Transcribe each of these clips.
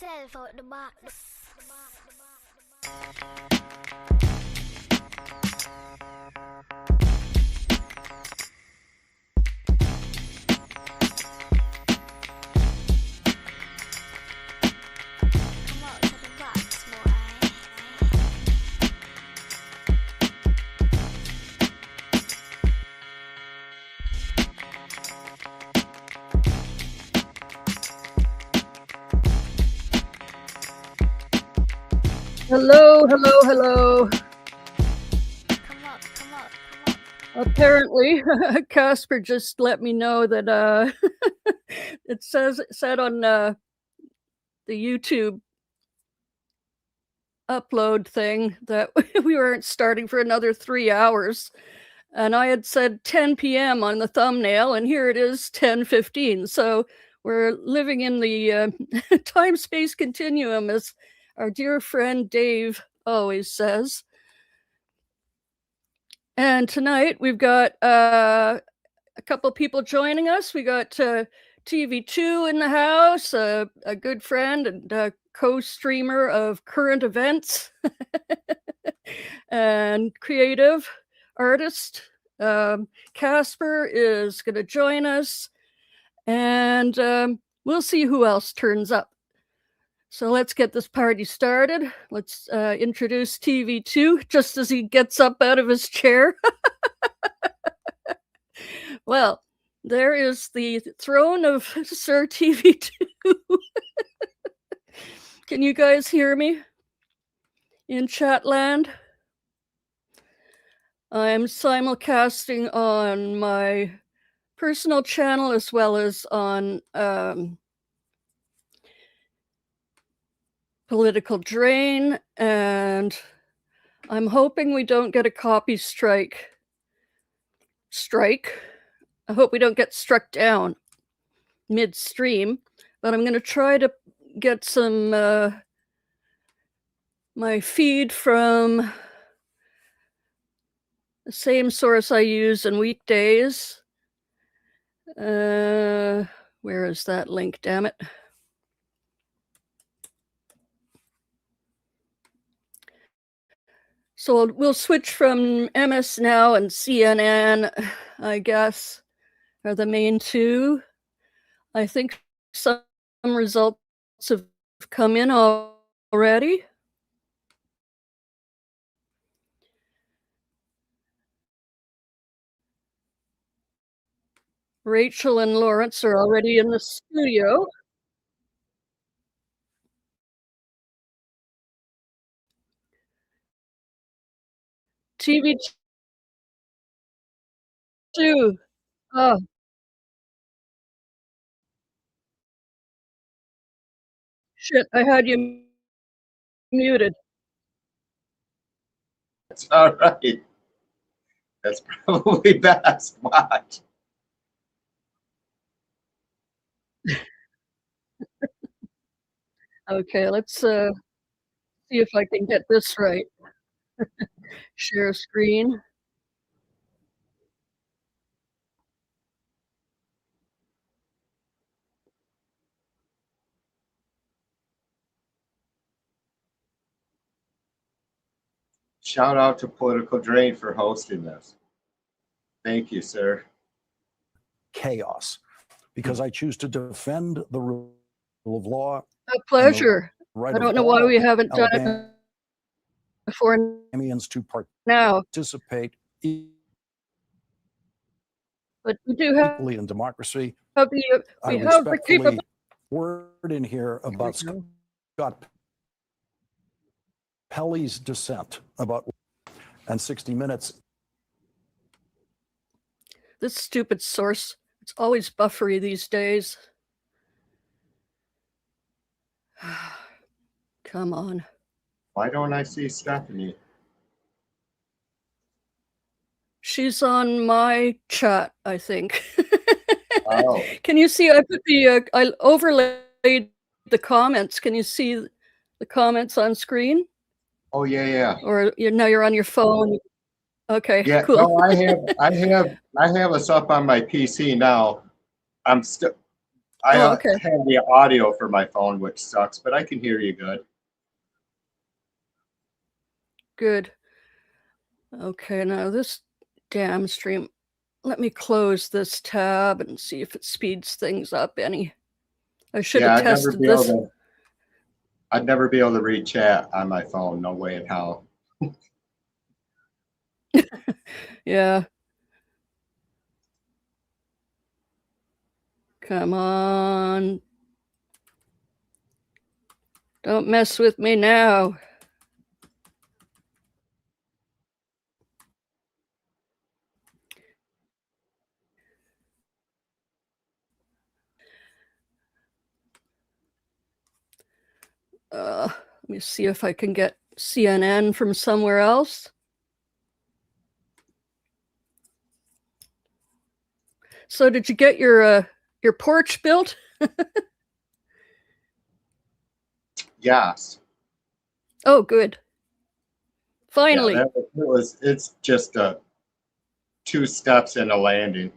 yourself out the box. Come out of the box, boy. Hello, hello, hello. Come up. Apparently, Casper just let me know that it said on the YouTube upload thing that we weren't starting for another 3 hours. And I had said 10 p.m. on the thumbnail, and here it is 10:15. So we're living in the time-space continuum, as our dear friend Dave always says. And tonight we've got a couple people joining us. We got TV2 in the house, a good friend and co-streamer of current events and creative artist. Casper is going to join us, and we'll see who else turns up. So let's get this party started. Let's introduce TV2 just as he gets up out of his chair. Well, there is the throne of Sir TV2. Can you guys hear me in chatland? I'm simulcasting on my personal channel as well as on Political Drain, and I'm hoping we don't get a copy strike. I hope we don't get struck down midstream, but I'm going to try to get some my feed from the same source I use in weekdays. Where is that link, damn it? So we'll switch from MS Now and CNN, I guess, are the main two. I think some results have come in already. Rachel and Lawrence are already in the studio. TV2. Oh, shit, I had you muted. That's all right. That's probably best. Watch. Okay, let's see if I can get this right. Share screen. Shout out to Political Drain for hosting this. Thank you, sir. Chaos, because I choose to defend the rule of law. A pleasure. Right I don't know why we haven't done it Alabamians before to now, participate but we do have equally in democracy. the I we have the respectfully capability. word in here about Scott Pelley's dissent about and 60 Minutes. This stupid source, it's always buffery these days. Come on. Why don't I see Stephanie? She's on my chat, I think. Oh. Can you see? I put I overlaid the comments. Can you see the comments on screen? Oh yeah. Or now you're on your phone? Okay, Yeah. cool. No, I have us up on my PC now. I'm still. I Oh, okay. have the audio for my phone, which sucks, but I can hear you good. Good. Okay, now this damn stream. Let me close this tab and see if it speeds things up any. I should Yeah, have tested this. I'd never be able to read chat on my phone. No way in hell. Yeah. Come on. Don't mess with me now. Let me see if I can get CNN from somewhere else. So did you get your porch built? Yes. Oh, good. Yeah, Finally. it's just 2 steps in a landing.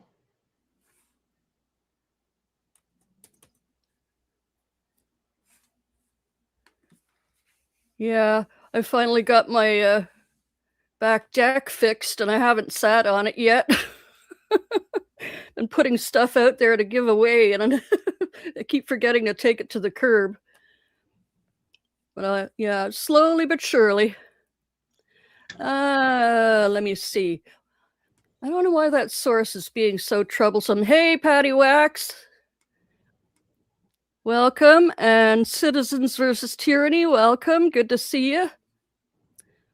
Yeah, I finally got my back deck fixed and I haven't sat on it yet. And putting stuff out there to give away, and I keep forgetting to take it to the curb. But yeah, slowly but surely. Let me see. I don't know why that source is being so troublesome. Hey, Patty Wax. Welcome. And Citizens versus Tyranny, welcome. Good to see you.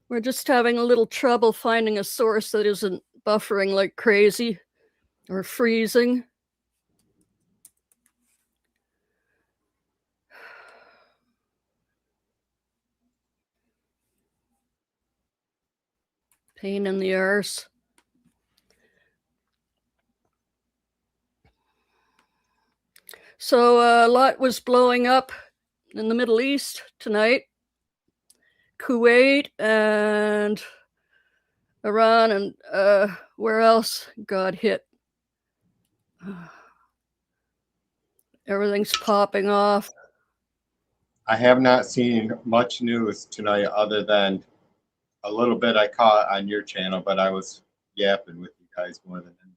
We're just having a little trouble finding a source that isn't buffering like crazy or freezing. Pain in the arse. So a lot was blowing up in the Middle East tonight. Kuwait and Iran and where else got hit. Everything's popping off. I have not seen much news tonight other than a little bit I caught on your channel, but I was yapping with you guys more than anything.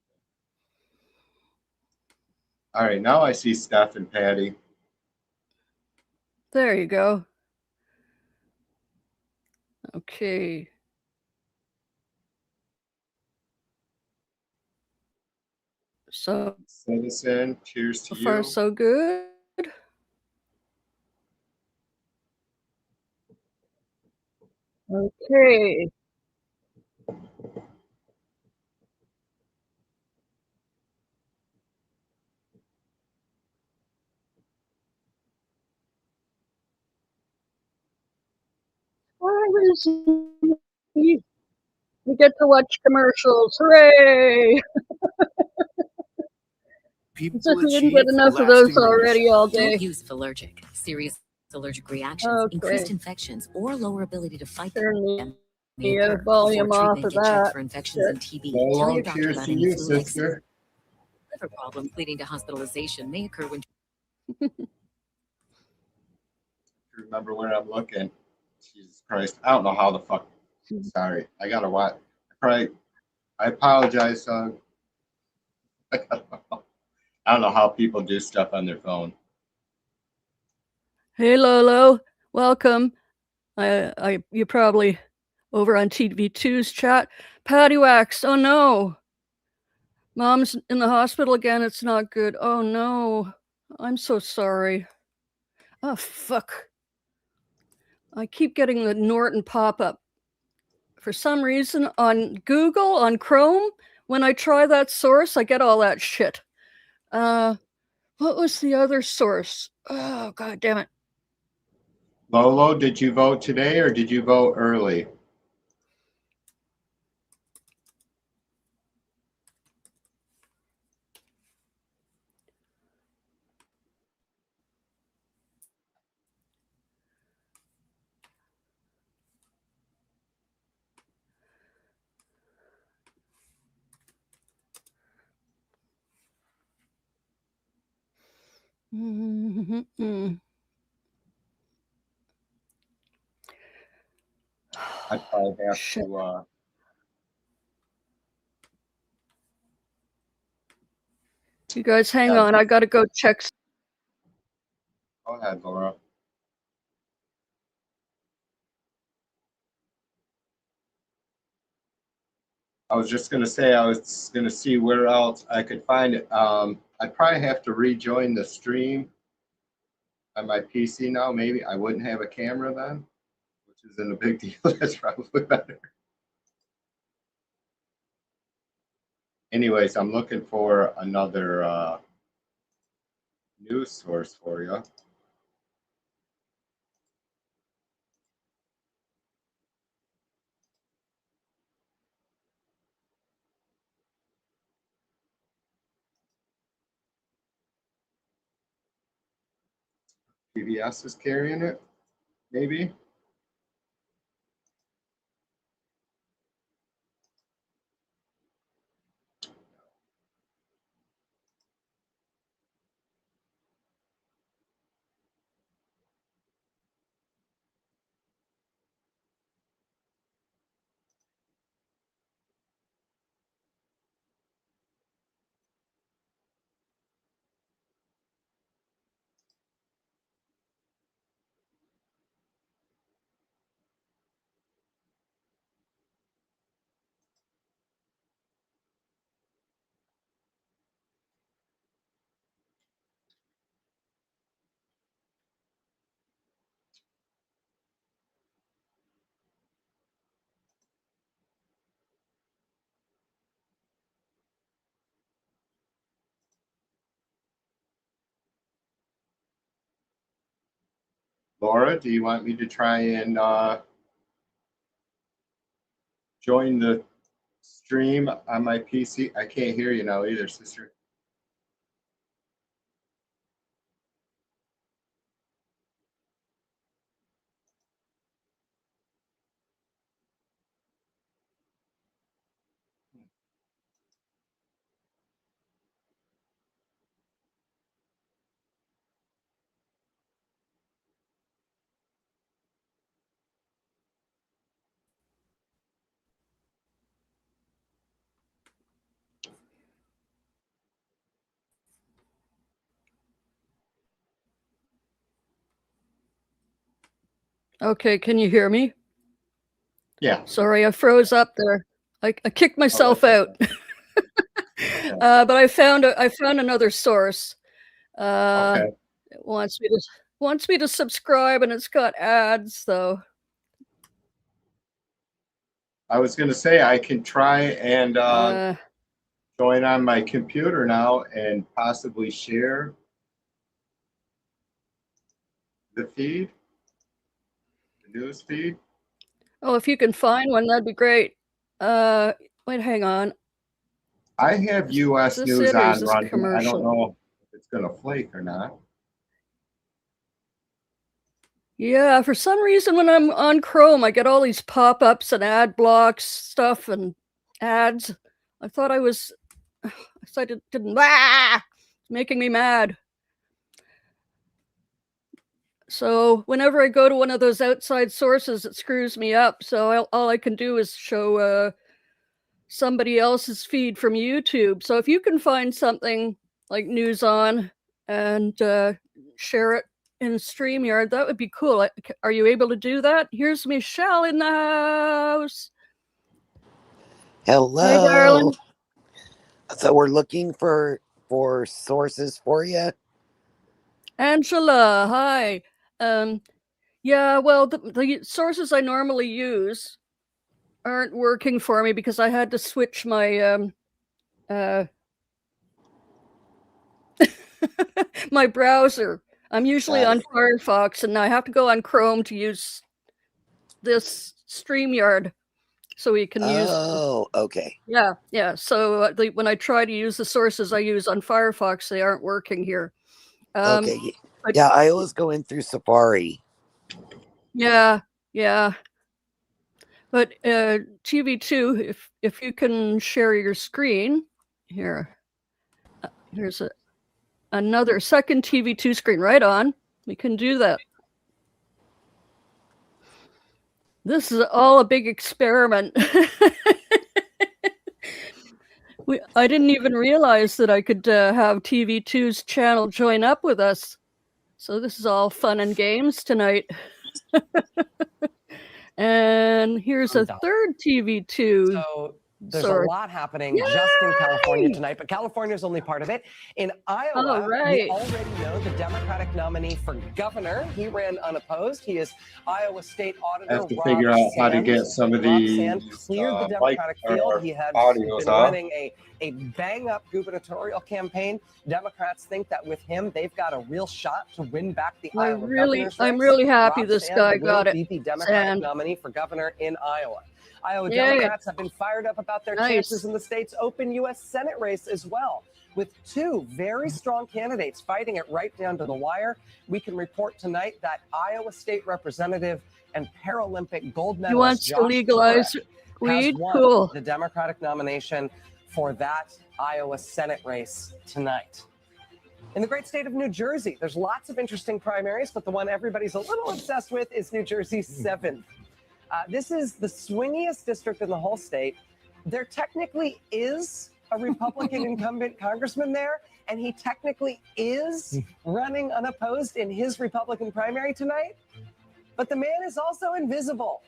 All right, now I see Steph and Patty. There you go. Okay. So Citizen, cheers to far you. so good. Okay. We get to watch commercials. Hooray! As if People we didn't get achieve enough of those lasting already remission. all Don't day. use if allergic. Serious allergic reactions, increased Okay. infections, or lower ability to fight Turn them may the occur. volume Before off treatment, of get checked that. for infections and TB. Tell Hello, your doctor cheers about to any you, flu-like sister. liver problems leading to hospitalization may occur when Remember where I'm looking. Jesus Christ. I don't know how the fuck. Sorry. I gotta watch. Right. I apologize, son. I don't know how people do stuff on their phone. Hey Lolo, welcome. You probably over on TV2's chat. Patty Wax, oh no. Mom's in the hospital again. It's not good. Oh no. I'm so sorry. Oh fuck. I keep getting the Norton pop-up. For some reason on Google, on Chrome, when I try that source, I get all that shit. What was the other source? Oh god damn it. Lolo, did you vote today or did you vote early? Mhm. I probably have Shit. to. You guys hang Yeah. on. I got to go check. Go ahead, Laura. I was just gonna say I was gonna see where else I could find it. I'd probably have to rejoin the stream on my PC now. Maybe I wouldn't have a camera then, which isn't a big deal. That's probably better. Anyways, I'm looking for another news source for you. PBS is carrying it, maybe. Laura, do you want me to try and join the stream on my PC? I can't hear you now either, sister. Okay, can you hear me? Yeah. Sorry, I froze up there. I kicked myself that's out. But I found another source. Okay. It wants me to subscribe, and it's got ads though. I was going to say I can try and Uh, join on my computer now and possibly share the feed, the news feed. oh, if you can find one, that'd be great. Wait, hang on. I have Is U.S. this news it, or is on this a running. I don't commercial? know if it's going to flake or not. Yeah, for some reason when I'm on Chrome, I get all these pop-ups and ad blocks stuff and ads. I thought I was, I didn't. It's making me mad. So whenever I go to one of those outside sources, it screws me up. So all I can do is show somebody else's feed from YouTube. So if you can find something like News On and share it in StreamYard, that would be cool. Are you able to do that? Here's Michelle in the house. Hi, Hello. darling. So we're looking for sources for you. Angela, hi. Yeah, well, the sources I normally use aren't working for me because I had to switch my my browser. I'm usually on Firefox, and I have to go on Chrome to use this StreamYard so we can use. Oh, okay. Yeah. So when I try to use the sources I use on Firefox, they aren't working here. Okay. But, Yeah, I always go in through Safari. yeah. But TV2, if you can share your screen here, here's it. another second TV2 screen. Right on. We can do that. This is all a big experiment. I didn't even realize that I could have TV2's channel join up with us. So this is all fun and games tonight. And here's a third TV2. So there's a lot happening just in California tonight, but California is only part of it. In Iowa, we already know the Democratic nominee for governor. He ran unopposed. He is Iowa State Auditor. I have to figure out how to get some of these cleared the Democratic field. He had been running a bang-up gubernatorial campaign. Democrats think that with him, they've got a real shot to win back the Iowa governor's race. I'm really happy Rob this Sand guy will got it. be the Democratic nominee for governor in Iowa. Iowa Democrats have been fired up about their chances in the state's open U.S. Senate race as well. With two very strong candidates fighting it right down to the wire, we can report tonight that Iowa State Representative and Paralympic gold medalist He wants to legalize weed. Cool. The Democratic nomination for that Iowa Senate race tonight. In the great state of New Jersey, there's lots of interesting primaries, but the one everybody's a little obsessed with is New Jersey's 7th. This is the swingiest district in the whole state. There technically is a Republican incumbent congressman there, and he technically is running unopposed in his Republican primary tonight. But the man is also invisible.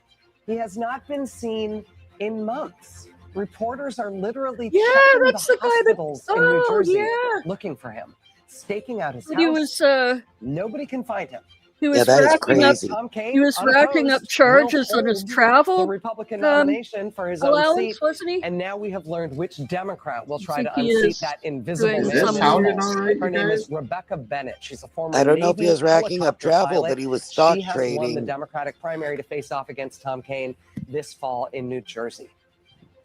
He has not been seen in months. Reporters are literally checking the hospitals in New Jersey looking for him, staking out his house. Nobody can find him. He was racking up charges on his travel the Republican nomination for his own seat, wasn't he? And now we have learned which Democrat will try to unseat that invisible man. Her name is Rebecca Bennett. She's a former I don't know if he was racking up travel, pilot. but he was stock she has trading. won the Democratic primary to face off against Tom Kaine this fall in New Jersey.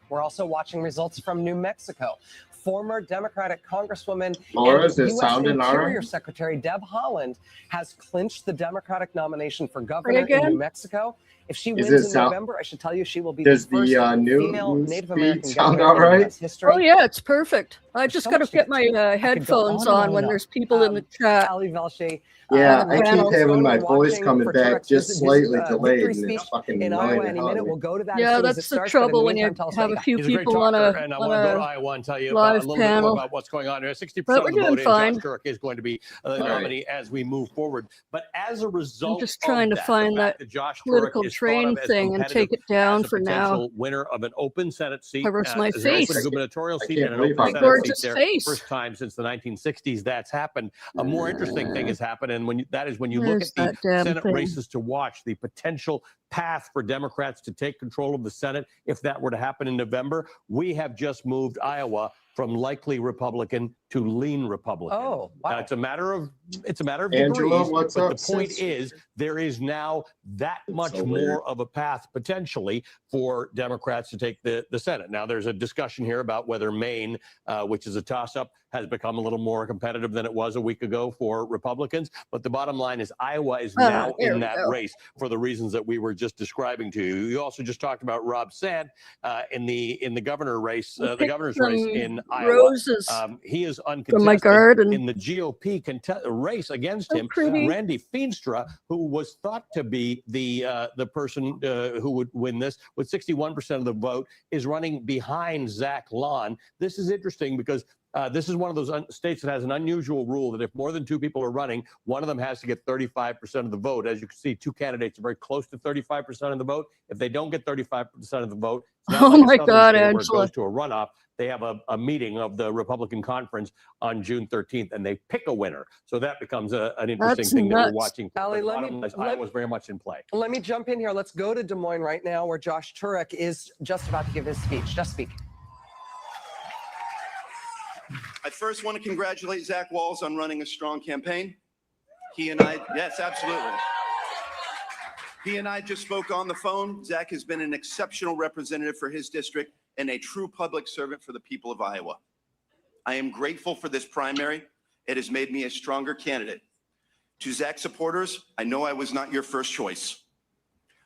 We're also watching results from New Mexico. Former Democratic Congresswoman and U.S. Interior Secretary Deb Haaland has clinched the Democratic nomination for governor in New Mexico. If she wins in November, I should tell you she will be the first female Native American governor in U.S. history. Oh yeah, it's perfect. I just got to get my headphones on when there's people in the chat. Ali Velshi, yeah, I keep having my voice coming back just slightly delayed, and it's fucking annoying. We'll go to that that's the trouble when you have a few people on a live panel. About what's going on here. 60% but of we're the doing vote fine. Josh Turek is going to be the nominee as we move forward. But as a result, I'm just trying to find that political train thing and take it down for now. Winner of an open Senate seat, covers my face. Open gubernatorial seat and an open my gorgeous Senate seat face. First time since the 1960s that's happened. A more interesting thing has happened, and when you look at the Senate races to watch, the potential path for Democrats to take control of the Senate, if that were to happen in November, we have just moved Iowa from likely Republican to lean Republican. Oh, wow. It's a matter of Angela, degrees, what's but up, the point is there is now that much more of a path potentially for Democrats to take the Senate. Now there's a discussion here about whether Maine, which is a toss-up, has become a little more competitive than it was a week ago for Republicans. But the bottom line is Iowa is now in that race for the reasons that we were just describing to you. You also just talked about Rob Sand in the governor race, the governor's race in Iowa. Roses he is uncontested from my garden. in the GOP race against him. Randy Feenstra, who was thought to be the person who would win this with 61% of the vote, is running behind Zach Lon. This is interesting because this is one of those states that has an unusual rule that if more than two people are running, one of them has to get 35% of the vote. As you can see, two candidates are very close to 35% of the vote. If they don't get 35% of the vote, it's not like a southern state where it goes to a runoff. They have a meeting of the Republican conference on June 13th, and they pick a winner. So that becomes an interesting thing that we're watching. Ali, Iowa's very much in play. Let me jump in here. Let's go to Des Moines right now, where Josh Turek is just about to give his speech. Just speak. I first want to congratulate Zach Walz on running a strong campaign. He and I, yes, absolutely. He and I just spoke on the phone. Zach has been an exceptional representative for his district and a true public servant for the people of Iowa. I am grateful for this primary. It has made me a stronger candidate. To Zach supporters, I know I was not your first choice,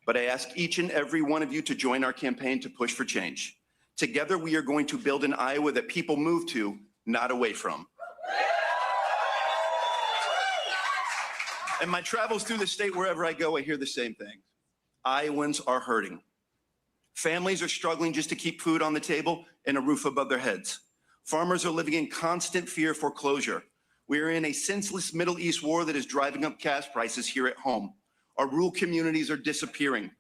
but I ask each and every one of you to join our campaign to push for change. Together, we are going to build an Iowa that people move to, not away from. And my travels through the state, wherever I go, I hear the same thing. Iowans are hurting. Families are struggling just to keep food on the table and a roof above their heads. Farmers are living in constant fear of foreclosure. We are in a senseless Middle East war that is driving up gas prices here at home. Our rural communities are disappearing.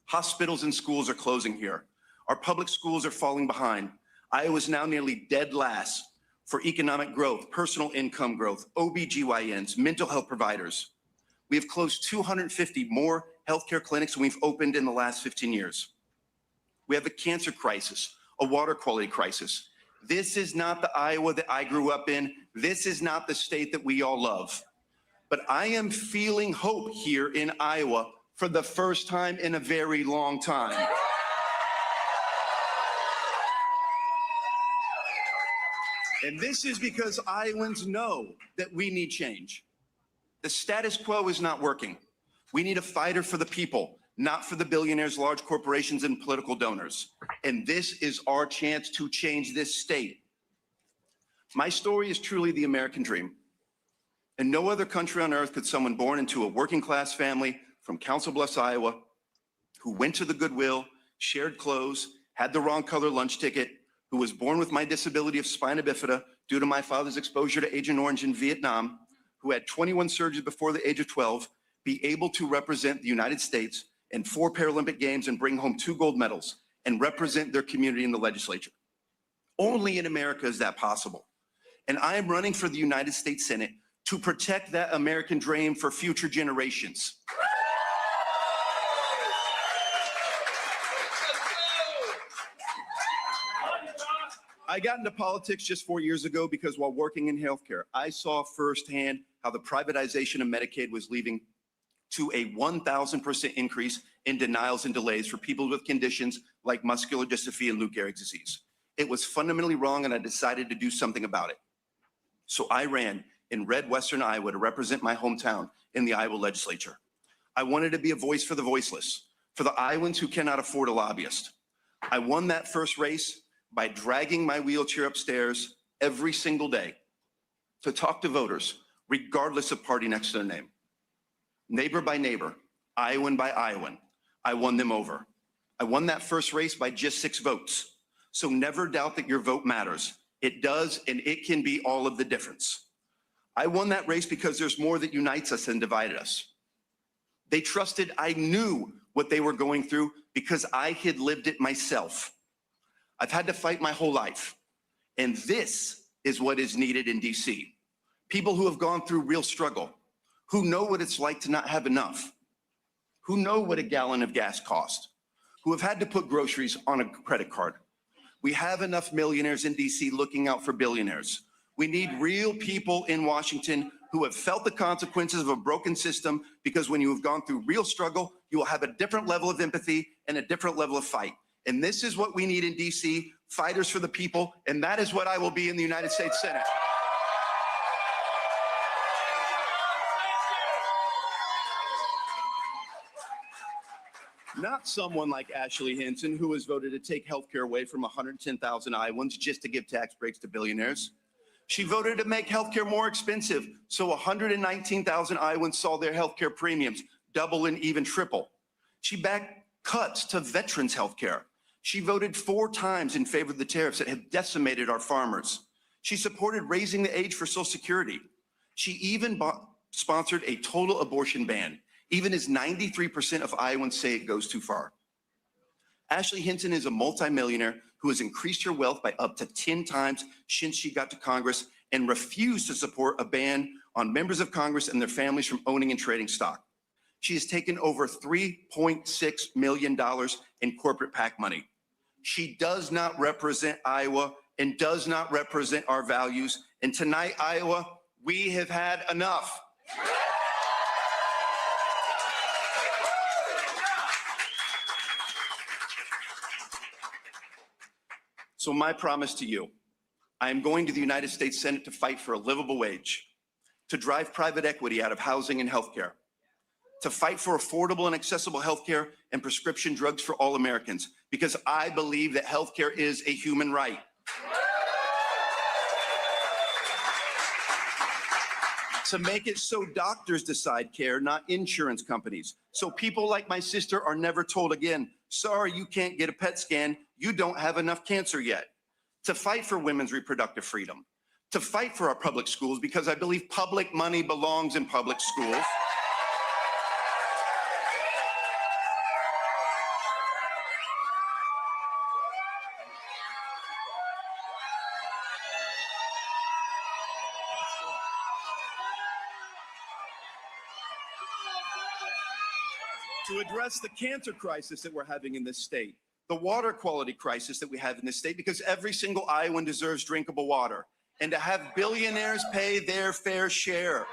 Hospitals and schools are closing here. Our public schools are falling behind. Iowa is now nearly dead last for economic growth, personal income growth, OBGYNs, mental health providers. We have closed 250 more healthcare clinics than we've opened in the last 15 years. We have a cancer crisis, a water quality crisis. This is not the Iowa that I grew up in. This is not the state that we all love. But I am feeling hope here in Iowa for the first time in a very long time. And this is because Iowans know that we need change. The status quo is not working. We need a fighter for the people, not for the billionaires, large corporations, and political donors. And this is our chance to change this state. My story is truly the American dream. In no other country on earth could someone born into a working class family from Council Bluffs, Iowa, who went to the Goodwill, shared clothes, had the wrong color lunch ticket, who was born with my disability of spina bifida due to my father's exposure to Agent Orange in Vietnam, who had 21 surgeries before the age of 12, be able to represent the United States in 4 Paralympic Games and bring home 2 gold medals and represent their community in the legislature. Only in America is that possible. And I am running for the United States Senate to protect that American dream for future generations. I got into politics just 4 years ago because while working in healthcare, I saw firsthand how the privatization of Medicaid was leading to a 1,000% increase in denials and delays for people with conditions like muscular dystrophy and Lou Gehrig's disease. It was fundamentally wrong, and I decided to do something about it. So I ran in red Western Iowa to represent my hometown in the Iowa legislature. I wanted to be a voice for the voiceless, for the Iowans who cannot afford a lobbyist. I won that first race by dragging my wheelchair upstairs every single day to talk to voters, regardless of party next to their name. Neighbor by neighbor, Iowan by Iowan, I won them over. I won that first race by just 6 votes. So never doubt that your vote matters. It does, and it can be all of the difference. I won that race because there's more that unites us than divided us. They trusted I knew what they were going through because I had lived it myself. I've had to fight my whole life. And this is what is needed in DC. People who have gone through real struggle, who know what it's like to not have enough, who know what a gallon of gas costs, who have had to put groceries on a credit card. We have enough millionaires in DC looking out for billionaires. We need real people in Washington who have felt the consequences of a broken system, because when you have gone through real struggle, you will have a different level of empathy and a different level of fight. And this is what we need in DC, fighters for the people, and that is what I will be in the United States Senate. Not someone like Ashley Hinton, who has voted to take health care away from 110,000 Iowans just to give tax breaks to billionaires. She voted to make health care more expensive, so 119,000 Iowans saw their health care premiums double and even triple. She backed cuts to veterans' health care. She voted 4 times in favor of the tariffs that have decimated our farmers. She supported raising the age for Social Security. She even sponsored a total abortion ban, even as 93% of Iowans say it goes too far. Ashley Hinton is a multimillionaire who has increased her wealth by up to 10 times since she got to Congress, and refused to support a ban on members of Congress and their families from owning and trading stock. She has taken over $3.6 million in corporate PAC money. She does not represent Iowa and does not represent our values. And tonight, Iowa, we have had enough. So my promise to you, I am going to the United States Senate to fight for a livable wage, to drive private equity out of housing and healthcare, to fight for affordable and accessible healthcare and prescription drugs for all Americans, because I believe that healthcare is a human right. to make it so doctors decide care, not insurance companies. So people like my sister are never told again, sorry, you can't get a PET scan. You don't have enough cancer yet. To fight for women's reproductive freedom, to fight for our public schools, because I believe public money belongs in public schools. To address the cancer crisis that we're having in this state, the water quality crisis that we have in this state, because every single Iowan deserves drinkable water, and to have billionaires pay their fair share.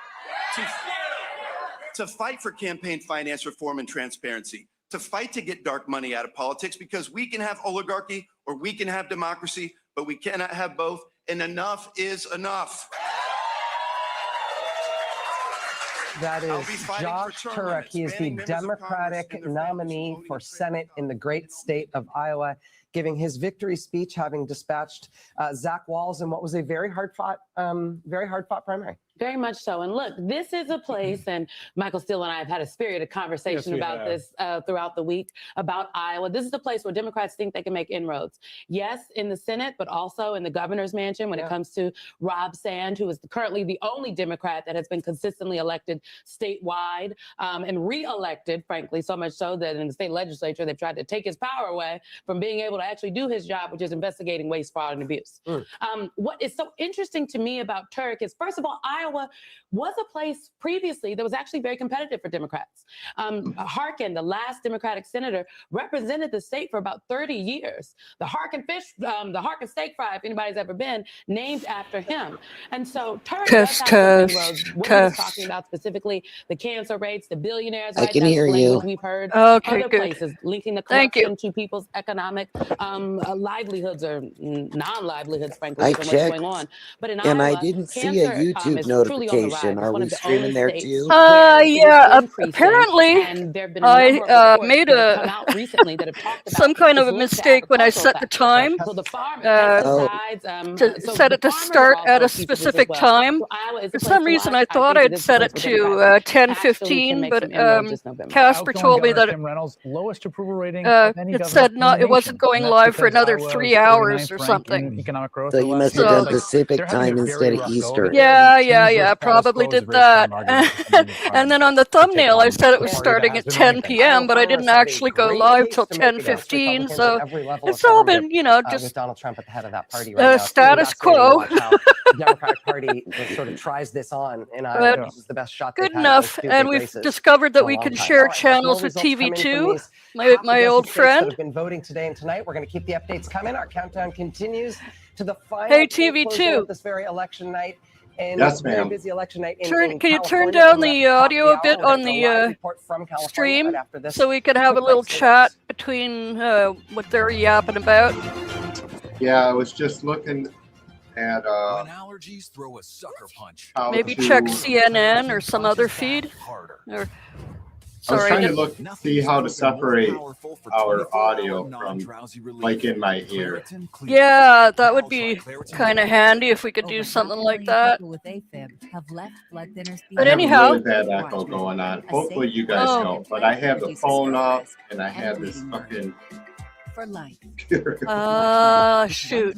To fight for campaign finance reform and transparency, to fight to get dark money out of politics, because we can have oligarchy or we can have democracy, but we cannot have both, and enough is enough. That is Josh Turek. He is the Democratic nominee for Senate in the great state of Iowa, giving his victory speech, having dispatched Zach Walz in what was a very hard fought primary. Very much so. And look, this is a place, and Michael Steele and I have had a spirited conversation about this throughout the week about Iowa. This is a place where Democrats think they can make inroads. Yes, in the Senate, but also in the governor's mansion when it comes to Rob Sand, who is currently the only Democrat that has been consistently elected statewide and re-elected, frankly, so much so that in the state legislature, they've tried to take his power away from being able to actually do his job, which is investigating waste, fraud, and abuse. What is so interesting to me about Turek is, first of all, Iowa was a place previously that was actually very competitive for Democrats. Harkin, the last Democratic senator, represented the state for about 30 years. The Harkin steak fry, if anybody's ever been, named after him. And so Turek does have some inroads. What he was talking about specifically, the cancer rates, the billionaires. I can hear you. We've heard Okay, other good. places linking the corruption to people's economic livelihoods or non-livelihoods, frankly, what's going on. But in And Iowa, I didn't see cancer, a YouTube is truly on the notification. rise. Are One we of the streaming only there states too? where it is Yeah, increasing, apparently and there have been a number of reports made that have come out recently that have talked about some kind of this a link to mistake when I agricultural set the factors. time So the farm Oh. pesticides, to so set the it to farmers start are at also a a piece of this as specific well. time. So Iowa is a For place some to reason, watch. I thought think I'd it is a set place it where to Democrats actually 10:15, can make but some inroads this November. Casper Outgoing told me Governor that Kim Reynolds' lowest approval rating of any it governor said in not the it wasn't nation. going And that's live for because another Iowa was 3 hours 49th or ranked something. in economic growth So for the you last must few have years. done Like, Pacific they're having time a instead very of rough go of Eastern. it. Yeah, They yeah, changed yeah. the status Probably quo is a did very strong that. argument for some of these And then parties on the to take thumbnail, I on said it a was party that starting has at been 10 rampant. p.m., but I didn't Farmers have a actually go great live case till to make against 10:15. Republicans So at every level of it's all government, been, with just Donald Trump at the head of that party right now. It's really status fascinating to quo. watch how the Democratic Party sort of tries this on in Iowa. But This is the best shot they've good had at those enough. two And big we've races discovered that in a we long can time. share All right, there's more channels with results coming from TV2, these my half a old dozen states that friend. have been voting today and tonight. We're going to keep the updates coming. Our countdown continues to the final Hey, poll closing TV2. of this very election night. And Yes, very ma'am. busy election night in Can you turn California. down Coming up the at the top of audio the a bit hour, we'll on get a live the report from California stream right after this so we can have a quick little break. Stay with chat us. between what they're yapping about? Yeah, I was just looking at When allergies throw a sucker punch. how Maybe to. check CNN or some other feed. Harder. Or, I was sorry, trying to did- look, see how to separate our audio from, like, in my ear. yeah, that would be kind of handy if we could do something like that. But I have a anyhow, really bad echo going on. Hopefully you guys Oh. don't. But I have the phone up and I have this fucking computer. shoot.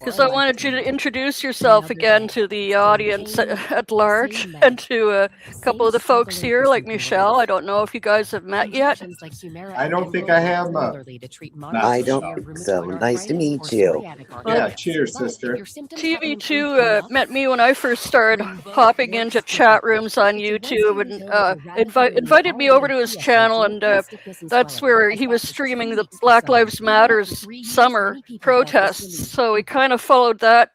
Because I wanted you to introduce yourself again to the audience at large and to a couple of the folks here, like Michelle. I don't know if you guys have met yet. I don't think I have. I don't think so. Nice to meet you. Yeah, cheers, sister. TV2 met me when I first started hopping into chat rooms on YouTube and invited me over to his channel, and that's where he was streaming the Black Lives Matter's summer protests. So we kind of followed that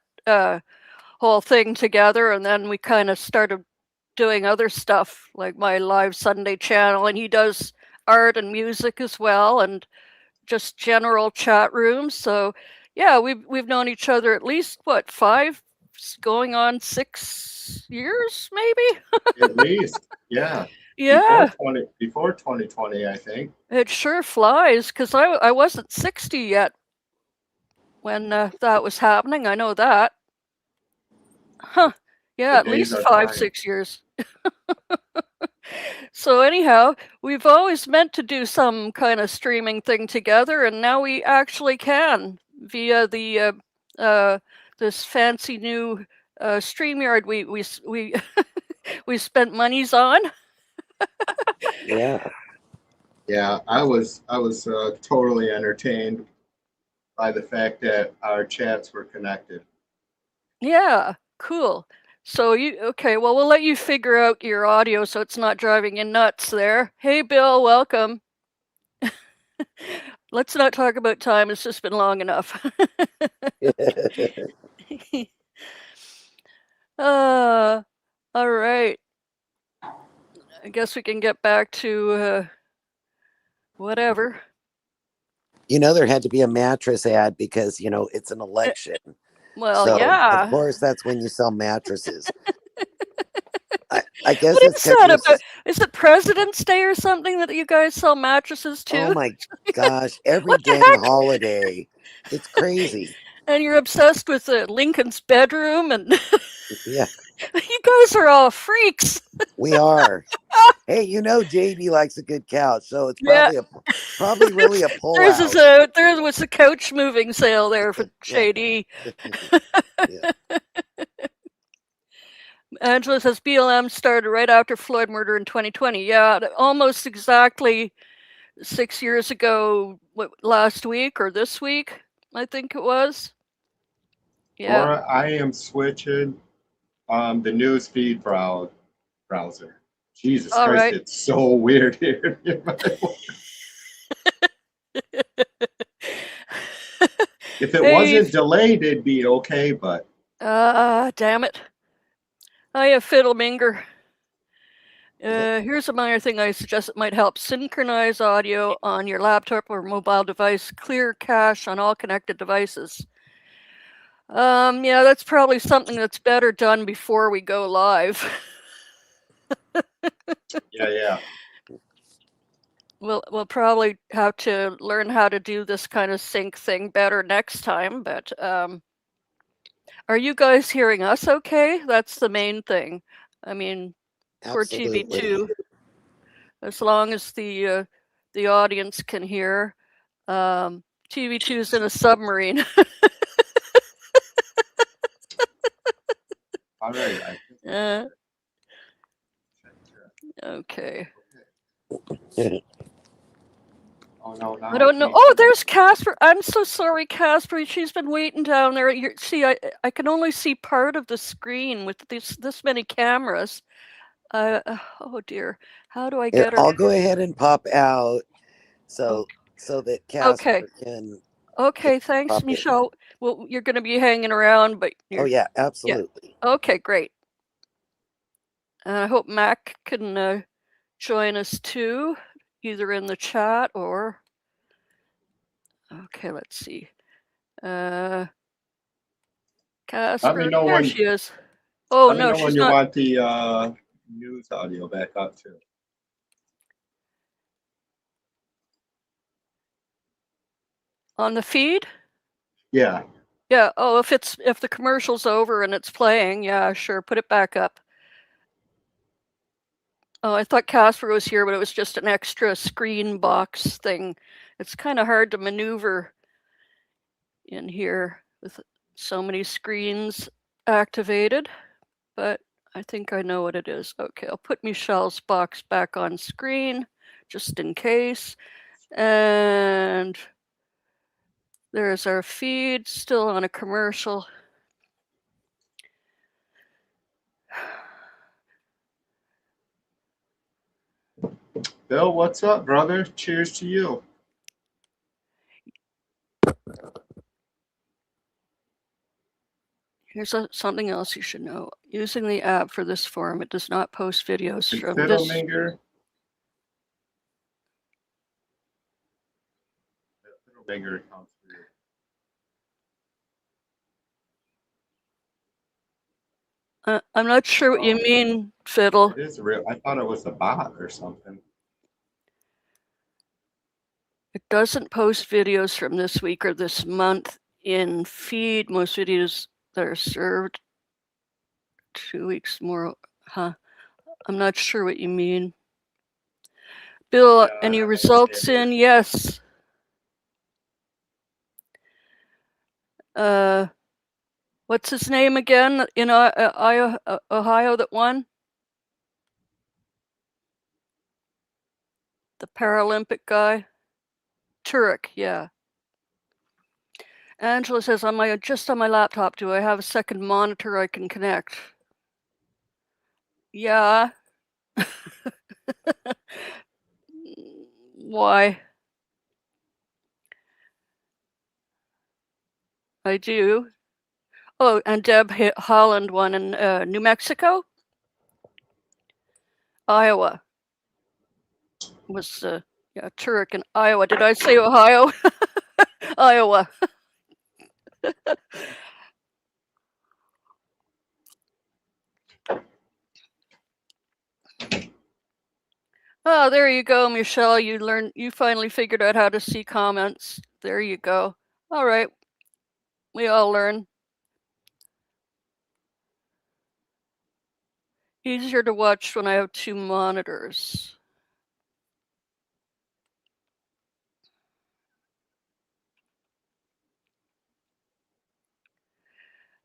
whole thing together, and then we kind of started doing other stuff like my live Sunday channel, and he does art and music as well, and just general chat rooms. So yeah, we've known each other at least what 5 going on 6 years maybe. At least, yeah. Yeah, Before 2020, I think. it sure flies, because I wasn't 60 yet when that was happening. I know that. Huh. Yeah, The at least days are 5, flying. 6 years. So anyhow, we've always meant to do some kind of streaming thing together, and now we actually can via the this fancy new StreamYard we we spent monies on. Yeah. Yeah, I was totally entertained by the fact that our chats were connected. Yeah, cool. So okay, well, we'll let you figure out your audio so it's not driving you nuts there. Hey, Bill, welcome. Let's not talk about time. It's just been long enough. All right. I guess we can get back to whatever. There had to be a mattress ad because, it's an election. Well, So, yeah. of course, that's when you sell mattresses. I guess What it's is that because about? Is it President's Day or something that you guys sell mattresses too? oh my gosh, every What the dang heck? holiday. It's crazy. And you're obsessed with Lincoln's bedroom, and Yeah, you guys are all freaks. we are. Hey, JD likes a good couch, so it's Yeah. probably really a pullout. There was a couch moving sale there for Yeah. JD. Yeah. Angela says BLM started right after Floyd murder in 2020. Yeah, almost exactly 6 years ago. Last week or this week? I think it was. Yeah. Laura, I am switching the news feed browser. Jesus All Christ, right. it's so weird here. If it wasn't delayed, it'd be okay, but damn it. Hiya, Fiddleminger. Here's a minor thing I suggest that might help. Synchronize audio on your laptop or mobile device. Clear cache on all connected devices. Yeah, that's probably something that's better done before we go live. yeah. We'll probably have to learn how to do this kind of sync thing better next time, but are you guys hearing us okay? That's the main thing. I mean, for TV2, as long as the audience can hear. TV2's in a submarine. All right. Okay. Oh no, I don't know. Oh, there's Casper. I'm so sorry, Casper. She's been waiting down there. See, I can only see part of the screen with this many cameras. Oh dear. How do I get her? I'll go ahead and pop out so that Casper can. Okay, thanks, Michelle. Well, you're going to be hanging around, but oh yeah, absolutely. Yeah. Okay, great. I hope Mac can join us too, either in the chat or. Okay, let's see. Casper, let me know there she is. Oh no, she's when you not. want the news audio back up too. On the feed? Yeah. Yeah. Oh, if the commercial's over and it's playing, yeah, sure, put it back up. Oh, I thought Casper was here, but it was just an extra screen box thing. It's kind of hard to maneuver in here with so many screens activated, but I think I know what it is. Okay, I'll put Michelle's box back on screen just in case. And there's our feed, still on a commercial. Bill, what's up, brother? Cheers to you. Here's something else you should know. Using the app for this forum, it does not post videos from this. Fiddleminger comes through. I'm not sure what you mean, Fiddle. It is real. I thought it was a bot or something. It doesn't post videos from this week or this month in feed. Most videos that are served 2 weeks more, huh? I'm not sure what you mean. Bill, Yeah, any I results understand in? Yes. What's his name again in Ohio that won? The Paralympic guy? Turek, yeah. Angela says, just on my laptop, do I have a second monitor I can connect? Yeah. Why? I do. Oh, and Deb Holland won in New Mexico? Iowa. Was, yeah, Turek in Iowa. Did I say Ohio? Iowa. Oh, there you go, Michelle. You finally figured out how to see comments. There you go. All right. We all learn. Easier to watch when I have 2 monitors.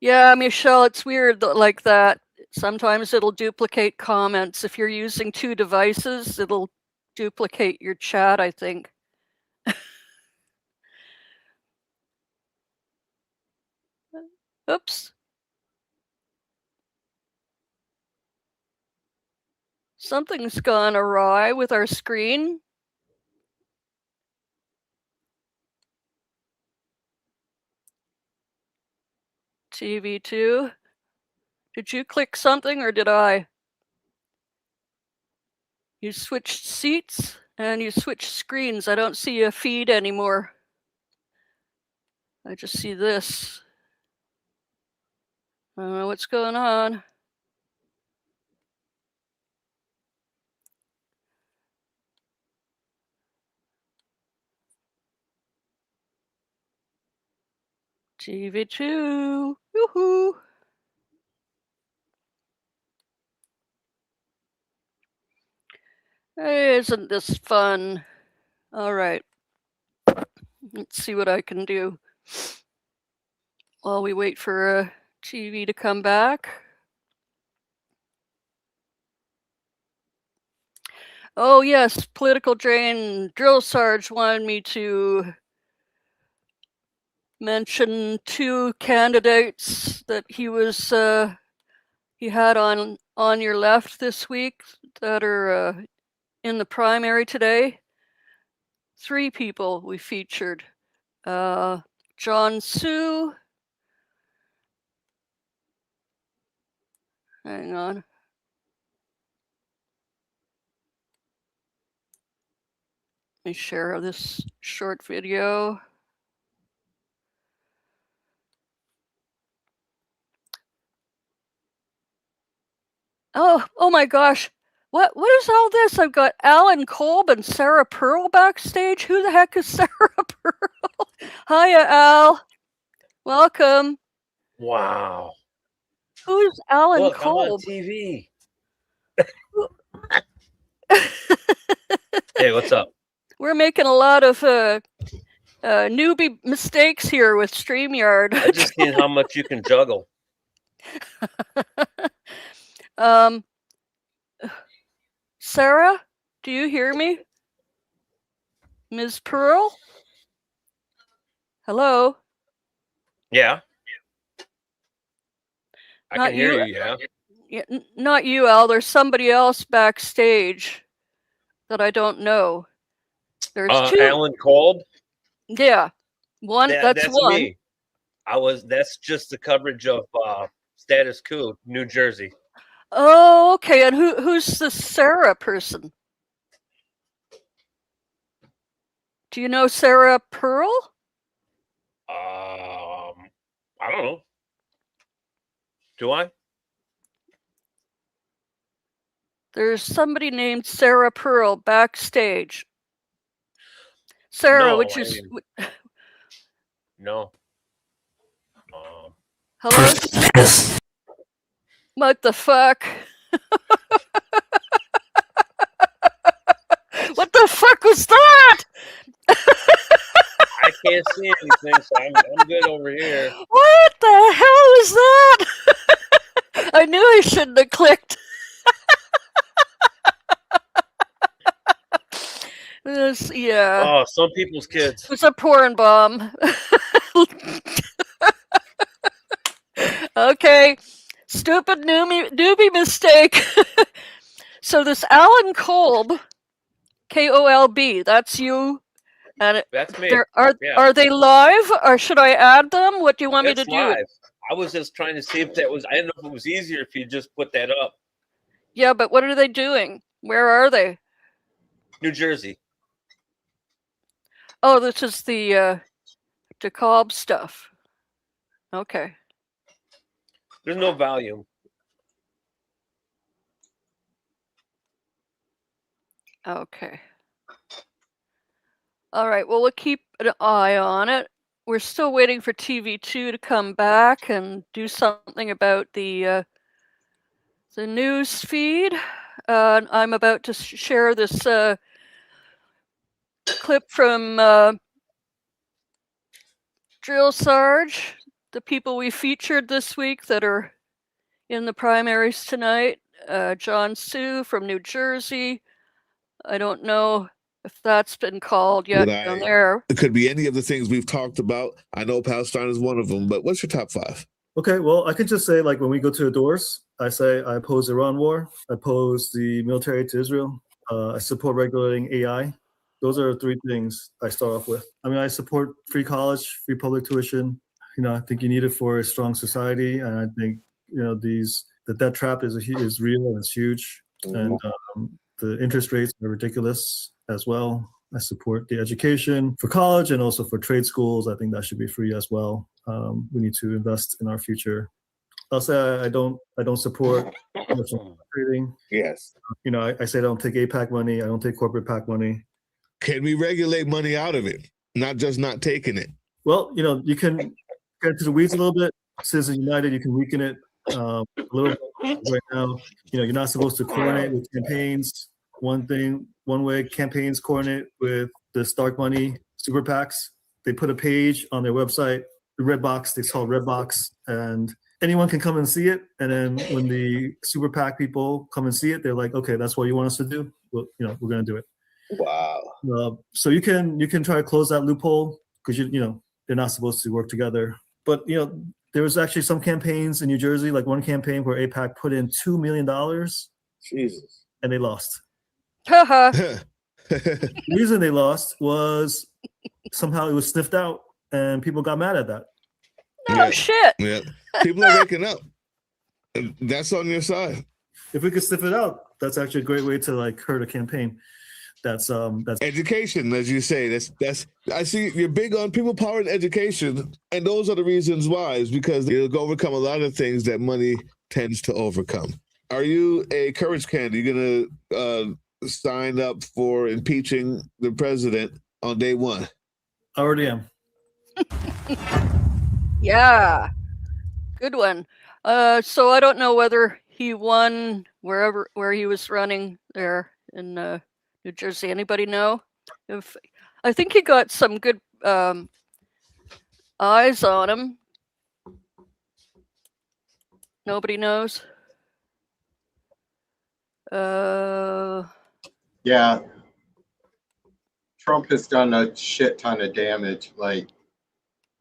Yeah, Michelle, it's weird like that. Sometimes it'll duplicate comments. If you're using 2 devices, it'll duplicate your chat, I think. Oops. Something's gone awry with our screen. TV2. Did you click something or did I? You switched seats and you switched screens. I don't see a feed anymore. I just see this. I don't know what's going on. TV2. Woohoo. Hey, isn't this fun? All right. Let's see what I can do while we wait for TV to come back. Oh, yes, Political Drain Drill Sarge wanted me to mention 2 candidates that he had on your left this week that are in the primary today. 3 people we featured. John Sue. Hang on. Let me share this short video. Oh my gosh. What is all this? I've got Alan Kolb and Sarah Pearl backstage. Who the heck is Sarah Pearl? Hiya, Al. Welcome. Wow. Who's Alan Look, I'm on Kolb? TV. Hey, what's up? We're making a lot of newbie mistakes here with StreamYard. I just seen how much you can juggle. Sarah, do you hear me? Ms. Pearl? Hello? Yeah. I Not can hear you. you, yeah. Not you, Al. There's somebody else backstage that I don't know. There's 2. Alan Kolb? Yeah. That's one. Me. That's just the coverage of Status Quo, New Jersey. Oh, okay. And who's the Sarah person? Do you know Sarah Pearl? I don't know. Do I? There's somebody named Sarah Pearl backstage. Sarah, No, which is no. hello? What the fuck? What the fuck was that? I can't see anything, so I'm good over here. What the hell is that? I knew I shouldn't have clicked. Yeah. Oh, some people's kids. It's a porn bomb. Okay. Stupid newbie mistake. So this Alan Kolb, Kolb, that's you. And That's me. Are they live, or should I add them? What do you want me to It's do? live. I was just trying to see if that was. I didn't know if it was easier if you just put that up. Yeah, but what are they doing? Where are they? New Jersey. Oh, this is the DeKalb stuff. Okay. There's no volume. Okay. All right. Well, we'll keep an eye on it. We're still waiting for TV2 to come back and do something about the news feed. I'm about to share this clip from Drill Sarge, the people we featured this week that are in the primaries tonight. John Sue from New Jersey. I don't know if that's been called yet down there. It could be any of the things we've talked about. I know Palestine is one of them, but what's your top 5? Okay, well, I can just say, like, when we go to the doors, I say I oppose the Iran war, I oppose the military to Israel, I support regulating AI. Those are 3 things I start off with. I mean, I support free college, free public tuition. You know, I think you need it for a strong society, and I think, you know, that trap is real and it's huge, and the interest rates are ridiculous as well. I support the education for college and also for trade schools. I think that should be free as well. We need to invest in our future. I'll say I don't support commercial trading. Yes. You know, I say I don't take APAC money. I don't take corporate PAC money. Can we regulate money out of it, not just not taking it? Well, you know, you can get into the weeds a little bit. Citizens United, you can weaken it a little bit right now. You know, you're not supposed to coordinate with campaigns. One way campaigns coordinate with the Stark Money super PACs. They put a page on their website, the red box, it's called red box, and anyone can come and see it. And then when the super PAC people come and see it, they're like, okay, that's what you want us to do. Well, you know, we're going to do it. Wow. So you can try to close that loophole because you know they're not supposed to work together. But you know, there was actually some campaigns in New Jersey, like one campaign where APAC put in $2 million. Jesus. And they lost. Haha. The reason they lost was somehow it was sniffed out and people got mad at that. No shit. Yeah. People are waking up. That's on your side. If we could sniff it out, that's actually a great way to like hurt a campaign. That's education, as you say. That's I see you're big on people power and education, and those are the reasons why, is because it'll overcome a lot of things that money tends to overcome. Are you a courage candidate? You're gonna sign up for impeaching the president on day 1? I already am. Yeah, good one. So I don't know whether he won where he was running there in New Jersey. Anybody know? I think he got some good eyes on him. Nobody knows. Yeah. Trump has done a shit ton of damage. Like,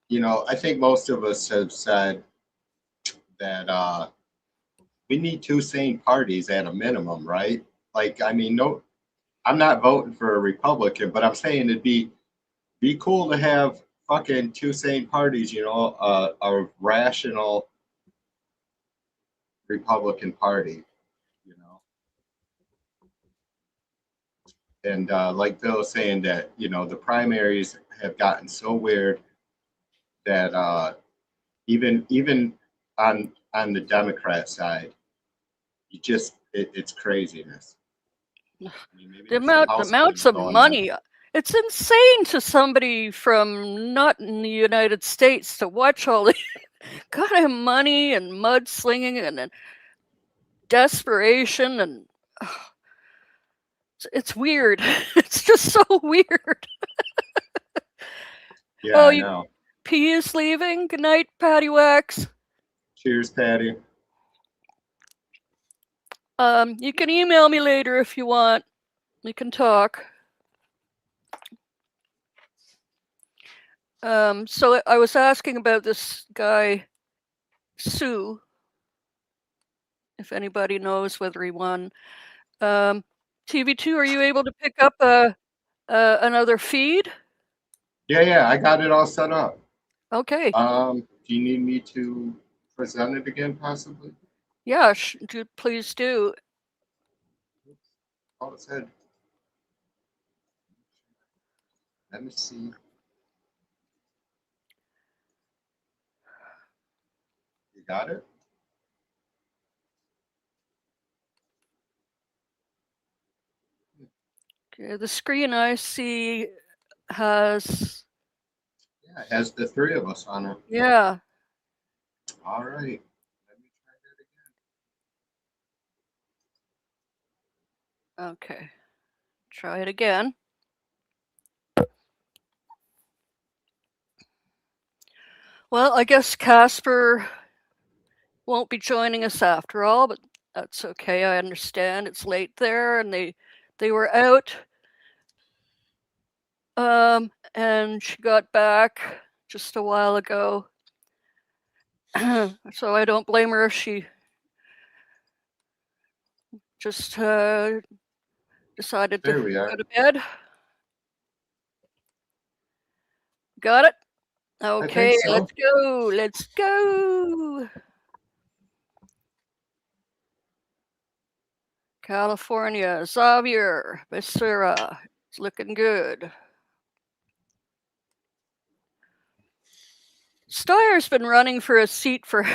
you know, I think most of us have said that we need 2 sane parties at a minimum, right? Like, I mean, no, I'm not voting for a Republican, but I'm saying it'd be cool to have fucking 2 sane parties, you know, a rational Republican Party, you know. And like Bill was saying, that, you know, the primaries have gotten so weird that even on the Democrat side, it's craziness. I mean, the amounts of money. It's insane to somebody from not in the United States to watch all the goddamn money and mudslinging and desperation, and it's weird. It's just so weird. Yeah, I know. P is leaving. Good night, Patty Wax. Cheers, Patty. You can email me later if you want. We can talk. So I was asking about this guy, Sue, if anybody knows whether he won. TV2, are you able to pick up another feed? Yeah, I got it all set up. Okay. Do you need me to present it again, possibly? Yeah, please do. Oh, it said. Let me see. You got it? Okay, the screen I see has. Yeah, it has the three of us on it. Yeah. All right. Let me try that again. Okay. Try it again. Well, I guess Casper won't be joining us after all, but that's okay. I understand it's late there, and they were out. And she got back just a while ago. So I don't blame her if she just decided to go to bed. Got it? Okay, so. let's go. Let's go. California, Xavier Becerra. It's looking good. Steyer's been running for a seat for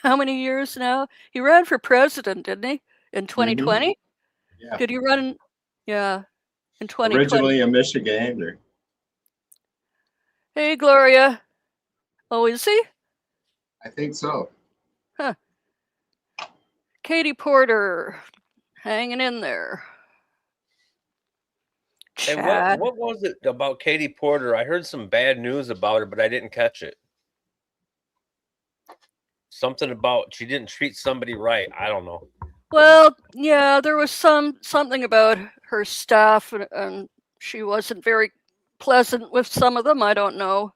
how many years now? He ran for president, didn't he? In 2020? Mm-hmm. Yeah. Did he run? Yeah, in 2020. Originally a Michigander. Hey, Gloria. Oh, is he? I think so. Huh. Katie Porter, hanging in there. And what was it about Katie Porter? I heard some bad news about her, but I didn't catch it. Something about she didn't treat somebody right. I don't know. Well, yeah, there was something about her staff, and she wasn't very pleasant with some of them. I don't know.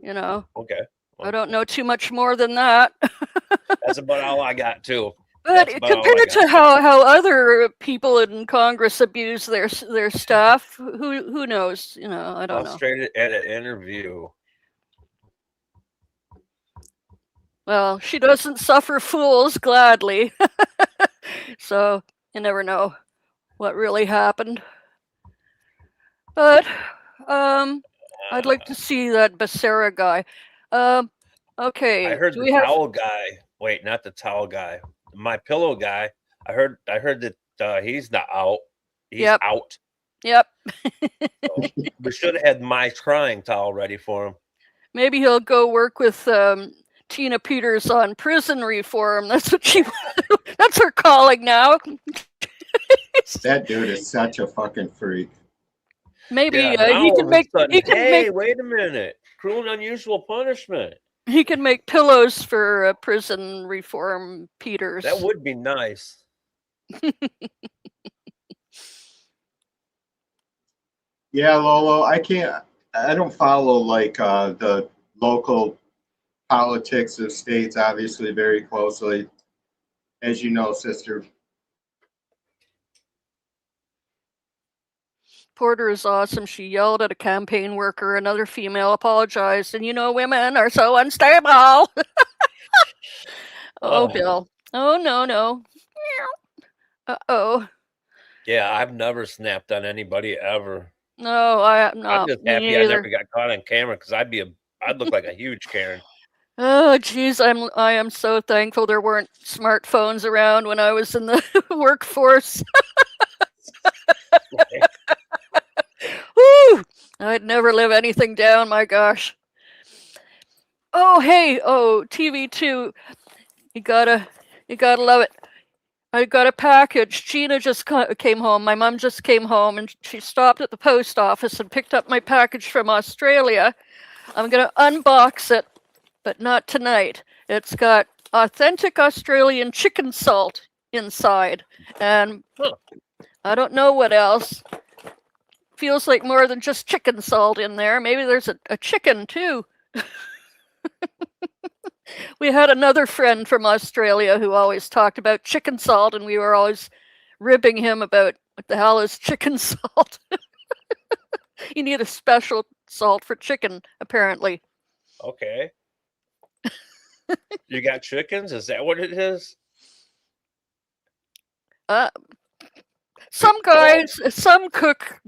You know. Okay. Well, I don't know too much more than that. That's about all I got too. But compared to how other people in Congress abuse their staff, who knows? You know, I don't know. Frustrated at an interview. Well, she doesn't suffer fools gladly. So you never know what really happened. But I'd like to see that Becerra guy. Okay. I heard the towel guy. Wait, not the towel guy. My pillow guy. I heard that he's not out. He's out. Yep. So we should have had my crying towel ready for him. Maybe he'll go work with Tina Peters on prison reform. That's what that's her calling now. That dude is such a fucking freak. Maybe Yeah, he can make. Wait a minute! Cruel and unusual punishment. He can make pillows for prison reform, Peters. That would be nice. Yeah, Lolo, I don't follow like the local politics of states, obviously, very closely, as you know, sister. Porter is awesome. She yelled at a campaign worker. Another female apologized. And you know, women are so unstable. Oh, Bill. Oh, no. Uh-oh. Yeah, I've never snapped on anybody ever. No, I'm not. I'm just happy I never got caught on camera because I'd look like a huge Karen. Oh, geez, I am so thankful there weren't smartphones around when I was in the workforce. Woo! I'd never live anything down, my gosh. Oh, hey, TV2. You gotta love it. I got a package. Gina just came home. My mom just came home, and she stopped at the post office and picked up my package from Australia. I'm going to unbox it, but not tonight. It's got authentic Australian chicken salt inside, and I don't know what else. Feels like more than just chicken salt in there. Maybe there's a chicken too. We had another friend from Australia who always talked about chicken salt, and we were always ribbing him about what the hell is chicken salt. You need a special salt for chicken, apparently. Okay. You got chickens? Is that what it is? Some guys, some cook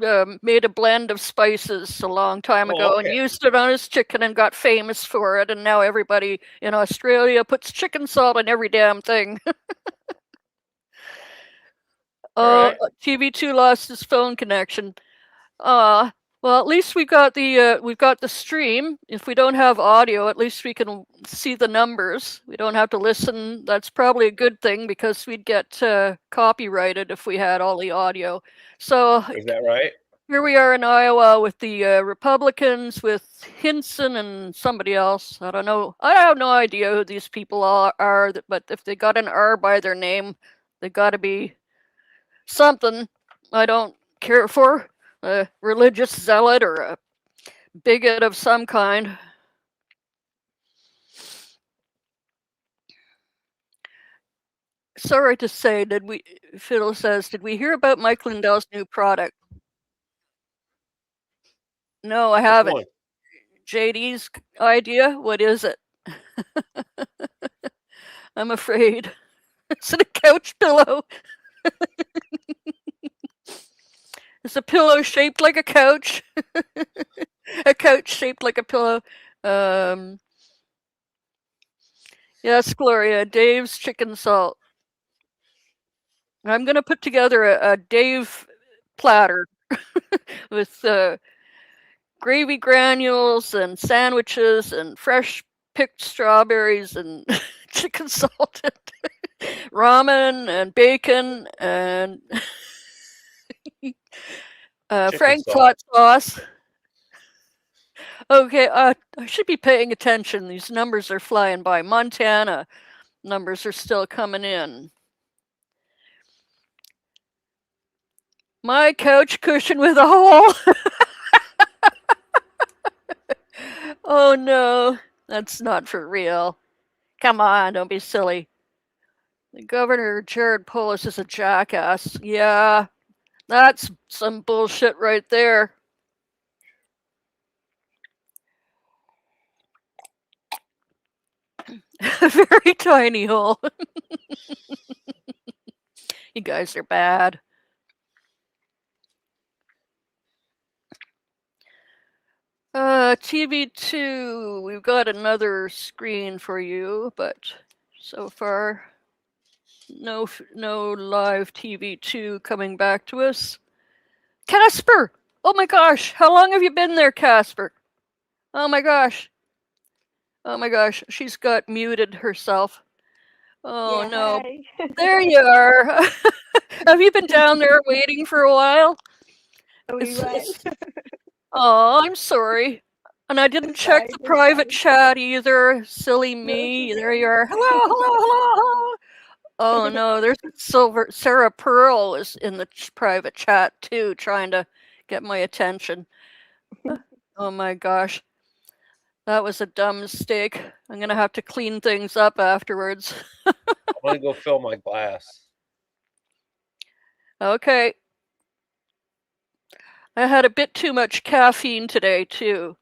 made a blend of spices a long time ago and used it on his chicken and got famous for it. And now everybody in Australia puts chicken salt on every damn thing. TV2 lost his phone connection. Well, at least we got we've got the stream. If we don't have audio, at least we can see the numbers. We don't have to listen. That's probably a good thing because we'd get copyrighted if we had all the audio. So is that right? Here we are in Iowa with the Republicans, with Hinson and somebody else. I don't know. I have no idea who these people are, but if they got an R by their name, they got to be something I don't care for. A religious zealot or a bigot of some kind. Sorry to say, Phil says, did we hear about Mike Lindell's new product? No, I haven't. JD's idea? What is it? I'm afraid. Is it a couch pillow? Is a pillow shaped like a couch? A couch shaped like a pillow. Yes, Gloria, Dave's chicken salt. I'm going to put together a Dave platter with gravy granules and sandwiches and fresh picked strawberries and chicken salt and ramen and bacon and Frank's hot sauce. Okay, I should be paying attention. These numbers are flying by. Montana numbers are still coming in. My couch cushion with a hole. Oh no, that's not for real. Come on, don't be silly. The Governor Jared Polis is a jackass. Yeah, that's some bullshit right there. A very tiny hole. You guys are bad. TV2, we've got another screen for you, but so far, no live TV2 coming back to us. Casper! Oh my gosh, how long have you been there, Casper? Oh my gosh. Oh my gosh, she's got muted herself. Oh Yeah, no. hi. There you are. Have you been down there waiting for a while? Oh, Oh, I'm sorry. And I didn't check the private chat either. Silly me. There you are. Hello, hello, hello. Oh no, there's Sarah Pearl is in the private chat too, trying to get my attention. Oh my gosh. That was a dumb mistake. I'm gonna have to clean things up afterwards. I'm gonna go fill my glass. Okay. I had a bit too much caffeine today too.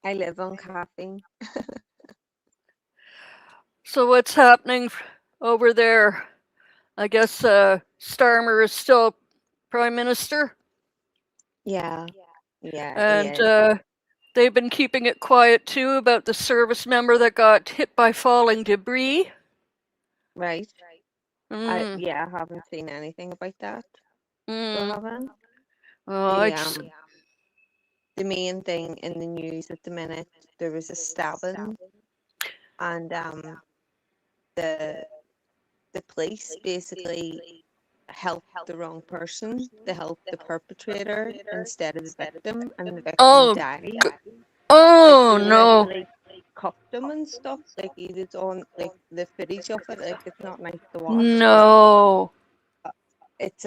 I live on caffeine. So what's happening over there? I guess Starmer is still Prime Minister. Yeah. And they've been keeping it quiet too about the service member that got hit by falling debris. Right. I haven't seen anything about that. So haven't. the main thing in the news at the minute, there was a stabbing, and the police basically helped the wrong person. They helped the perpetrator instead of the victim, and the victim Oh, died. oh They no. literally cuffed him and stuff. Like he was on like the footage of it. Like it's not nice to watch. No. It's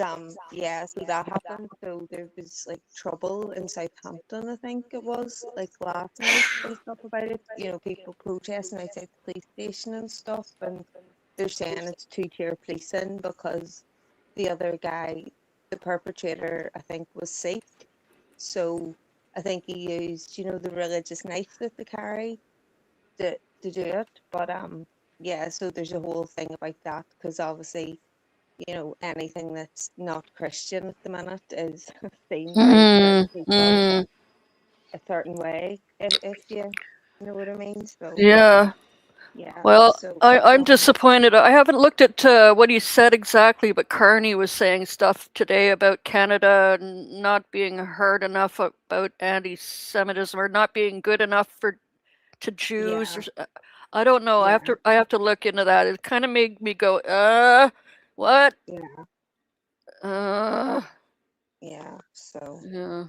yeah, so that happened. So there was like trouble in Southampton, I think it was, like last night and stuff about it. You know, people protesting outside the police station and stuff, and they're saying it's two-tier policing because the other guy, the perpetrator, I think was Sikh. So I think he used, you know, the religious knife that they carry to do it. But yeah, so there's a whole thing about that because obviously, you know, anything that's not Christian at the minute is seen by certain people a certain way, if you know what I mean. So Yeah. yeah, Well, so I'm disappointed. I haven't looked at what he said exactly, but Carney was saying stuff today about Canada not being heard enough about anti-Semitism or not being good enough to Jews. yeah, I don't know. yeah, I have to look into that. It kind of made me go, what? yeah, yeah. So Yeah.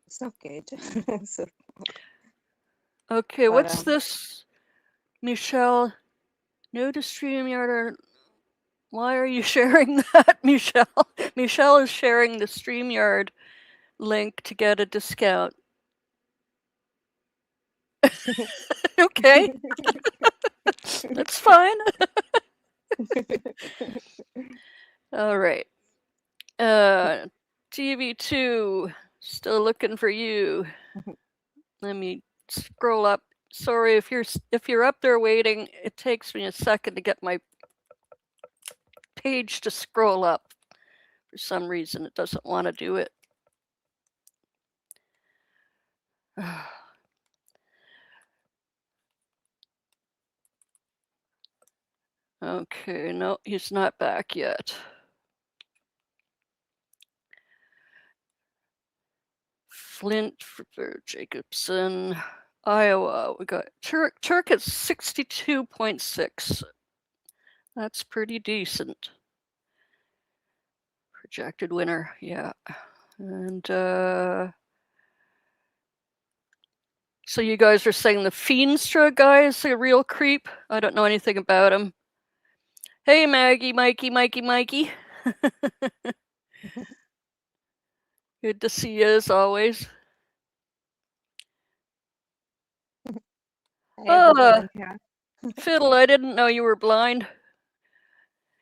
it's not good. So, Okay, but what's this, Michelle? No to StreamYard or why are you sharing that, Michelle? Michelle is sharing the StreamYard link to get a discount. Okay. That's fine. All right. TV2, still looking for you. Let me scroll up. Sorry if you're up there waiting. It takes me a second to get my page to scroll up. For some reason, it doesn't want to do it. Okay, no, he's not back yet. Flint for Jacobson, Iowa. We got Turk at 62.6. That's pretty decent. Projected winner, yeah. And so you guys are saying the Feenstra guy is a real creep? I don't know anything about him. Hey, Maggie, Mikey. Good to see you as always. Fiddle, I didn't know you were blind.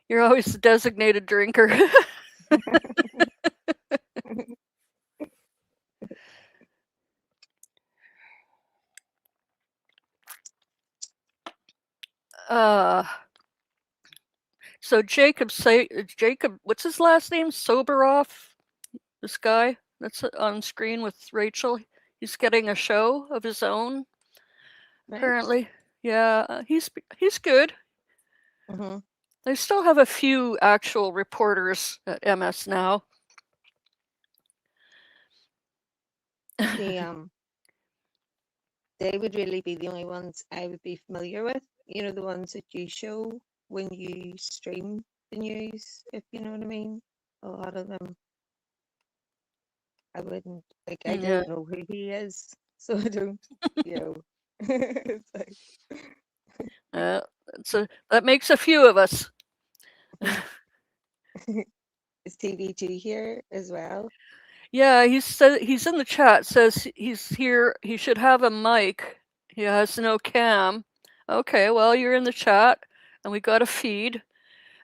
You're always the designated drinker. So Jacob, what's his last name? Soberoff? This guy that's on screen with Rachel. He's getting a show of his own. Right. Apparently, yeah, he's good. Mm-hmm. They still have a few actual reporters at MS now. They would really be the only ones I would be familiar with. You know, the ones that you show when you stream the news, if you know what I mean. A lot of them, I wouldn't like. I don't know who he is, so I don't. You know, it's like. So that makes a few of us. Is TV2 here as well? Yeah, he's in the chat. Says he's here. He should have a mic. He has no cam. Okay, well you're in the chat, and we got a feed,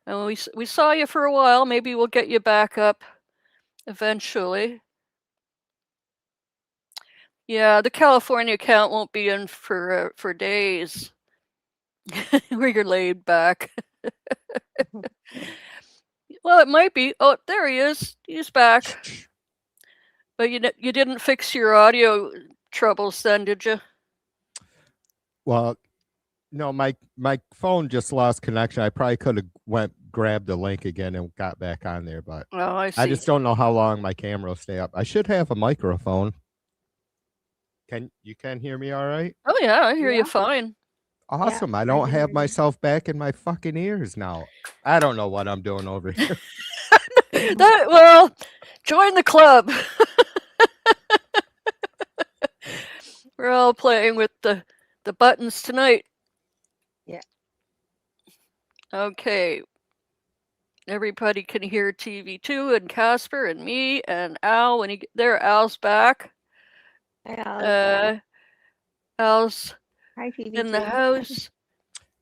and we saw you for a while. Maybe we'll get you back up eventually. Yeah, the California account won't be in for days. Where you're laid back. Well, it might be. Oh, there he is. He's back. But you didn't fix your audio troubles then, did you? Well, no, my phone just lost connection. I probably could have grabbed the link again and got back on there, but I see. I just don't know how long my camera will stay up. I should have a microphone. Can you hear me all right? Oh yeah, I hear you fine. Awesome. I don't have myself back in my fucking ears now. I don't know what I'm doing over here. Well, join the club. We're all playing with the buttons tonight. Yeah. Okay. Everybody can hear TV2 and Casper and me and Al when he there. Al's back. Hi, Al's Hi, TV2. in the house.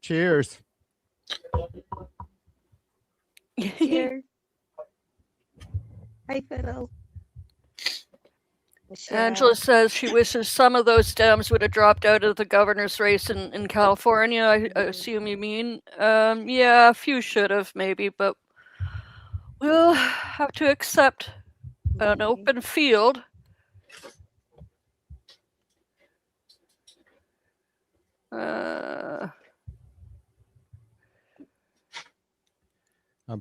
Cheers. Cheers. Hi, Fiddle. Angela says she wishes some of those Dems would have dropped out of the governor's race in California. I assume you mean. Yeah, a few should have maybe, but we'll have to accept an open field. I'm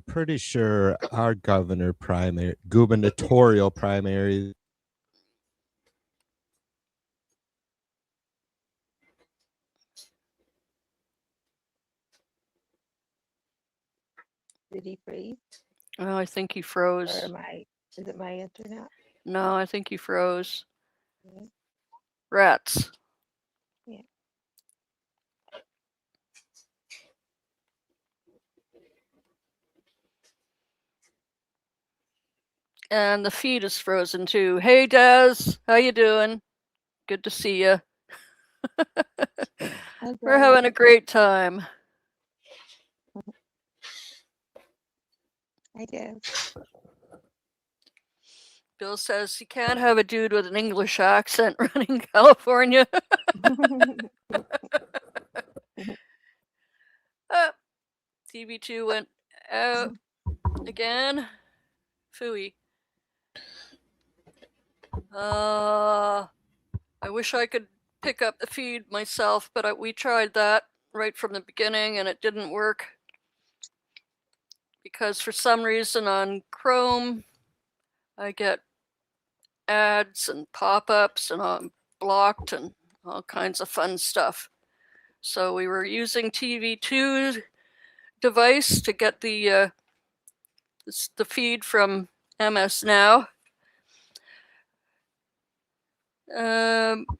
pretty sure our gubernatorial primary. Did he freeze? Oh, I think he froze. Or is it my internet? No, I think he froze. Yeah. Rats. Yeah. And the feed is frozen too. Hey, Des, how you doing? Good to see you. We're having a great time. I do. Bill says you can't have a dude with an English accent running California. TV2 went out again. Phooey. I wish I could pick up the feed myself, but we tried that right from the beginning and it didn't work. Because for some reason on Chrome, I get ads and pop-ups and I'm blocked and all kinds of fun stuff. So we were using TV2 device to get the feed from MS Now.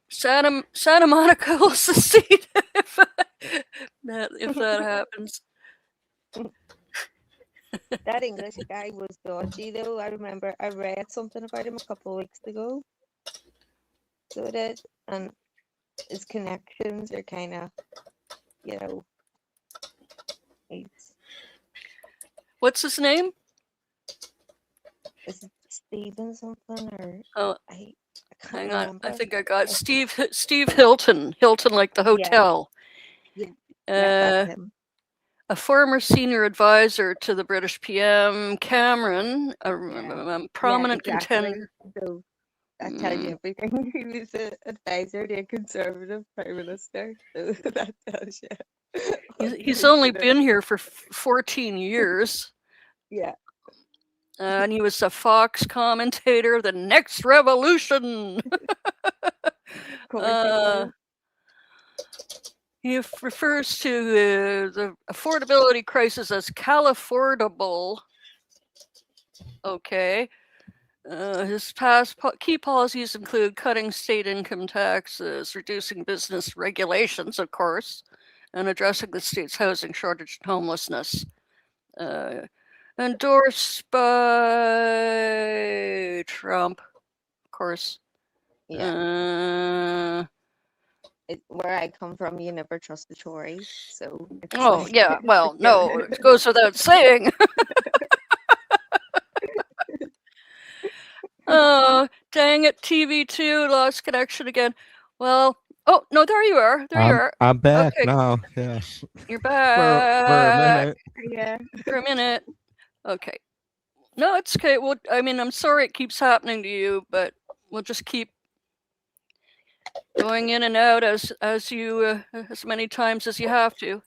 Santa Monica will succeed if that happens. That English guy was dodgy though. I remember I read something about him a couple of weeks ago. So it is, and his connections are kind of, What's his name? Is it Steven something or? Oh, I can't hang on. remember. I think I got Steve Hilton. Hilton like the hotel. Yeah, that's him. A former senior advisor to the British PM, Cameron, a prominent contender. So that tells you everything. He was an advisor to a Conservative Prime Minister. So that tells you. He's only been here for 14 years. Yeah. And he was a Fox commentator, the next revolution. He refers to the affordability crisis as Califordable. Okay. His past key policies include cutting state income taxes, reducing business regulations, of course, and addressing the state's housing shortage and homelessness. Endorsed by Trump, of course. Yeah. Where I come from, you never trust the Tories. So. Oh yeah, well, no, it goes without saying. Oh, dang it, TV2 lost connection again. Well, oh no, there you are. There you are. I'm back now. Yeah. You're back. For a minute. Yeah. For a minute. Okay. No, it's okay. Well, I mean, I'm sorry it keeps happening to you, but we'll just keep going in and out as many times as you have to.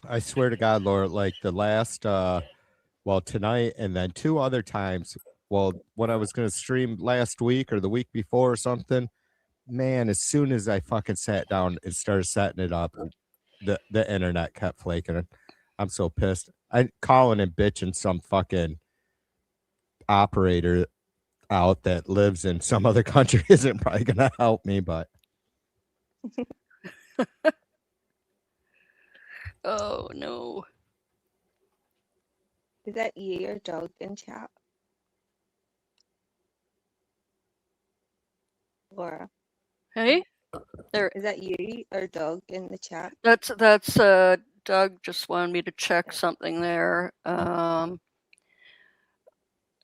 I swear to God, Laura, like the last tonight and then 2 other times, when I was going to stream last week or the week before or something, man, as soon as I fucking sat down and started setting it up, the internet kept flaking. I'm so pissed. I calling and bitching some fucking operator out that lives in some other country isn't probably gonna help me, but Oh no. Is that you or Doug in chat? Laura. Hey? There. Is that you or Doug in the chat? That's Doug just wanted me to check something there.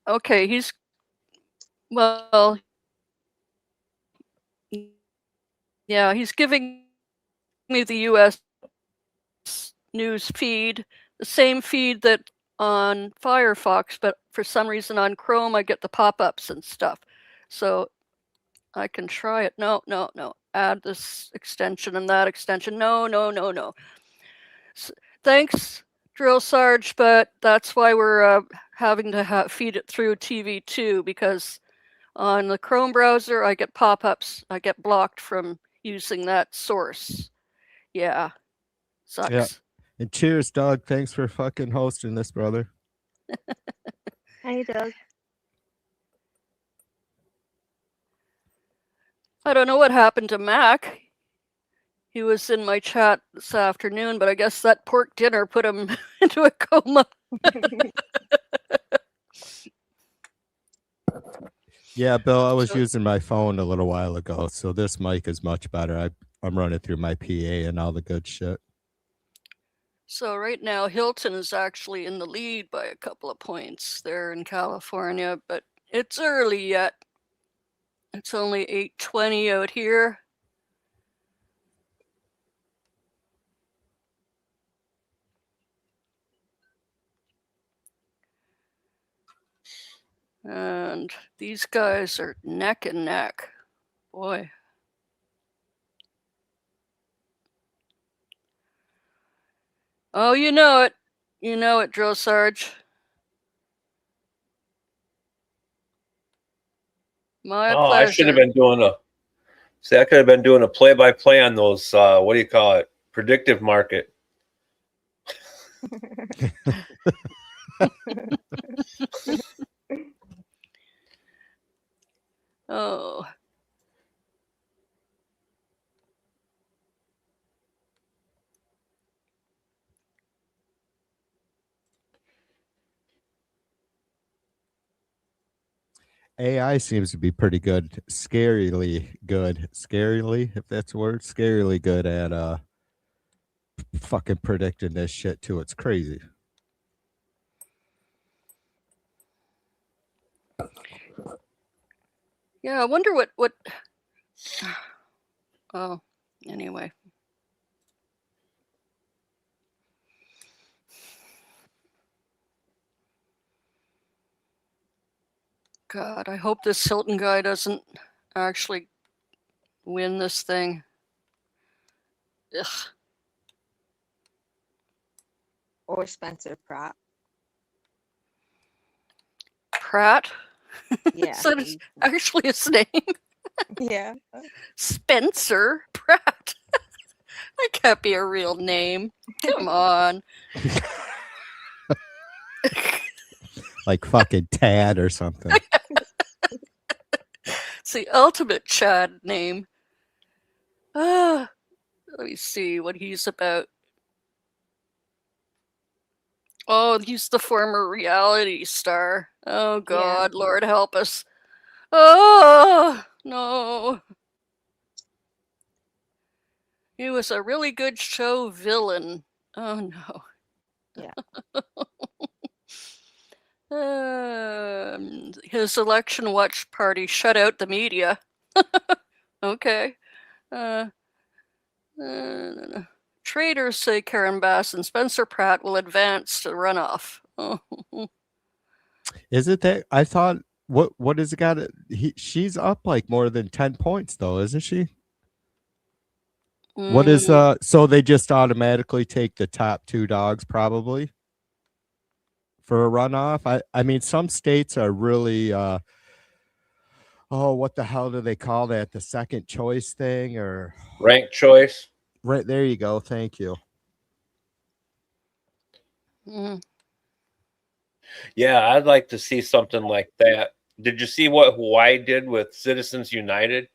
Okay, he's well, yeah, he's giving me the US news feed, the same feed that on Firefox, but for some reason on Chrome I get the pop-ups and stuff. So I can try it. No. Add this extension and that extension. No. Thanks, Drill Sarge, but that's why we're having to feed it through TV2, because on the Chrome browser I get pop-ups. I get blocked from using that source. Yeah, sucks. yeah. And cheers, Doug. Thanks for fucking hosting this, brother. Hi, Doug. I don't know what happened to Mac. He was in my chat this afternoon, but I guess that pork dinner put him into a coma. Yeah, Bill, I was using my phone a little while ago, so this mic is much better. I'm running through my PA and all the good shit. So right now, Hilton is actually in the lead by a couple of points there in California, but it's early yet. It's only 8:20 out here. And these guys are neck and neck. Boy. Oh, you know it. You know it, Drill Sarge. My pleasure. I should have been doing I could have been doing a play-by-play on those, what do you call it? Predictive market. Oh. AI seems to be pretty good, scarily good, if that's a word, scarily good at fucking predicting this shit too. It's crazy. Yeah, I wonder what oh, anyway. God, I hope this Hilton guy doesn't actually win this thing. Ugh. Or Spencer Pratt. Pratt? Yeah. Is that actually his name? Yeah. Spencer Pratt. That can't be a real name. Come on. Like fucking Tad or something. It's the ultimate Chad name. Let me see what he's about. Oh, he's the former reality star. Oh, God, yeah. Lord help us. Oh, no. He was a really good show villain. Oh, no. Yeah. His election watch party shut out the media. Okay. Traders say Karen Bass and Spencer Pratt will advance to runoff. Is it that? I thought, what has it got? She's up like more than 10 points though, isn't she? What is so they just automatically take the top two dogs probably for a runoff? I mean, some states are really Oh, what the hell do they call that? The second choice thing or Rank choice? Right there you go. Thank you. Yeah, I'd like to see something like that. Did you see what Hawaii did with Citizens United?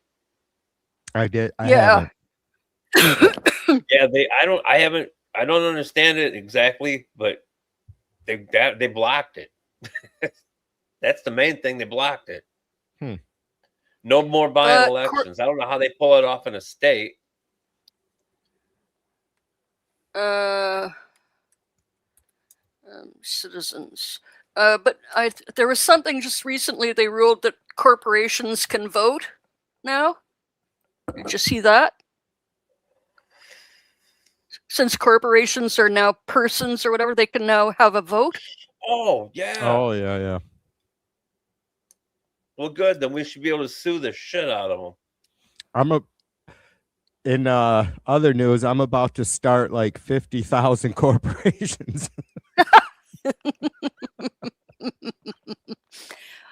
I did. I Yeah. haven't. Yeah, I don't understand it exactly, but they blocked it. That's the main thing. They blocked it. Hmm. No more buying elections. I don't know how they pull it off in a state. Citizens. But there was something just recently they ruled that corporations can vote now. Did you see that? Since corporations are now persons or whatever, they can now have a vote. Oh, yeah. Oh, yeah. Well, good. Then we should be able to sue the shit out of them. In other news, I'm about to start like 50,000 corporations.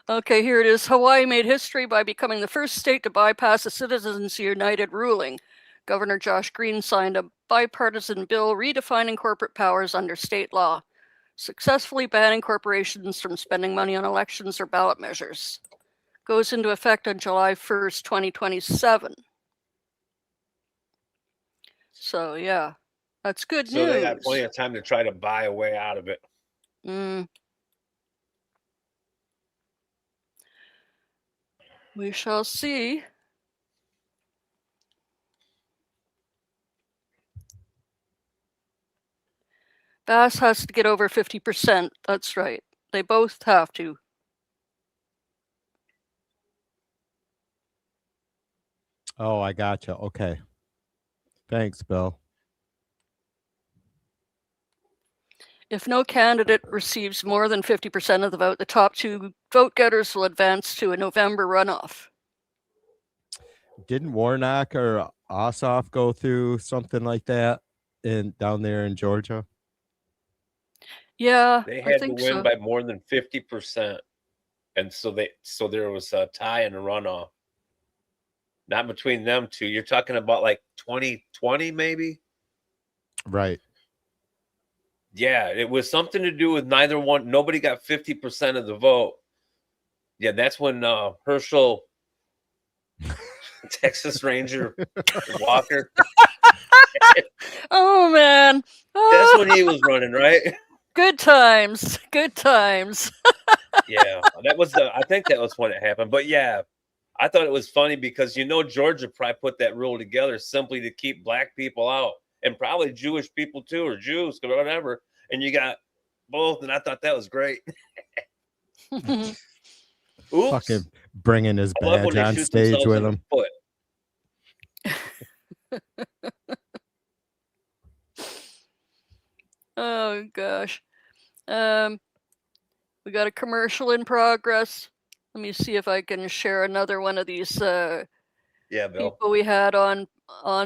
Okay, here it is. Hawaii made history by becoming the first state to bypass a Citizens United ruling. Governor Josh Green signed a bipartisan bill redefining corporate powers under state law, successfully banning corporations from spending money on elections or ballot measures. Goes into effect on July 1st, 2027. So, yeah, that's good news. So they got plenty of time to try to buy a way out of it. We shall see. Bass has to get over 50%. That's right. They both have to. Oh, I gotcha. Okay. Thanks, Bill. If no candidate receives more than 50% of the vote, the top two vote getters will advance to a November runoff. Didn't Warnock or Ossoff go through something like that down there in Georgia? Yeah, They had to win by more than 50%. And so there was a tie and a runoff. Not between them two. You're talking about like 2020, maybe? Right. Yeah, it was something to do with neither one. Nobody got 50% of the vote. Yeah, that's when Herschel, Texas Ranger Walker. Oh, man. That's when he was running, right? Good times. Good times. Yeah, I think that was when it happened. But yeah, I thought it was funny because Georgia probably put that rule together simply to keep black people out and probably Jewish people too, or Jews or whatever. And you got both, and I thought that was great. Oops. Fucking bringing his badge on stage with him. Oh, gosh. We got a commercial in progress. Let me see if I can share another one of these Bill. People we had on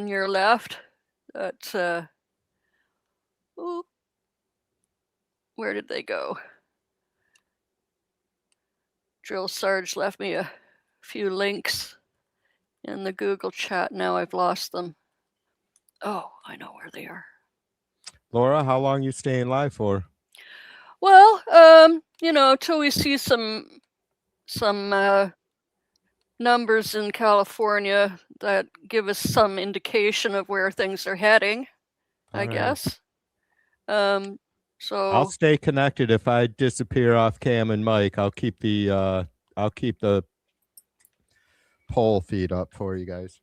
your left. That's where did they go? Drill Sarge left me a few links in the Google chat. Now I've lost them. Oh, I know where they are. Laura, how long you staying live for? Well, till we see some numbers in California that give us some indication of where things are heading, I guess. So I'll stay connected. If I disappear off Cam and Mike, I'll keep the poll feed up for you guys.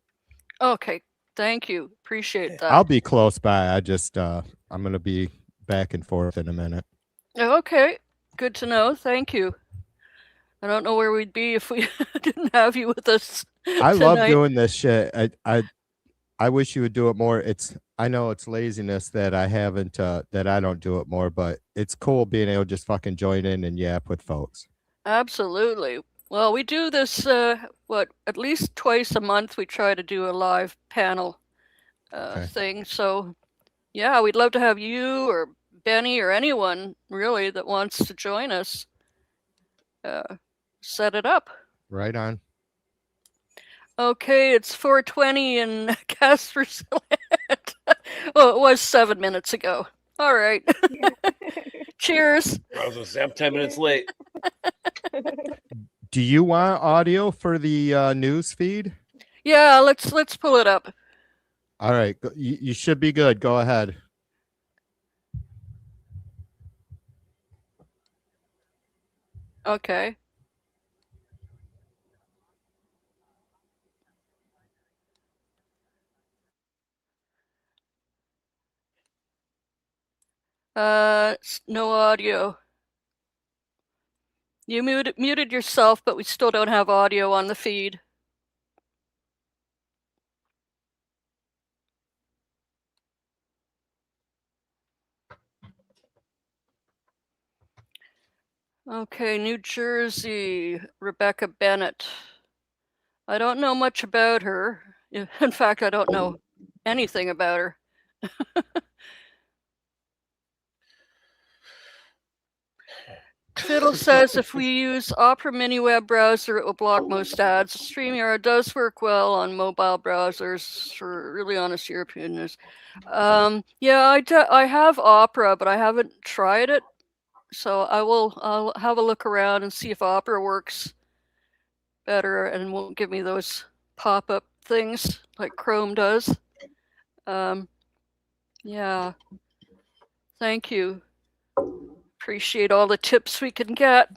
Okay, thank you. Appreciate that. I'll be close by. I just I'm gonna be back and forth in a minute. Okay, good to know. Thank you. I don't know where we'd be if we didn't have you with us. I love doing this shit. I wish you would do it more. I know it's laziness that I haven't that I don't do it more, but it's cool being able to just fucking join in and yap with folks. Absolutely. Well, we do this at least twice a month. We try to do a live panel thing. So yeah, we'd love to have you or Benny or anyone really that wants to join us set it up. Right on. Okay, it's 4:20 in Casper's Land. Well, it was 7 minutes ago. All right. Cheers. I was gonna say I'm 10 minutes late. Do you want audio for the news feed? Yeah, let's pull it up. All right, you should be good. Go ahead. Okay. No audio. You muted yourself, but we still don't have audio on the feed. Okay, New Jersey, Rebecca Bennett. I don't know much about her. In fact, I don't know anything about her. Fiddle says if we use Opera Mini web browser, it will block most ads. StreamYard does work well on mobile browsers for really honest European news. Yeah, I have Opera, but I haven't tried it. So I'll have a look around and see if Opera works better and won't give me those pop-up things like Chrome does. Yeah. Thank you. Appreciate all the tips we can get.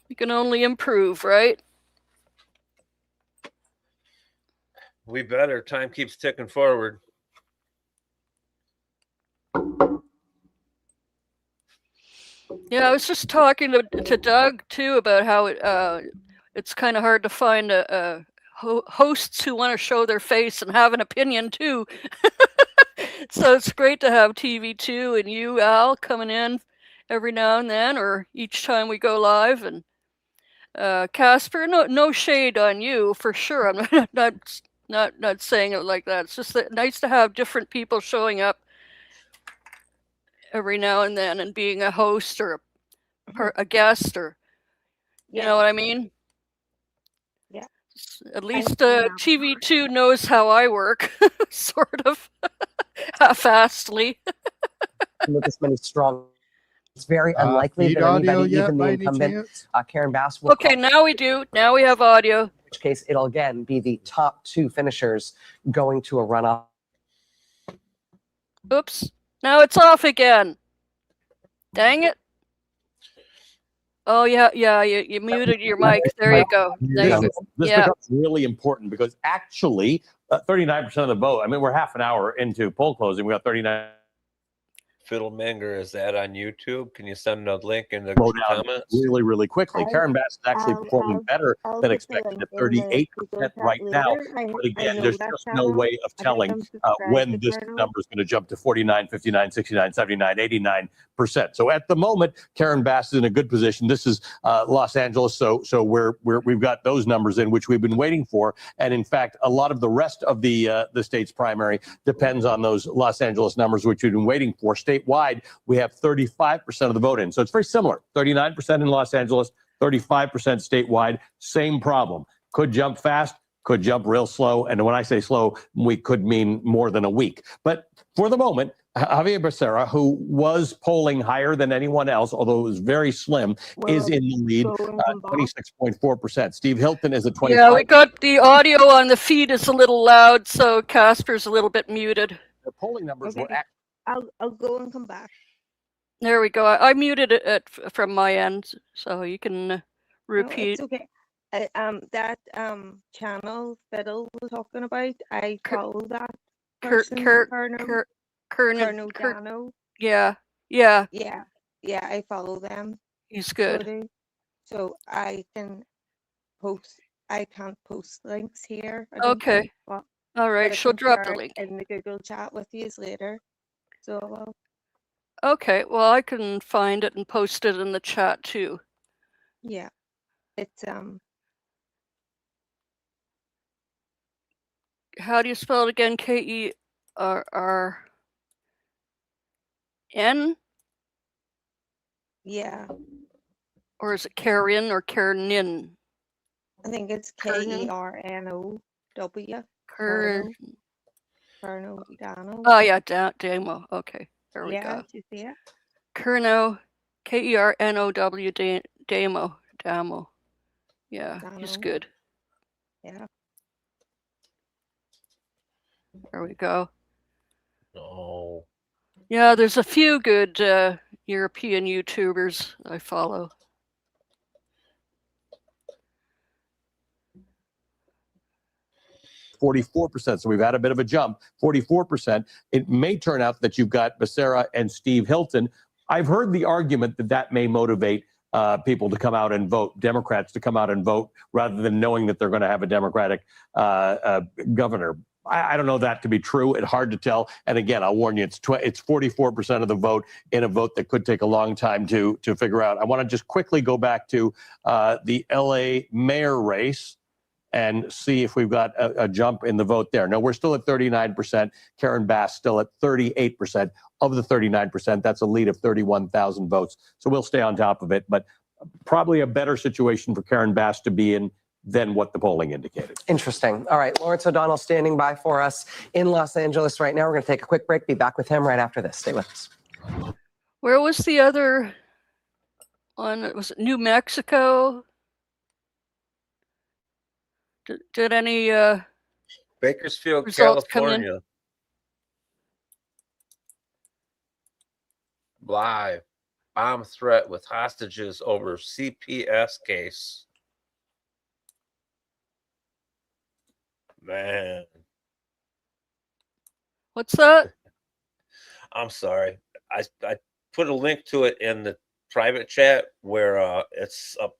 We can only improve, right? We better. Time keeps ticking forward. Yeah, I was just talking to Doug too about how it's kind of hard to find hosts who want to show their face and have an opinion too. So it's great to have TV2 and you, Al, coming in every now and then, or each time we go live. And Casper, no shade on you for sure. I'm not saying it like that. It's just nice to have different people showing up every now and then and being a host or a guest, or you know what I mean. Yeah. At least TV2 knows how I work, sort of half-assedly. With this many strong, it's very Uh, unlikely feed that audio anybody, yet, even the by any incumbent, chance? Karen Bass, will Okay, now we do. Now we have audio. in which case it'll again be the top two finishers going to a runoff. Oops. Now it's off again. Dang it. Oh, yeah, you muted your mic. There you go. This Yeah. becomes really important because actually 39% of the vote, I mean, we're half an hour into poll closing. We got 39. Fiddlemanger, is that on YouTube? Can you send a link in the Go down comments? really, really quickly. Karen Bass is actually performing better than expected at 38% right now. But again, there's just no way of telling when this number is going to jump to 49, 59, 69, 79, 89%. So at the moment, Karen Bass is in a good position. This is Los Angeles, so we've got those numbers in which we've been waiting for. And in fact, a lot of the rest of the state's primary depends on those Los Angeles numbers, which we've been waiting for. Statewide, we have 35% of the vote in. So it's very similar. 39% in Los Angeles, 35% statewide. Same problem. Could jump fast, could jump real slow. And when I say slow, we could mean more than a week. But for the moment, Javier Becerra, who was polling higher than anyone else, although it was very slim, is in the lead, 26.4%. Steve Hilton is at 25%. Yeah, we got the audio on the feed is a little loud, so Casper's a little bit muted. The polling numbers were actually. I'll go and come back. There we go. I muted it from my end, so you can repeat. No, it's okay. That channel Fiddle was talking about, I follow that person, Colonel Dano. Yeah. Yeah, I follow them. He's good. So I can't post links here. Okay. All right, she'll drop the link in the Google chat with you later. So okay, well, I can find it and post it in the chat too. Yeah, it's How do you spell it again? Kerrn? Yeah. Or is it Karen or Kernin? I think it's Kernow. Kern. Dano. Oh yeah, Damo. Okay, there we Yeah, go. did you see it? Kernow, Kernow, Damo. Yeah, he's Dano. good. Yeah. There we go. No. Yeah, there's a few good European YouTubers I follow. %. So we've had a bit of a jump, 44%. It may turn out that you've got Becerra and Steve Hilton. I've heard the argument that that may motivate people to come out and vote, Democrats to come out and vote, rather than knowing that they're going to have a Democratic governor. I don't know that to be true. It's hard to tell. And again, I'll warn you, it's 44% of the vote in a vote that could take a long time to figure out. I want to just quickly go back to the LA mayor race and see if we've got a jump in the vote there. No, we're still at 39%. Karen Bass still at 38% of the 39%. That's a lead of 31,000 votes. So we'll stay on top of it, but probably a better situation for Karen Bass to be in than what the polling indicated. Interesting. All right, Lawrence O'Donnell standing by for us in Los Angeles right now. We're going to take a quick break. Be back with him right after this. Stay with us. Where was the other one? Was it New Mexico? Did any Bakersfield, results come in? California. Live bomb threat with hostages over CPS case. Man. What's that? I'm sorry. I put a link to it in the private chat where it's up.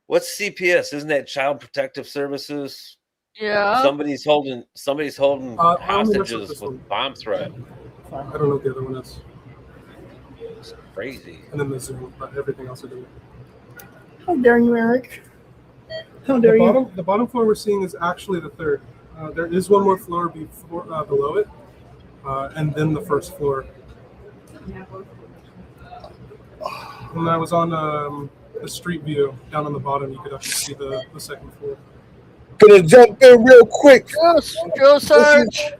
What's CPS? Isn't that Child Protective Services? Yeah. Somebody's holding hostages with bomb threat. I don't know what the other one is. It's crazy. And then the Zoom, but everything else I do. How dare you, Eric? How dare you? The bottom floor we're seeing is actually the third. There is one more floor before, below it, and then the first floor. When I was on the street view down on the bottom, you could actually see the second floor. Gonna jump in real quick. Go Sarge.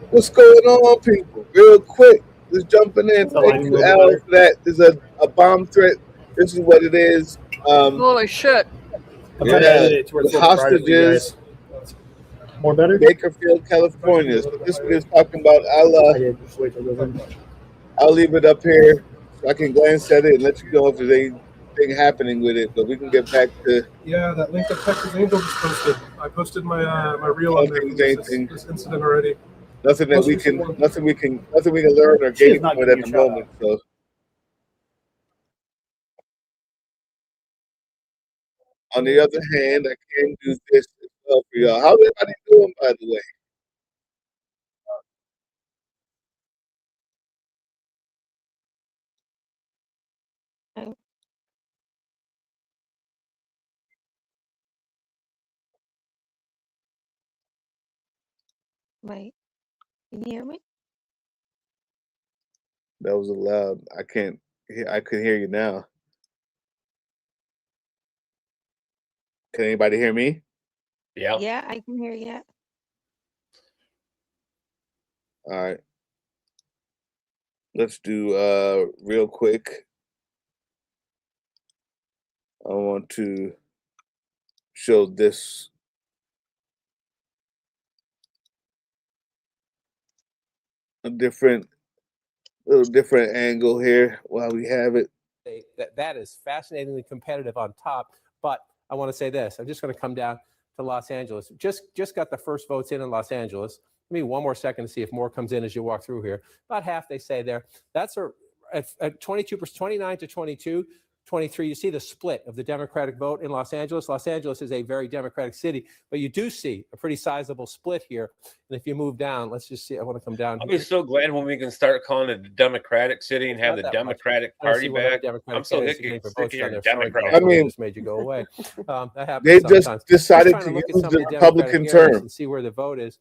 What's going on, people? Real quick. Just jumping in. Thank you, Al, for that. There's a bomb threat. This is what it is. Holy shit. Yeah, the hostages. More better? Bakersfield, California. So this one is talking about. I'll leave it up here so I can glance at it and let you know if there's anything happening with it. But we can get back to. Yeah, that link that Texas Angel just posted. I posted my reel on there. This incident already. Nothing we can learn or gain from it at the moment. So. On the other hand, I can do this as well for y'all. How's everybody doing, by the way? Wait, can you hear me? That was loud. I can't hear. I could hear you now. Can anybody hear me? Yeah. Yeah, I can hear you. All right. Let's do real quick. I want to show this a little different angle here while we have it. That is fascinatingly competitive on top. But I want to say this. I'm just going to come down to Los Angeles. Just got the first votes in Los Angeles. Give me one more second to see if more comes in as you walk through here. About half, they say there. That's at 22%, 29 to 22. 23, you see the split of the Democratic vote in Los Angeles. Los Angeles is a very Democratic city, but you do see a pretty sizable split here. And if you move down, let's just see. I want to come down. I'll be so glad when we can start calling it a Democratic city and have the Democratic Party back. I'm so sick of hearing Democratic. I mean, just made you go away. That happens they sometimes. just decided to use the Republican term. And see where the vote is.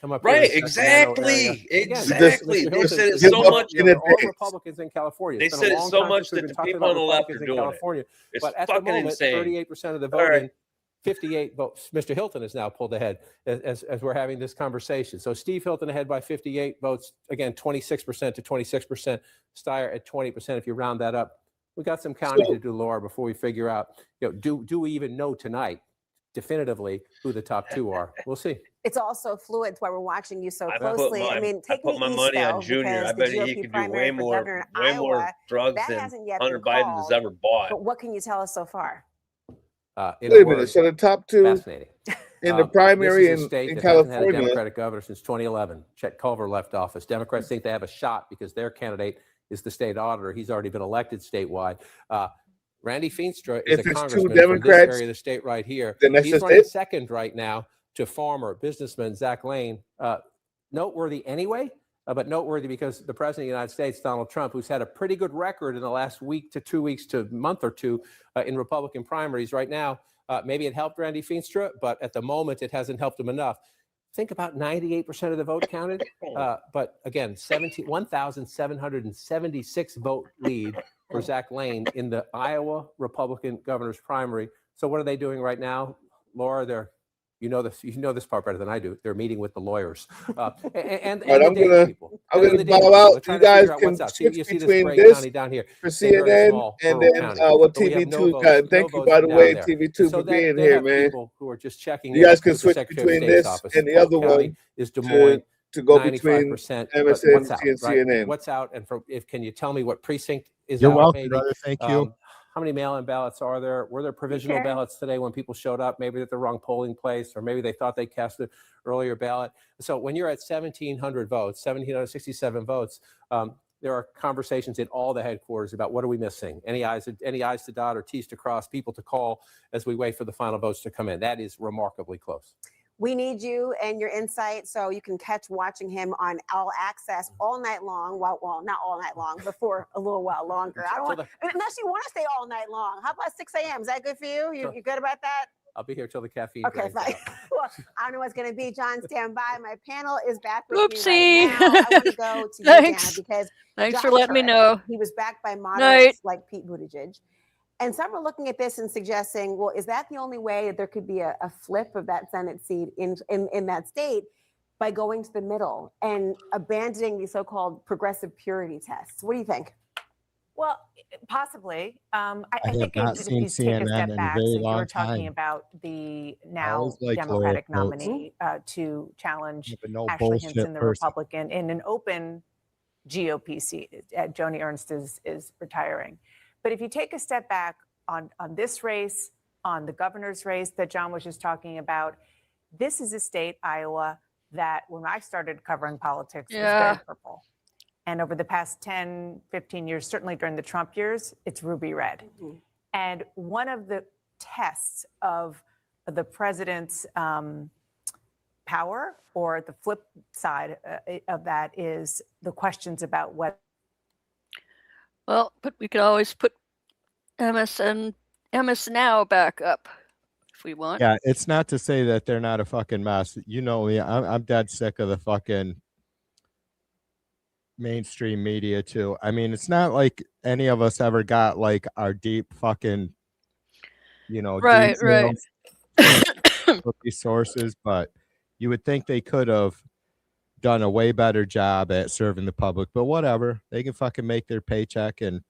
come up here Right, in the Sacramento area. exactly. Again, They Mr. said it Hilton, so much. they're all Republicans in California. They It's been said a it long so time much since we've that been the talking people on about the left Republicans are in doing it. California. It's But at the fucking moment, insane. 38% of the All voting, right. 58 votes. Mr. Hilton is now pulled ahead as we're having this conversation. So Steve Hilton ahead by 58 votes. Again, 26% to 26%. Steyer at 20%. If you round that up, we got some counting to do, Laura, before we figure out, do we even know tonight definitively who the top two are? We'll see. It's also fluid. It's why we're watching you so I closely. put my money on Junior. I bet he could do way more drugs than hasn't yet Hunter been Biden has called. ever bought. But what can you tell us so far? In Wait a a minute. word, So the top two fascinating. in the primary this is a state in that hasn't had a California. Democratic governor since 2011. Chet Culver left office. Democrats think they have a shot because their candidate is the state auditor. He's already been elected statewide. Randy Feenstra is If a it's two congressman from this Democrats, area of the state right here. then that's He's just running it? second right now to farmer businessman Zach Lane. Noteworthy anyway, but noteworthy because the president of the United States, Donald Trump, who's had a pretty good record in the last week to 2 weeks to month or two in Republican primaries right now. Maybe it helped Randy Feenstra, but at the moment it hasn't helped him enough. Think about 98% of the vote counted, but again, 1,776 vote lead for Zach Lane in the Iowa Republican governor's primary. So what are they doing right now, Laura? You know this part better than I do. They're meeting with the lawyers and Right, the data people. I'm And gonna the data bow people. out. They're trying You to guys figure out can what's up. switch You see this between great this county down here. for It's a very CNN small and rural then county, what but we have no TV2 votes, got. no Thank you, votes by from the down way, there. TV2 So for being they here, have man. people who are just checking You in guys can with the switch Secretary of between State's this office. and the Polk other County one is Des Moines, to go between 95%. But what's MSNBC out, and right? CNN. What's out? And can you tell me what precinct is You're out? welcome, Maybe. brother. Thank you. How many mail-in ballots are there? Were there provisional Okay. ballots today when people showed up? Maybe at the wrong polling place, or maybe they thought they cast an earlier ballot. So when you're at 1,700 votes, 1,767 votes, there are conversations in all the headquarters about what are we missing? Any I's to dot or T's to cross, people to call as we wait for the final votes to come in. That is remarkably close. We need you and your insight so you can catch watching him on All Access all night long. Well, not all night long, but for a little while longer. I don't want, unless you want to stay all night long. How about 6 a.m.? Is that good for you? You good about that? I'll be here till the caffeine. Okay, fine. Well, I don't know what's going to be. John, stand by. My panel is back with Oopsie. me right now. I want to go to you, Thanks. Dana, because Thanks Josh for letting me Turek, know. He was backed by Night. moderates like Pete Buttigieg. And some are looking at this and suggesting, well, is that the only way that there could be a flip of that Senate seat in that state by going to the middle and abandoning these so-called progressive purity tests? What do you think? Well, possibly. I have think not if seen you take a CNN step in a back, very so you long were talking time. about the now always like Democratic lower votes. nominee to challenge But no Ashley bullshit Hinson, the person. Republican, in an open GOP seat. Joni Ernst is retiring. But if you take a step back on this race, on the governor's race that John was just talking about, this is a state, Iowa, that when I started covering politics was very purple. And over the past 10, 15 years, certainly during the Trump years, it's ruby red. Mm-hmm. And one of the tests of the president's power, or the flip side of that, is the questions about what. Well, but we could always put MS Now back up if we want. Yeah, it's not to say that they're not a fucking mess. You know me, I'm dead sick of the fucking mainstream media too. I mean, it's not like any of us ever got like our deep fucking, Right. details of these sources, but you would think they could have done a way better job at serving the public. But whatever, they can fucking make their paycheck and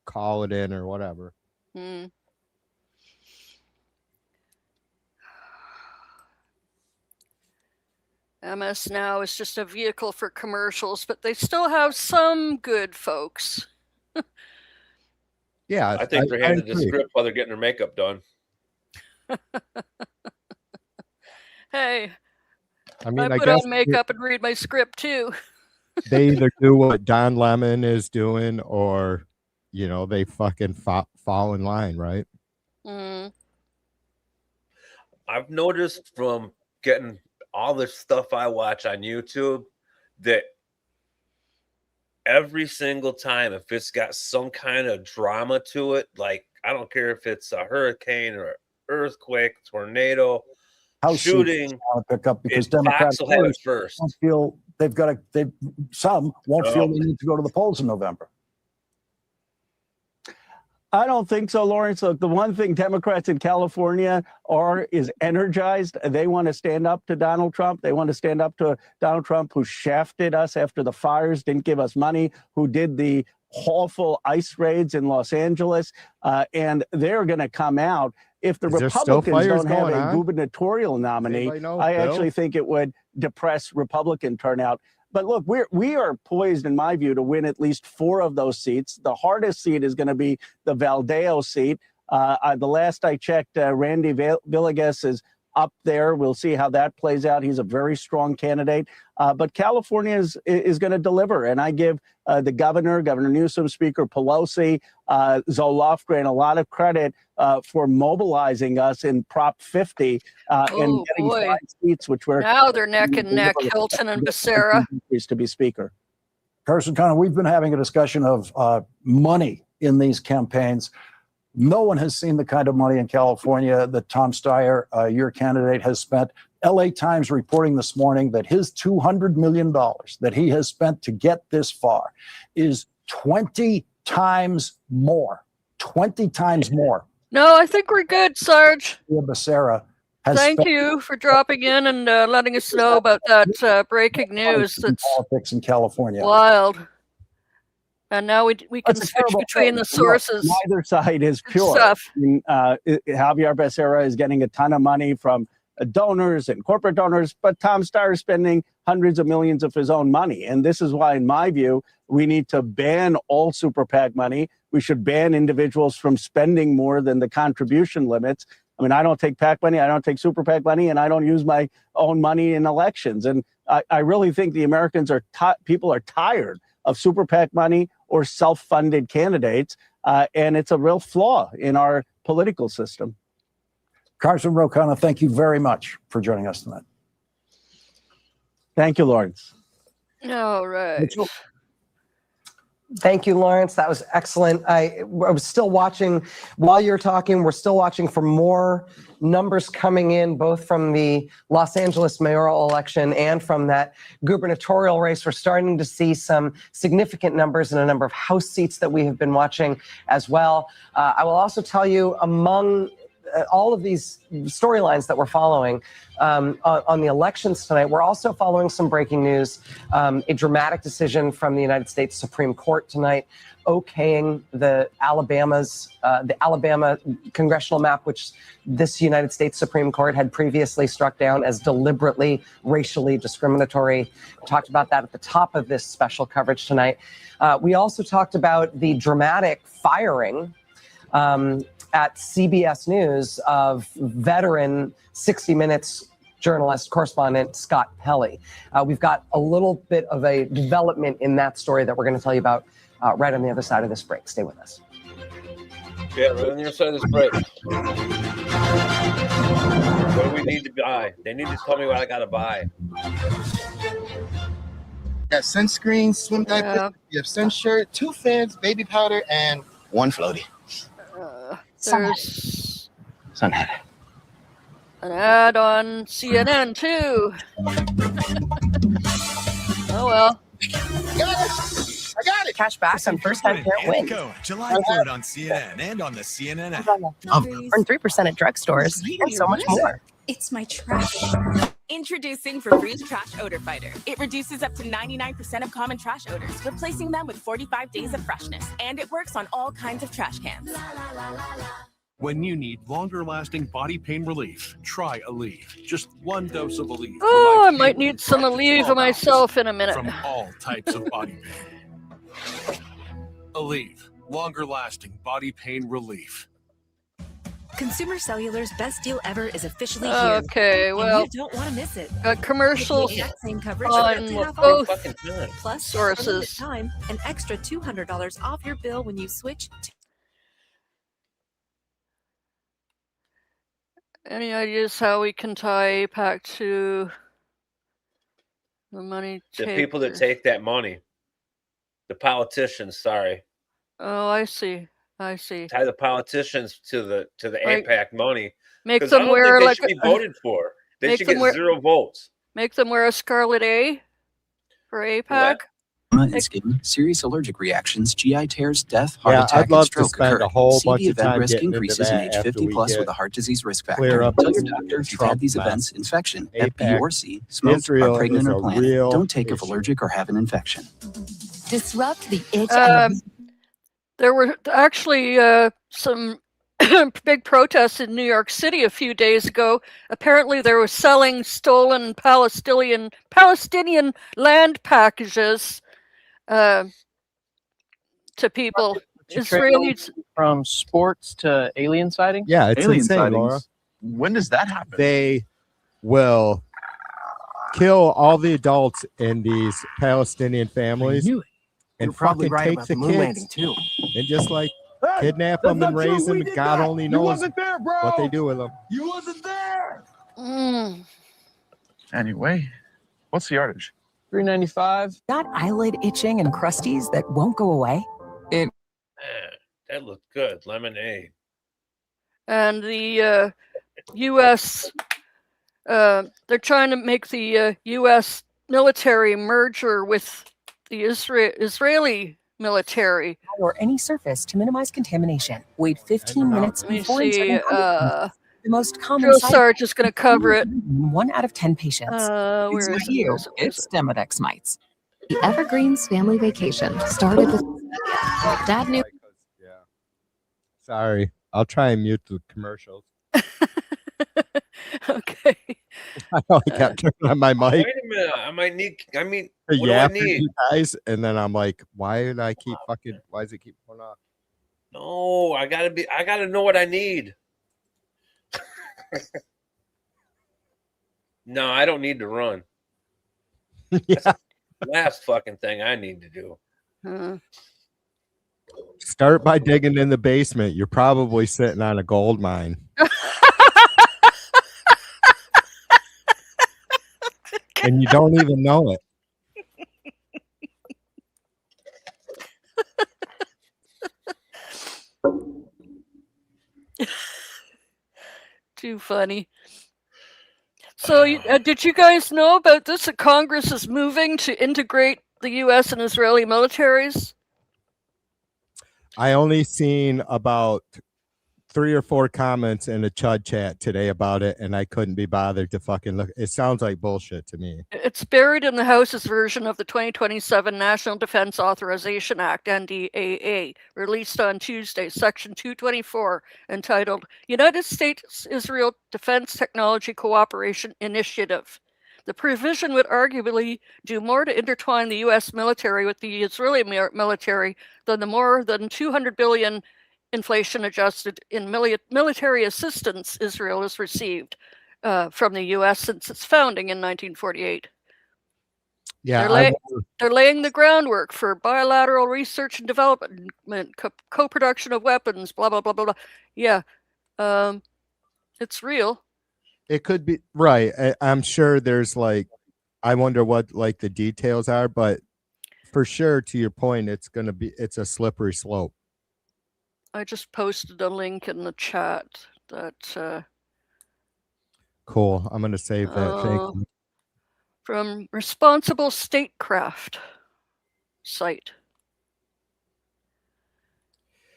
call it in or whatever. Hmm. MS Now is just a vehicle for commercials, but they still have some good folks. Yeah, I think they're handed the agree. script while they're getting their makeup done. Hey, I mean, I I put guess on makeup and read my script too. they either do what Don Lemon is doing, or they fucking fall in line, right? Mm. I've noticed from getting all the stuff I watch on YouTube that every single time, if it's got some kind of drama to it, like I don't care if it's a hurricane or earthquake, tornado, House shooting, seats want to pick up because Fox Democratic will have it voters first. don't feel they've got to. Some won't feel Oh. they need to go to the polls in November. I don't think so, Lawrence. Look, the one thing Democrats in California is energized. They want to stand up to Donald Trump. They want to stand up to Donald Trump, who shafted us after the fires, didn't give us money, who did the awful ICE raids in Los Angeles. And they're going to come out. If the Is there still Republicans fires don't have going a on? gubernatorial nominee, Anybody know, I Bill? actually think it would depress Republican turnout. But look, we are poised, in my view, to win at least 4 of those seats. The hardest seat is going to be the Valdeo seat. The last I checked, Randy Villegas is up there. We'll see how that plays out. He's a very strong candidate. But California is going to deliver. And I give the Governor Newsom, Speaker Pelosi, Zoe Lofgren a lot of credit for mobilizing us in Prop 50 and getting 5 seats, which were now they're neck and neck, Hilton and Becerra. To be Speaker. Carson Connor, we've been having a discussion of money in these campaigns. No one has seen the kind of money in California that Tom Steyer, your candidate, has spent. LA Times reporting this morning that his $200 million that he has spent to get this far is 20 times more. 20 times more. No, I think we're good, Sarge. Becerra has Thank spent you for dropping in and letting us know about that breaking news. That's politics in California. wild. And now we can That's a switch terrible between thing. the Look, sources. neither side is Good pure. stuff. I mean, Javier Becerra is getting a ton of money from donors and corporate donors, but Tom Steyer is spending hundreds of millions of his own money. And this is why, in my view, we need to ban all super PAC money. We should ban individuals from spending more than the contribution limits. I mean, I don't take PAC money, I don't take super PAC money, and I don't use my own money in elections. And I really think the Americans people are tired of super PAC money or self-funded candidates, and it's a real flaw in our political system. Carson Rokana, thank you very much for joining us tonight. Thank you, Lawrence. All right. Thank you, Lawrence. That was excellent. I was still watching while you're talking. We're still watching for more numbers coming in, both from the Los Angeles mayoral election and from that gubernatorial race. We're starting to see some significant numbers in a number of House seats that we have been watching as well. I will also tell you, among all of these storylines that we're following on the elections tonight, we're also following some breaking news, a dramatic decision from the United States Supreme Court tonight, okaying the Alabama congressional map, which this United States Supreme Court had previously struck down as deliberately racially discriminatory. We talked about that at the top of this special coverage tonight. We also talked about the dramatic firing at CBS News of veteran 60 Minutes journalist, correspondent Scott Pelley. We've got a little bit of a development in that story that we're going to tell you about right on the other side of this break. Stay with us. Yeah, right on the other side of this break. What do we need to buy? They need to tell me what I got to buy. Got sunscreen, swim diapers, you have sun shirt, 2 fans, baby powder, and 1 floaty. There's Sun hat. an ad on CNN too. Oh well. I got it. Cash back on first time parent win. July 3rd on CNN and on the CNN app. Earn 3% at drugstores and so much more. It's my trash. Introducing Febreze Trash Odor Fighter. It reduces up to 99% of common trash odors, replacing them with 45 days of freshness. And it works on all kinds of trash cans. When you need longer-lasting body pain relief, try Aleve. Just 1 dose of Aleve. Oh, I might need some Aleve myself in a minute. From all types of body pain. Aleve, longer-lasting body pain relief. Consumer Cellular's best deal ever is officially here. Okay, and well, you don't want to miss it. Commercials Get the exact same coverage on for both plus sources. for limited time, an extra $200 off your bill when you switch to. Any ideas how we can tie PAC to the money? The people that take that money, the politicians. Sorry. Oh, I see. I see. Tie the politicians to the Like, AIPAC money. make 'Cause them I don't wear think they like should be voted for. They Make should them get wear- 0 votes. Make them wear a scarlet A for APAC. And skin, serious allergic reactions, GI tears, death, heart Yeah, attack, I'd love and stroke to spend occur. a whole See bunch the of event time risk getting into increases in that age after 50 we plus get with a heart disease risk clear factor. up Tell your this doctor if you've Trump had these mess. events, infection, Hep B or C, smoke, Israel are pregnant is or a planning. real Don't take if issue. allergic or have an infection. Disrupt the itch. There were actually some big protests in New York City a few days ago. Apparently, they were selling stolen Palestinian land packages to people. Israelis. From sports to alien sightings? Yeah, it's alien insane, sightings. Laura. When does that happen? They will kill all the adults in these Palestinian families knew it. and You're probably fucking right take about the the moon kids landing, too. and just like kidnap that's them and not true. raise them. We And did God that. only You knows wasn't there, bro. what they do with them. You wasn't there. Mm. Anyway, what's the yardage? $3.95. Got eyelid itching and crusties that won't go away? It That looked good. Lemonade. And the U.S. They're trying to make the U.S. military merger with the Israeli military. or any surface to minimize contamination. Wait 15 minutes Let me before see. inserting condoms. The most common Joe side Sarge is going to cover it. 1 out of 10 patients. Where is it? Where is it? Where is It's Demodex mites. The Evergreens family vacation started with Dad knew. Sorry, I'll try and mute the commercials. Okay. I know I kept turning on my mic. Wait a minute. I might need. I mean, to what do I yap at need? you guys, and then I'm like, why did I keep fucking? Why does it keep going off? No, I gotta know what I need. No, I don't need to run. Yeah. Last fucking thing I need to do. Start by digging in the basement. You're probably sitting on a gold mine. And you don't even know it. Too funny. So, did you guys know about this? That Congress is moving to integrate the U.S. and Israeli militaries? I only seen about 3 or 4 comments in a Chud chat today about it, and I couldn't be bothered to fucking look. It sounds like bullshit to me. It's buried in the House's version of the 2027 National Defense Authorization Act, NDAA, released on Tuesday, Section 224, entitled United States-Israel Defense Technology Cooperation Initiative. The provision would arguably do more to intertwine the U.S. military with the Israeli military than the more than $200 billion inflation-adjusted in military assistance Israel has received from the U.S. since its founding in 1948. Yeah, they're laying the groundwork for bilateral research and development, co-production of weapons, blah, blah, blah, blah, blah. Yeah, it's real. it could be right. I'm sure there's like, I wonder what like the details are, but for sure, to your point, it's a slippery slope. I just posted a link in the chat that Cool. I'm going to save that. Thank you. from Responsible Statecraft site.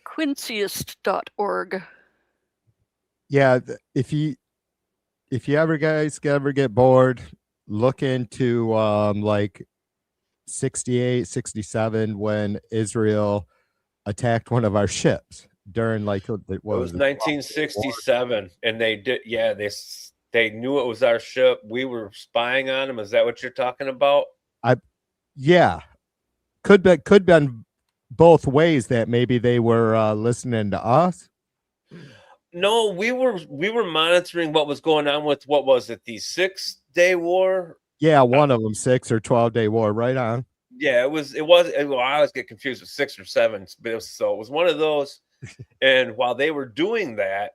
Quincyist.org. Yeah, if you ever get bored, look into like 68, 67 when Israel attacked one of our ships during like what It was 1967, and they did. Yeah, they knew it was our ship. We were spying on them. Is that what you're talking about? Yeah, could been both ways that maybe they were listening to us. No, we were monitoring what was going on with, what was it, the 6-day war? Yeah, one of them 6 or 12-day war. Right on. Yeah, it was. Well, I always get confused with 6 or 7, but it was one of those. And while they were doing that,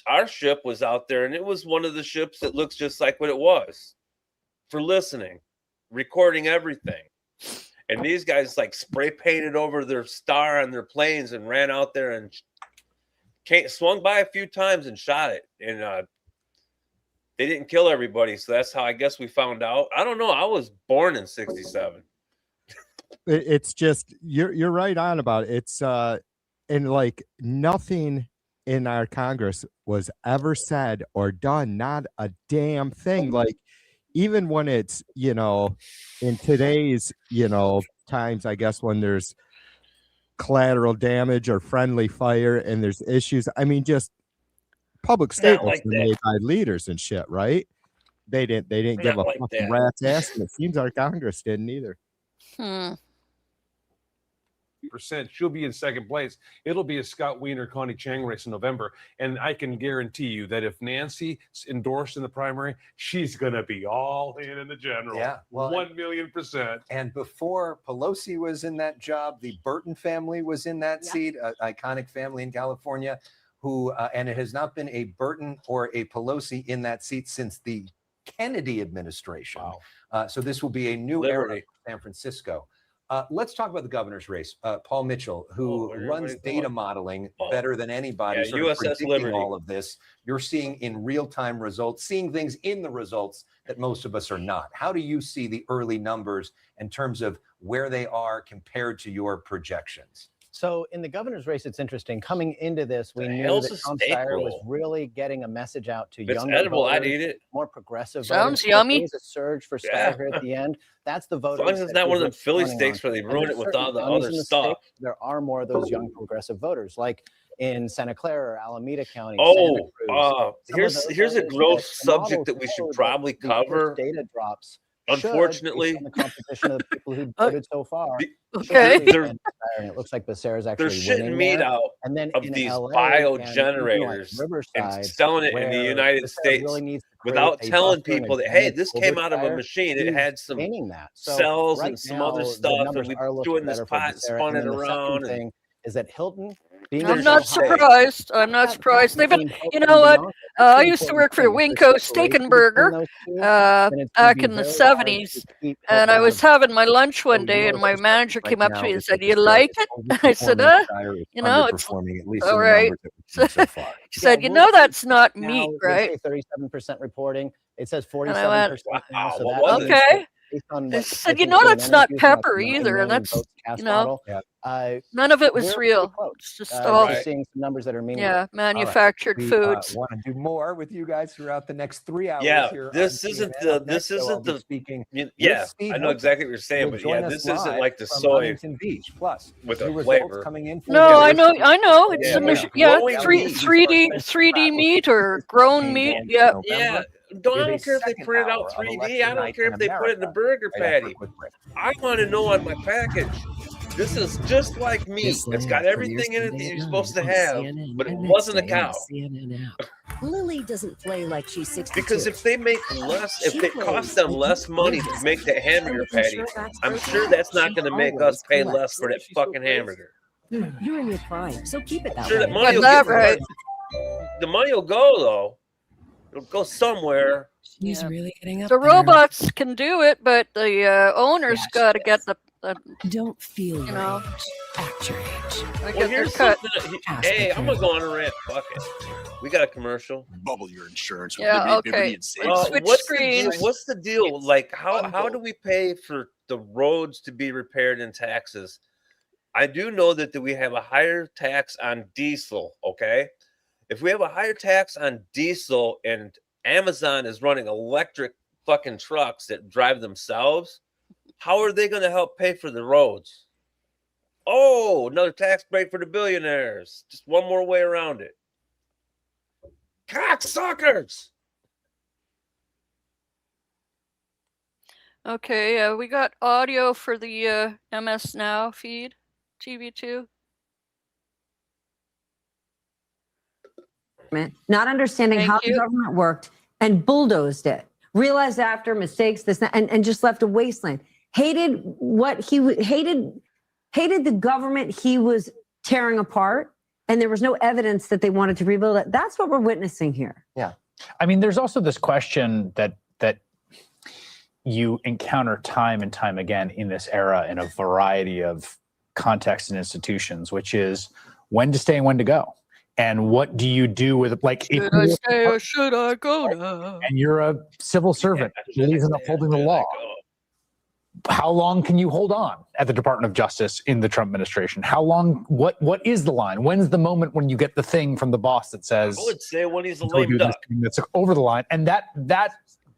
our ship was out there, and it was one of the ships that looks just like what it was for listening, recording everything. And these guys like spray painted over their star on their planes and ran out there and swung by a few times and shot it. And they didn't kill everybody. So that's how I guess we found out. I don't know. I was born in 67. It's just you're right on about it. It's and like nothing in our Congress was ever said or done, not a damn thing. Like even when it's, you know, in today's, you know, times, I guess when there's collateral damage or friendly fire and there's issues, I mean, just public statements like were that. made by leaders and shit, right? They didn't give Not a like fucking that. rat's ass, and it seems our Congress didn't either. percent. She'll be in second place. It'll be a Scott Wiener, Connie Chang race in November. And I can guarantee you that if Nancy's endorsed in the primary, she's going to be all in the general. Yeah, well, 1,000,000%. And before Pelosi was in that job, the Burton family was in that seat, an iconic family in California, who and it has not been a Burton or a Pelosi in that seat since the Kennedy administration. Wow. So this will be a new era for San Francisco. Let's talk about the governor's race. Paul Mitchell, who runs data modeling better than anybody, sort of USS predicting Liberty. all of this. You're seeing in real-time results, seeing things in the results that most of us are not. How do you see the early numbers in terms of where they are compared to your projections? So in the governor's race, it's interesting. Coming into this, we knew hell's that a Tom steak Steyer was roll? really getting a message out to If it's younger edible, I'd voters, eat it. more progressive Sounds voters. yummy. There was a surge for Steyer Yeah. here at the end. That's the As voters. long as it's that not one of he them was Philly running steaks on. where they And ruin there's it with certain all the counties other in the stuff. state, there are more of those young progressive voters, like in Santa Clara or Alameda County. Oh, Santa Cruz. Some of here's those a voters gross the models subject that we should showed probably these first cover. data drops. Unfortunately, should, based on the composition of the people who voted so far. Okay. should lead Steyer, and it looks like Becerra's They're actually shitting winning meat there. out And then of in these LA biogenerators and Riverside, and selling it in the where United Becerra States really needs to create without a telling buffer and people that, hey, advantage this over came out of a Steyer, machine. It he's had some gaining that. So cells right and some now, other the stuff, and numbers we are looking threw in this better for pot and Becerra. spun And it then the second around. And thing is that Hilton being I'm so not high- surprised. I'm not surprised. They've been, you know what? I used to work for Winco Steak and Burger back in the 70s, and I was having my lunch one day, and my manager came up to me and said, "You like it?" I said, you know, it's underperforming, at least all in the right. numbers that we've seen so far. He said, "You know, that's not meat, Now, right?" they say 37% reporting. It says 47% And I went, now. So what that was means okay. that based on They what said, I "You think know, CNN that's not is using, pepper the 9 either," and million that's, votes cast you know, model, none of it was we're real. pretty close. It's just Just all, seeing some numbers that are meaningful. yeah, manufactured We foods. want to do more with you guys throughout the next 3 hours Yeah, here. this on isn't CNN. the Up next, this though, I'll isn't be the speaking yeah. with Steve I know Hilton, exactly what you're saying, who'll but join yeah, us this isn't live like the from soy Huntington Beach. Plus, with new a results flavor. coming in. For No, I know, this I know. It's Yeah, a it's yeah, growing meat. 3D meat or grown meat. Yeah. Yeah, I don't care if they print it out 3D. I don't care if they put it in a burger patty. I want to know on my package. This is just like meat. It's got everything in it that you're supposed to have, but it wasn't a cow. Lily doesn't play like she's 62. Because if they make less, if it costs them less money to make that hamburger patty, I'm sure that's not going to make us pay less for that fucking hamburger. You're in your prime, so keep it that Sure, way. that money will that get right. the money will go though. It'll go somewhere. She's really getting up The there. robots can do it, but the owners got to get the Don't feel you know, at your age. I Well, get their here's cut. something. Hey, I'm gonna go on a rant. Fuck it. We got a commercial. Bubble your insurance. with Yeah, Liberty okay. and save Let's some. switch What's screens. the deal? What's the deal? Like, how do we pay for the roads to be repaired in taxes? I do know that we have a higher tax on diesel. Okay, if we have a higher tax on diesel and Amazon is running electric fucking trucks that drive themselves, how are they going to help pay for the roads? Oh, another tax break for the billionaires. Just one more way around it. Cocksuckers! Okay, we got audio for the MS Now feed, TV2. Not understanding Thank how you. the government worked and bulldozed it. Realized after mistakes, this and just left a wasteland. Hated what he hated the government he was tearing apart, and there was no evidence that they wanted to rebuild it. That's what we're witnessing here. Yeah. I mean, there's also this question that you encounter time and time again in this era in a variety of contexts and institutions, which is when to stay and when to go. And what do you do with like if Should I you're- stay or should I go now? and you're a civil servant who believes in upholding the law? How long can you hold on at the Department of Justice in the Trump administration? How long? What is the line? When's the moment when you get the thing from the boss that says, I would say when he's a "Go do lame this duck. thing that's over the line"? And that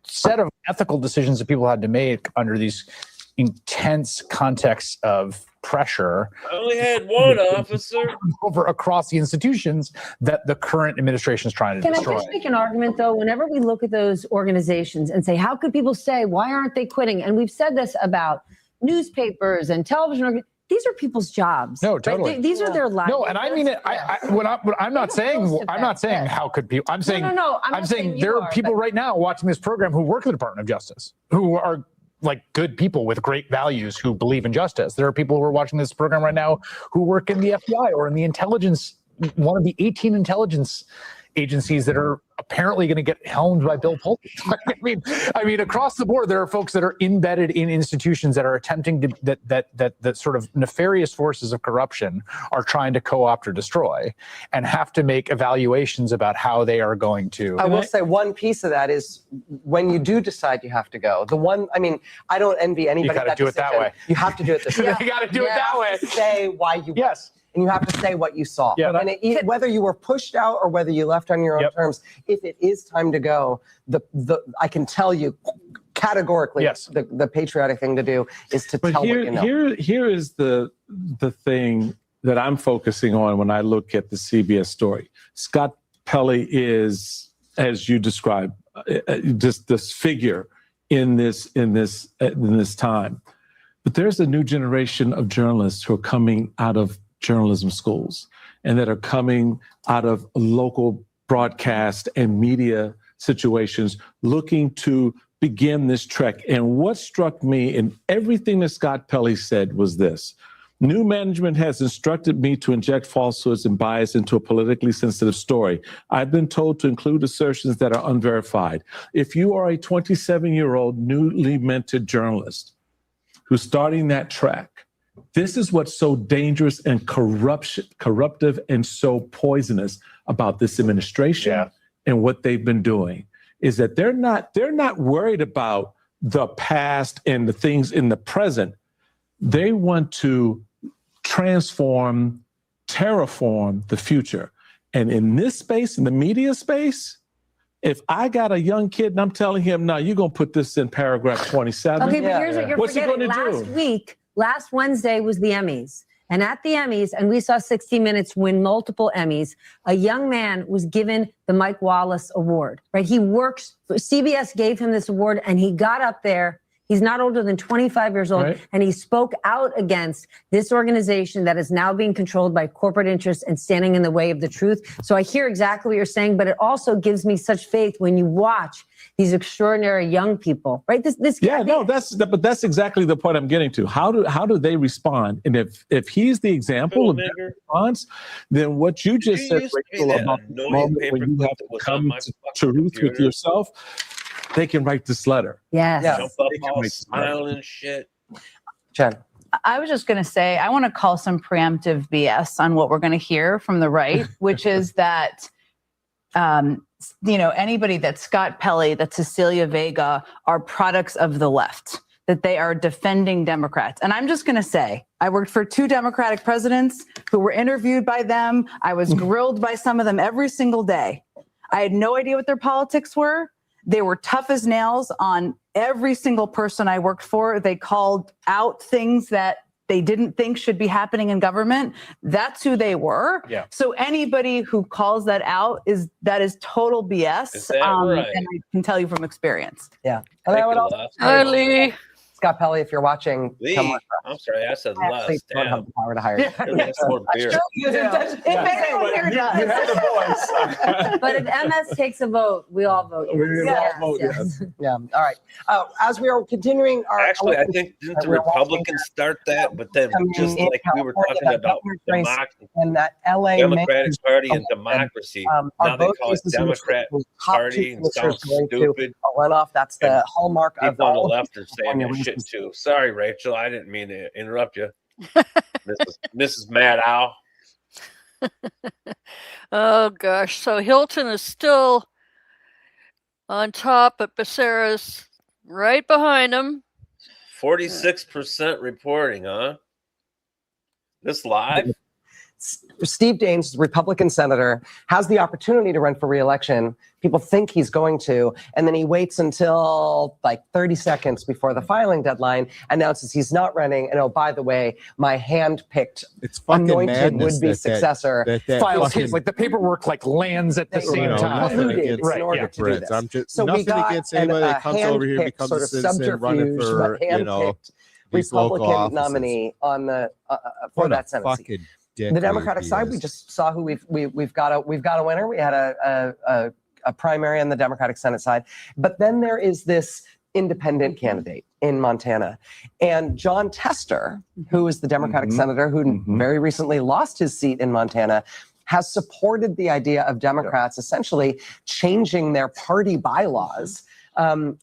set of ethical decisions that people had to make under these intense contexts of pressure I only had one officer. over across the institutions that the current administration is trying to Can I destroy. just make an argument, though? Whenever we look at those organizations and say, how could people say, why aren't they quitting? And we've said this about newspapers and television. These are people's jobs. No, right? totally. These are their lives. No, and I mean it. When I'm not saying how could people. I'm saying no, I'm not saying saying you there are are, people but- right now watching this program who work at the Department of Justice who are like good people with great values who believe in justice. There are people who are watching this program right now who work in the FBI or in the intelligence, one of the 18 intelligence agencies that are apparently going to get helmed by Bill Pullman. I mean, across the board, there are folks that are embedded in institutions that are attempting to that sort of nefarious forces of corruption are trying to co-opt or destroy, and have to make evaluations about how they are going to. I will say one piece of that is when you do decide you have to go. The one, I mean, I don't envy anybody. gotta that do it that decision. way. You have to do it this way. You gotta do it that way. You have to say why you yes. And you have to say what you saw. Yeah. And whether you were pushed out or whether you left on your own terms, if it is time to go, I can tell you categorically, the patriotic thing to do is to tell what you know. Here is the thing that I'm focusing on when I look at the CBS story. Scott Pelley is, as you described, just this figure in this time. But there's a new generation of journalists who are coming out of journalism schools and that are coming out of local broadcast and media situations looking to begin this trek. And what struck me in everything that Scott Pelley said was this: new management has instructed me to inject falsehoods and bias into a politically sensitive story. I've been told to include assertions that are unverified. If you are a 27-year-old newly minted journalist who's starting that track, this is what's so dangerous and corruptive and so poisonous about this administration and what they've been doing, is that they're not worried about the past and the things in the present. They want to transform, terraform the future. And in this space, in the media space, if I got a young kid and I'm telling him, no, you're going to put this in paragraph 27. Okay, but here's what you're What's he forgetting. going to do? Last Wednesday was the Emmys. And at the Emmys, and we saw 60 Minutes win multiple Emmys, a young man was given the Mike Wallace Award, right? He works, CBS gave him this award and he got up there. He's not older than 25 years old. Right. And he spoke out against this organization that is now being controlled by corporate interests and standing in the way of the truth. So I hear exactly what you're saying, but it also gives me such faith when you watch these extraordinary young people, right? That's exactly the point I'm getting to. How do they respond? And if he's the example of that response, then what you just said, Rachel, about the moment when you have to come to truth with yourself, they can write this letter. Yes. Jump up all smiling and shit. Jen. I was just going to say, I want to call some preemptive BS on what we're going to hear from the right, which is that, anybody that's Scott Pelley, that Cecilia Vega are products of the left, that they are defending Democrats. And I'm just going to say, I worked for 2 Democratic presidents who were interviewed by them. I was grilled by some of them every single day. I had no idea what their politics were. They were tough as nails on every single person I worked for. They called out things that they didn't think should be happening in government. That's who they were. Yeah. So anybody who calls that out is total BS. Is that right? And I can tell you from experience. Yeah. And I would also Hi, Lee. Scott Pelley, if you're watching, Lee, come with us. I'm sorry, I said I less. actually don't have the power to hire you. That's more beer. If anyone here does. But if MS takes a vote, we all vote. Yes. Yeah. All right. As we are continuing our Actually, I think didn't the Republicans start that? But then just like we were talking about democracy, and that LA Democratic Party and democracy. Now they call it Democrat Party and sounds stupid. A runoff. That's the hallmark of People on the all left are saying that shit too. Sorry, Rachel. I didn't mean to interrupt you. Mrs. Mad Owl. Oh gosh. So Hilton is still on top, but Becerra's right behind him. 46% reporting, huh? This live? Steve Daines, Republican senator, has the opportunity to run for re-election. People think he's going to, and then he waits until like 30 seconds before the filing deadline, announces he's not running. And oh, by the way, my hand-picked anointed would-be successor files his, like the paperwork like lands at the same time. In order to do this. So we got a hand-picked sort of subterfuge, but hand-picked Republican nominee on the for that Senate seat. The Democratic side, we just saw who we've got a winner. We had a primary on the Democratic Senate side, but then there is this independent candidate in Montana, and John Tester, who is the Democratic senator who very recently lost his seat in Montana, has supported the idea of Democrats essentially changing their party bylaws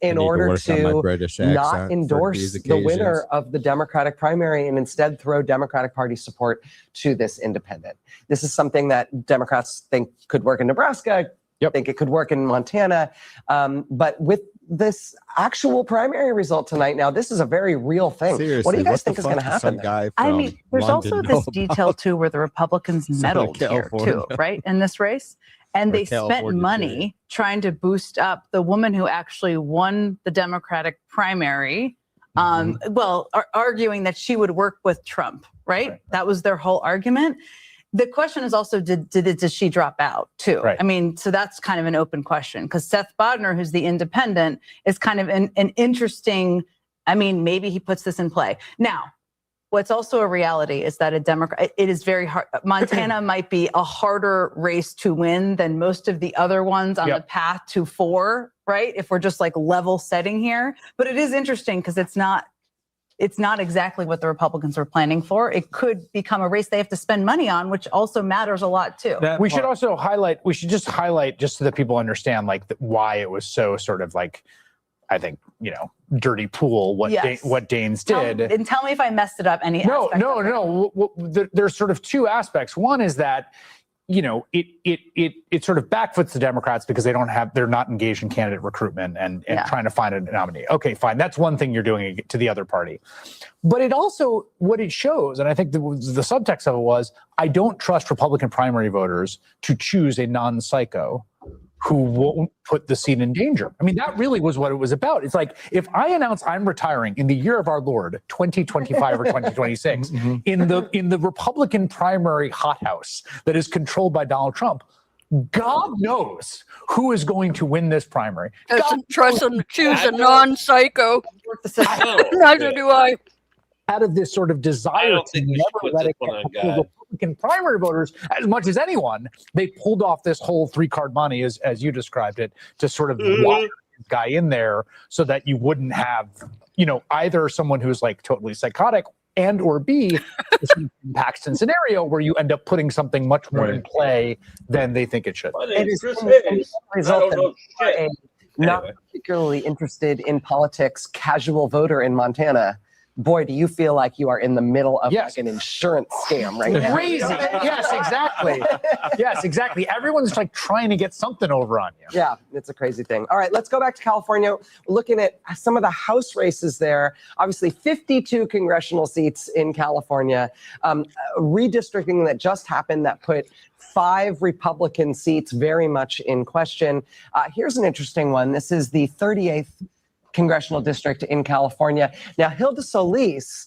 in order to not endorse the winner of the Democratic primary and instead throw Democratic Party support to this independent. This is something that Democrats think could work in Nebraska, think it could work in Montana, but with this actual primary result tonight, now this is a very real thing. Seriously, what do you guys think is going to happen? I mean, there's also this detail too where the Republicans meddled here too, right, in this race. And they spent money trying to boost up the woman who actually won the Democratic primary, arguing that she would work with Trump, right? That was their whole argument. The question is also, did she drop out too? Right. I mean, so that's kind of an open question because Seth Bodnar, who's the independent, is kind of an interesting, I mean, maybe he puts this in play. Now, what's also a reality is that it is very hard. Montana might be a harder race to win than most of the other ones on the path to 4, right? If we're just like level setting here. But it is interesting because it's not exactly what the Republicans were planning for. It could become a race they have to spend money on, which also matters a lot too. We should highlight just so that people understand like why it was so sort of like, I think, dirty pool, what Daines did. And tell me if I messed it up any aspect. No. There's sort of two aspects. One is that, it sort of backfoots the Democrats because they're not engaged in candidate recruitment and trying to find a nominee. Okay, fine. That's one thing you're doing to the other party. But it also, what it shows, and I think the subtext of it was, I don't trust Republican primary voters to choose a non-psycho who won't put the seat in danger. I mean, that really was what it was about. It's like, if I announce I'm retiring in the year of our Lord, 2025 or 2026, in the Republican primary hothouse that is controlled by Donald Trump, God knows who is going to win this primary. Doesn't trust them to choose a non-psycho. Neither do I. Out of this sort of desire to never let it get Republican primary voters as much as anyone, they pulled off this whole 3-card money, as you described it, to sort of wire this guy in there so that you wouldn't have, either someone who's like totally psychotic and or B, this Paxton scenario where you end up putting something much more in play than they think it should. It is result that not particularly interested in politics casual voter in Montana. Boy, do you feel like you are in the middle of like an insurance scam right now. Crazy. Yes, exactly. Yes, exactly. Everyone's like trying to get something over on you. Yeah, it's a crazy thing. All right, let's go back to California. We're looking at some of the House races there. Obviously, 52 congressional seats in California. Redistricting that just happened that put 5 Republican seats very much in question. Here's an interesting one. This is the 38th congressional district in California. Now, Hilda Solis,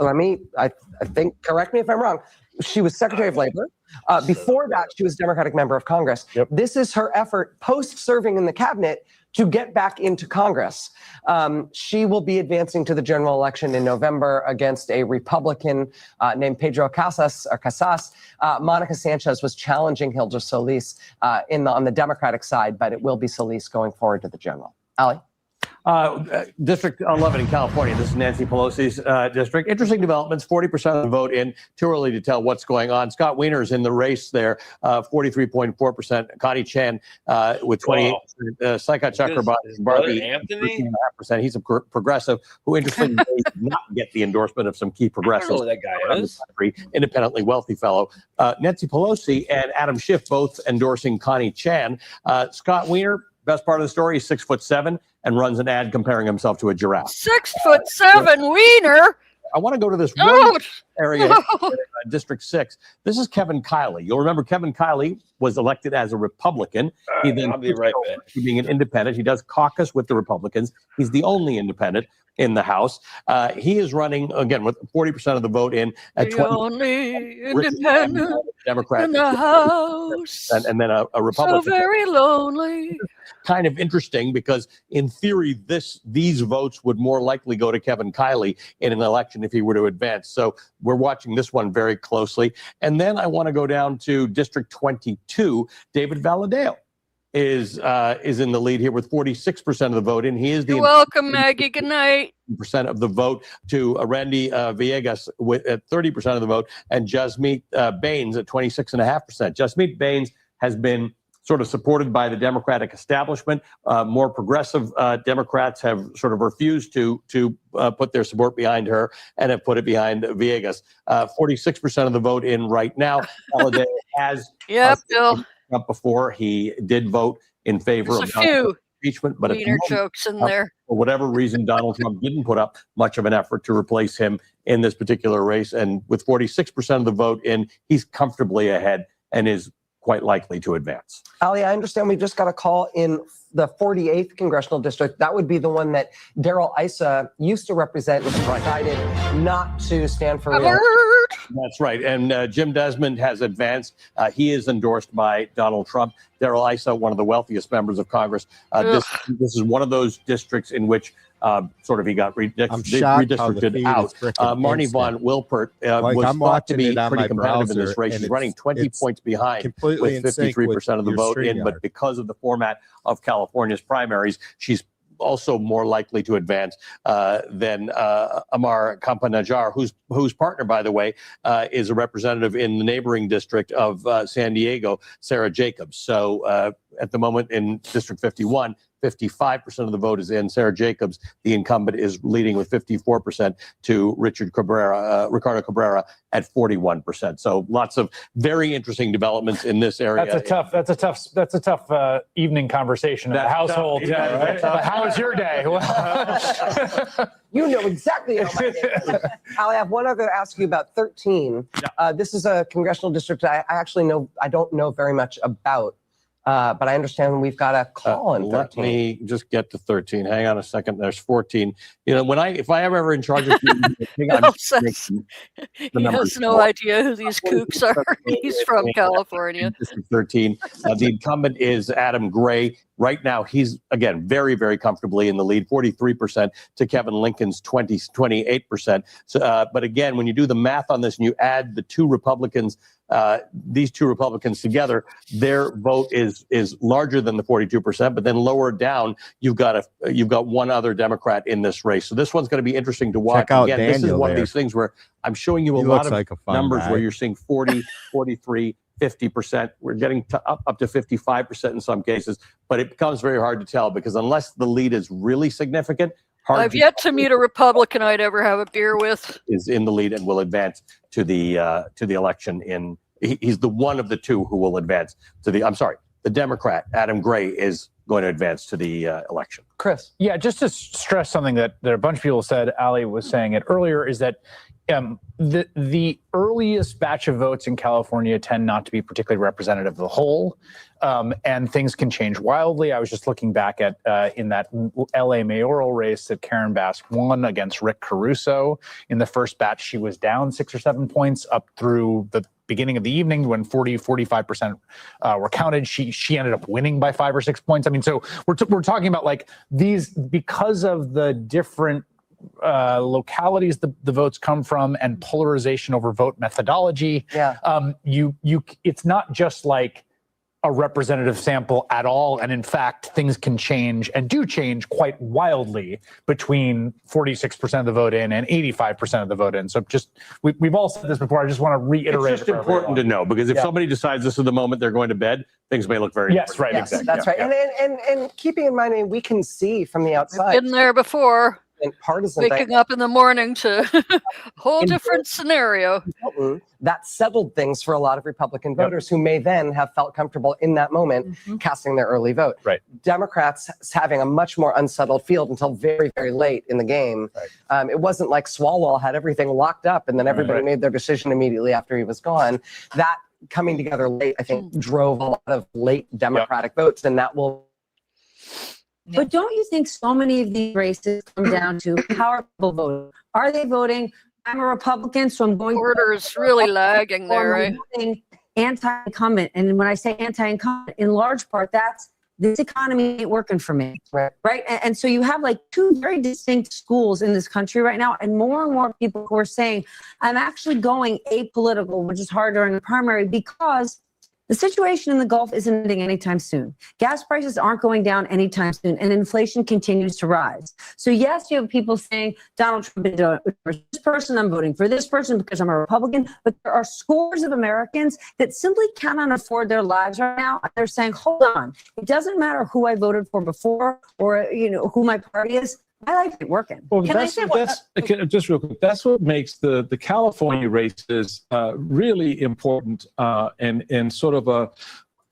I think, correct me if I'm wrong, she was Secretary of Labor. Before that, she was Democratic member of Congress. This is her effort post-serving in the cabinet to get back into Congress. She will be advancing to the general election in November against a Republican named Pedro Casas. Monica Sanchez was challenging Hilda Solis on the Democratic side, but it will be Solis going forward to the general. Ali? District 11 in California. This is Nancy Pelosi's district. Interesting developments. 40% of the vote in. Too early to tell what's going on. Scott Wiener's in the race there. 43.4%. Connie Chan with 28%. Saikat Chakrabarti, Anthony? 13.5%. He's a progressive who, interestingly, did not get the endorsement of some key progressives. I don't know who that guy is. Independently wealthy fellow. Nancy Pelosi and Adam Schiff both endorsing Connie Chan. Scott Wiener, best part of the story, he's 6'7" and runs an ad comparing himself to a giraffe. 6'7" Wiener. I want to go to this one area, District 6. This is Kevin Kiley. You'll remember Kevin Kiley was elected as a Republican. He then I'll be right back. Being an independent. He does caucus with the Republicans. He's the only independent in the House. He is running, again, with 40% of the vote in at The only independent Democrat in the House. and then a Republican. So very lonely. Kind of interesting because in theory, these votes would more likely go to Kevin Kiley in an election if he were to advance. So we're watching this one very closely. And then I want to go down to District 22. David Valadao is in the lead here with 46% of the vote, and he is the You're welcome, Maggie. Good night. percent of the vote to Randy Villegas at 30% of the vote, and Jasmeet Bains at 26.5%. Jasmeet Bains has been sort of supported by the Democratic establishment. More progressive Democrats have sort of refused to put their support behind her and have put it behind Villegas. 46% of the vote in right now. Holiday has Bill. up before. He did vote in favor There's of a few impeachment, but Wiener jokes in there. for whatever reason, Donald Trump didn't put up much of an effort to replace him in this particular race. And with 46% of the vote in, he's comfortably ahead and is quite likely to advance. Ali, I understand we just got a call in the 48th congressional district. That would be the one that Darrell Issa used to represent and decided not to stand for reelection. That's right. And Jim Desmond has advanced. He is endorsed by Donald Trump. Darrell Issa, one of the wealthiest members of Congress. This is one of those districts in which sort of he got redistricted out. Marnie Von Wilpert was thought to be pretty competitive in this race. She's running 20 points behind with 53% of the vote in, but because of the format of California's primaries, she's also more likely to advance than Amar Kampanajar, whose partner, by the way, is a representative in the neighboring district of San Diego, Sarah Jacobs. So at the moment in District 51, 55% of the vote is in. Sarah Jacobs, the incumbent, is leading with 54% to Ricardo Cabrera at 41%. So lots of very interesing developments in this area. That's a tough evening conversation in the household. Right? How was your day? You know exactly how my day is. Ali, I have one other to ask you about 13. This is a congressional district I don't know very much about. But I understand we've got a call in 13. Let me just get to 13. Hang on a second. There's 14. You know, if I am ever in charge of he has no idea who these kooks are. He's from California. District 13. The incumbent is Adam Gray. Right now, he's, again, very, very comfortably in the lead, 43% to Kevin Lincoln's 28%. So, but again, when you do the math on this and you add the two Republicans, these two Republicans together, their vote is larger than the 42%. But then lower down, you've got one other Democrat in this race. So this one's going to be interesting to watch. Check out again, this is Daniel one of there. these things where I'm showing you a He lot looks of like a fun numbers guy. where you're seeing 40, 43. 50%. We're getting up to 55% in some cases, but it becomes very hard to tell because unless the lead is really significant, I've yet to meet a Republican I'd ever have a beer with. Is in the lead and will advance to the election. He's the one of the two who will advance to the. I'm sorry, the Democrat Adam Gray is going to advance to the election. Chris, yeah, just to stress something that a bunch of people said. Ali was saying it earlier. Is that the earliest batch of votes in California tend not to be particularly representative of the whole, and things can change wildly. I was just looking back at in that LA mayoral race that Karen Bass won against Rick Caruso. In the first batch, she was down 6 or 7 points up through the beginning of the evening when 45% were counted. She ended up winning by 5 or 6 points. I mean, so we're talking about like these because of the different localities the votes come from and polarization over vote methodology. Yeah. It's not just like a representative sample at all. And in fact, things can change and do change quite wildly between 46% of the vote in and 85% of the vote in. So just, we've all said this before. I just want to reiterate. It's just important to know, because if somebody decides this is the moment they're going to bed, things may look very different. right, Yes, exactly. that's right. And keeping in mind, I mean, we can see from the outside. Been there before. And partisan Waking up in the morning to a whole different scenario. That settled things for a lot of Republican voters who may then have felt comfortable in that moment casting their early vote. Right. Democrats having a much more unsettled field until very, very late in the game. It wasn't like Swalwell had everything locked up and then everybody made their decision immediately after he was gone. That coming together late, I think, drove a lot of late Democratic votes, and that will. But don't you think so many of these races come down to how are people voting? Are they voting, I'm a Republican, so I'm going Order is really lagging there, right? Anti-incumbent. And when I say anti-incumbent, in large part, that's this economy ain't working for me, right? And so you have like two very distinct schools in this country right now, and more people who are saying, I'm actually going apolitical, which is hard during the primary because the situation in the Gulf isn't ending anytime soon. Gas prices aren't going down anytime soon, and inflation continues to rise. So yes, you have people saying, Donald Trump is for this person, I'm voting for this person because I'm a Republican, but there are scores of Americans that simply cannot afford their lives right now. They're saying, hold on, it doesn't matter who I voted for before or who my party is. My life ain't working. Well, just real quick, that's what makes the California races really important and sort of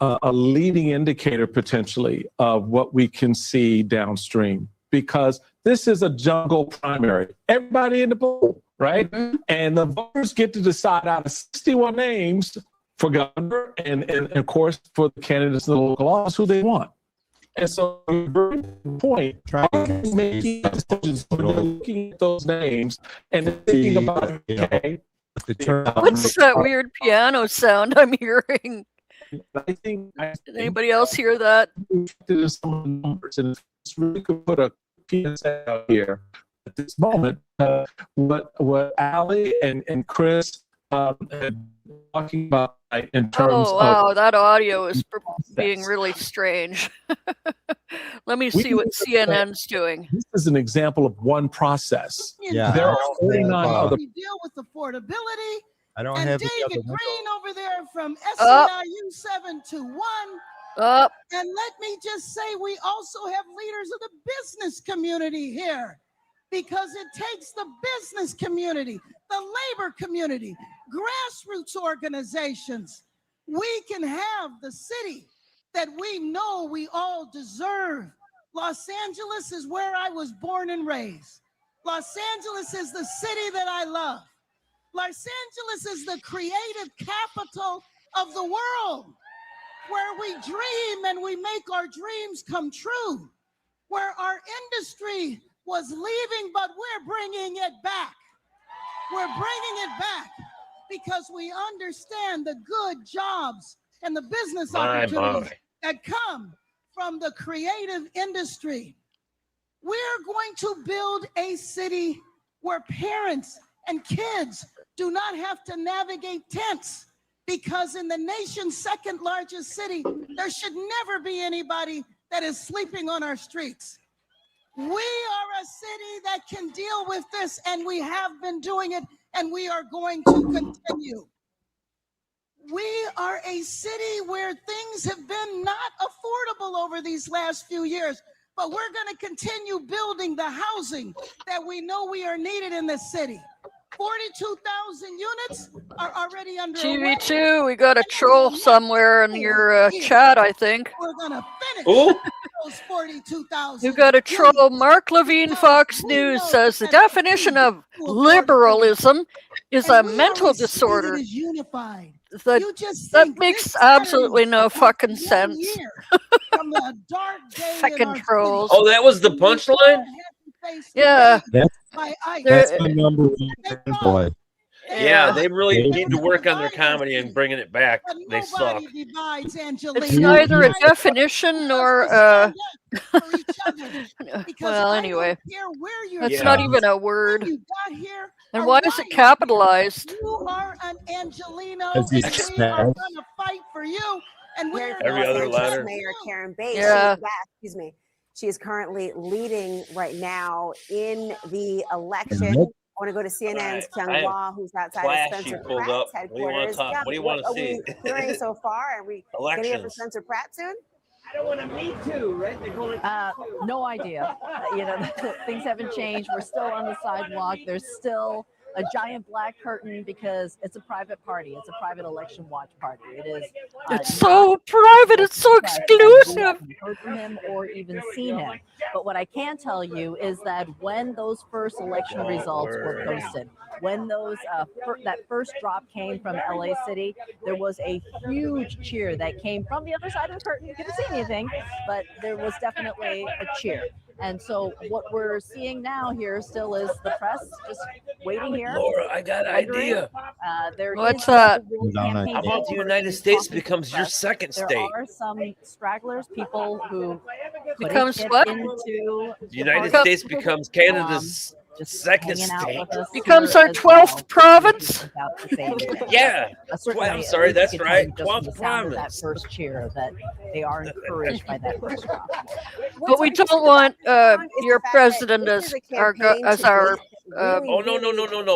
a leading indicator potentially of what we can see downstream, because this is a jungle primary. Everybody in the pool, right? And the voters get to decide out of 61 names for governor and of course for the candidates in the local office who they want. And so, very point, making decisions when you're looking at those names and thinking about, okay, What's that weird piano sound I'm hearing? I think Did anybody else hear that? There's some numbers, and it's really could put a PSA out here at this moment. What Ali and Chris talking about in terms wow, that audio is being really strange. Let me see what CNN's doing. This is an example of one process. Yeah. There are 49 other. We deal with affordability. I don't and have David Green over there from SEIU 721. And let me just say, we also have leaders of the business community here, because it takes the business community, the labor community, grassroots organizations. We can have the city that we know we all deserve. Los Angeles is where I was born and raised. Los Angeles is the city that I love. Los Angeles is the creative capital of the world, where we dream and we make our dreams come true, where our industry was leaving, but we're bringing it back. We're bringing it back because we understand the good jobs and the business opportunities that come from the creative industry. We're going to build a city where parents and kids do not have to navigate tents, because in the nation's second largest city, there should never be anybody that is sleeping on our streets. We are a city that can deal with this, and we have been doing it, and we are going to continue. We are a city where things have been not affordable over these last few years, but we're going to continue building the housing that we know we are needed in this city. 42,000 units are already under TV2, we got a troll somewhere in your chat, I think. We're going to finish those 42,000. You got a troll. Mark Levine, Fox News, says the definition of liberalism is a mental disorder. That makes absolutely no fucking sense. Fucking trolls. Oh, that was the punchline? Yeah. That's my number one boy. Yeah, they really need to work on their comedy and bringing it back. They suck. It's neither a definition nor well, anyway, that's not even a word. And why is it capitalized? You are an Angelino, and we are going to fight for you. And we're Every Los other Angeles letter. Mayor Karen Bass. Yeah. Excuse me. She is currently leading right now in the election. Yep. I want to go to CNN's All Kyung right. Hwa, who's outside Flashy of Spencer pulled Pratt's up. What do you want headquarters. to talk? Yeah, What do you what want to are see? we hearing so far? Are we going to hear from Elections. Spencer Pratt soon? I don't want to meet too, right? They're going No idea. Things haven't changed. We're still on the sidewalk. There's still a giant black curtain because it's a private party. It's a private election watch party. It is. It's so private. It's so exclusive. We haven't heard from him or even seen him. But what I can tell you is that when those first election results were posted, when those that first drop came from LA City, there was a huge cheer that came from the other side of the curtain. You couldn't see anything, but there was definitely a cheer. And so what we're seeing now here still is the press just waiting here. Laura, I got an idea. What's that? How about the United States becomes your second There state? are some stragglers, people who Becomes couldn't what? get into The United States becomes Canada's second hanging out state. with us Becomes here our as 12th well. province. About to say anything. Yeah. Certainly, I'm sorry, at least that's you can right. tell just from 12th the sound of that province. first cheer that they are encouraged by that first drop. But we don't want your president as our Oh no!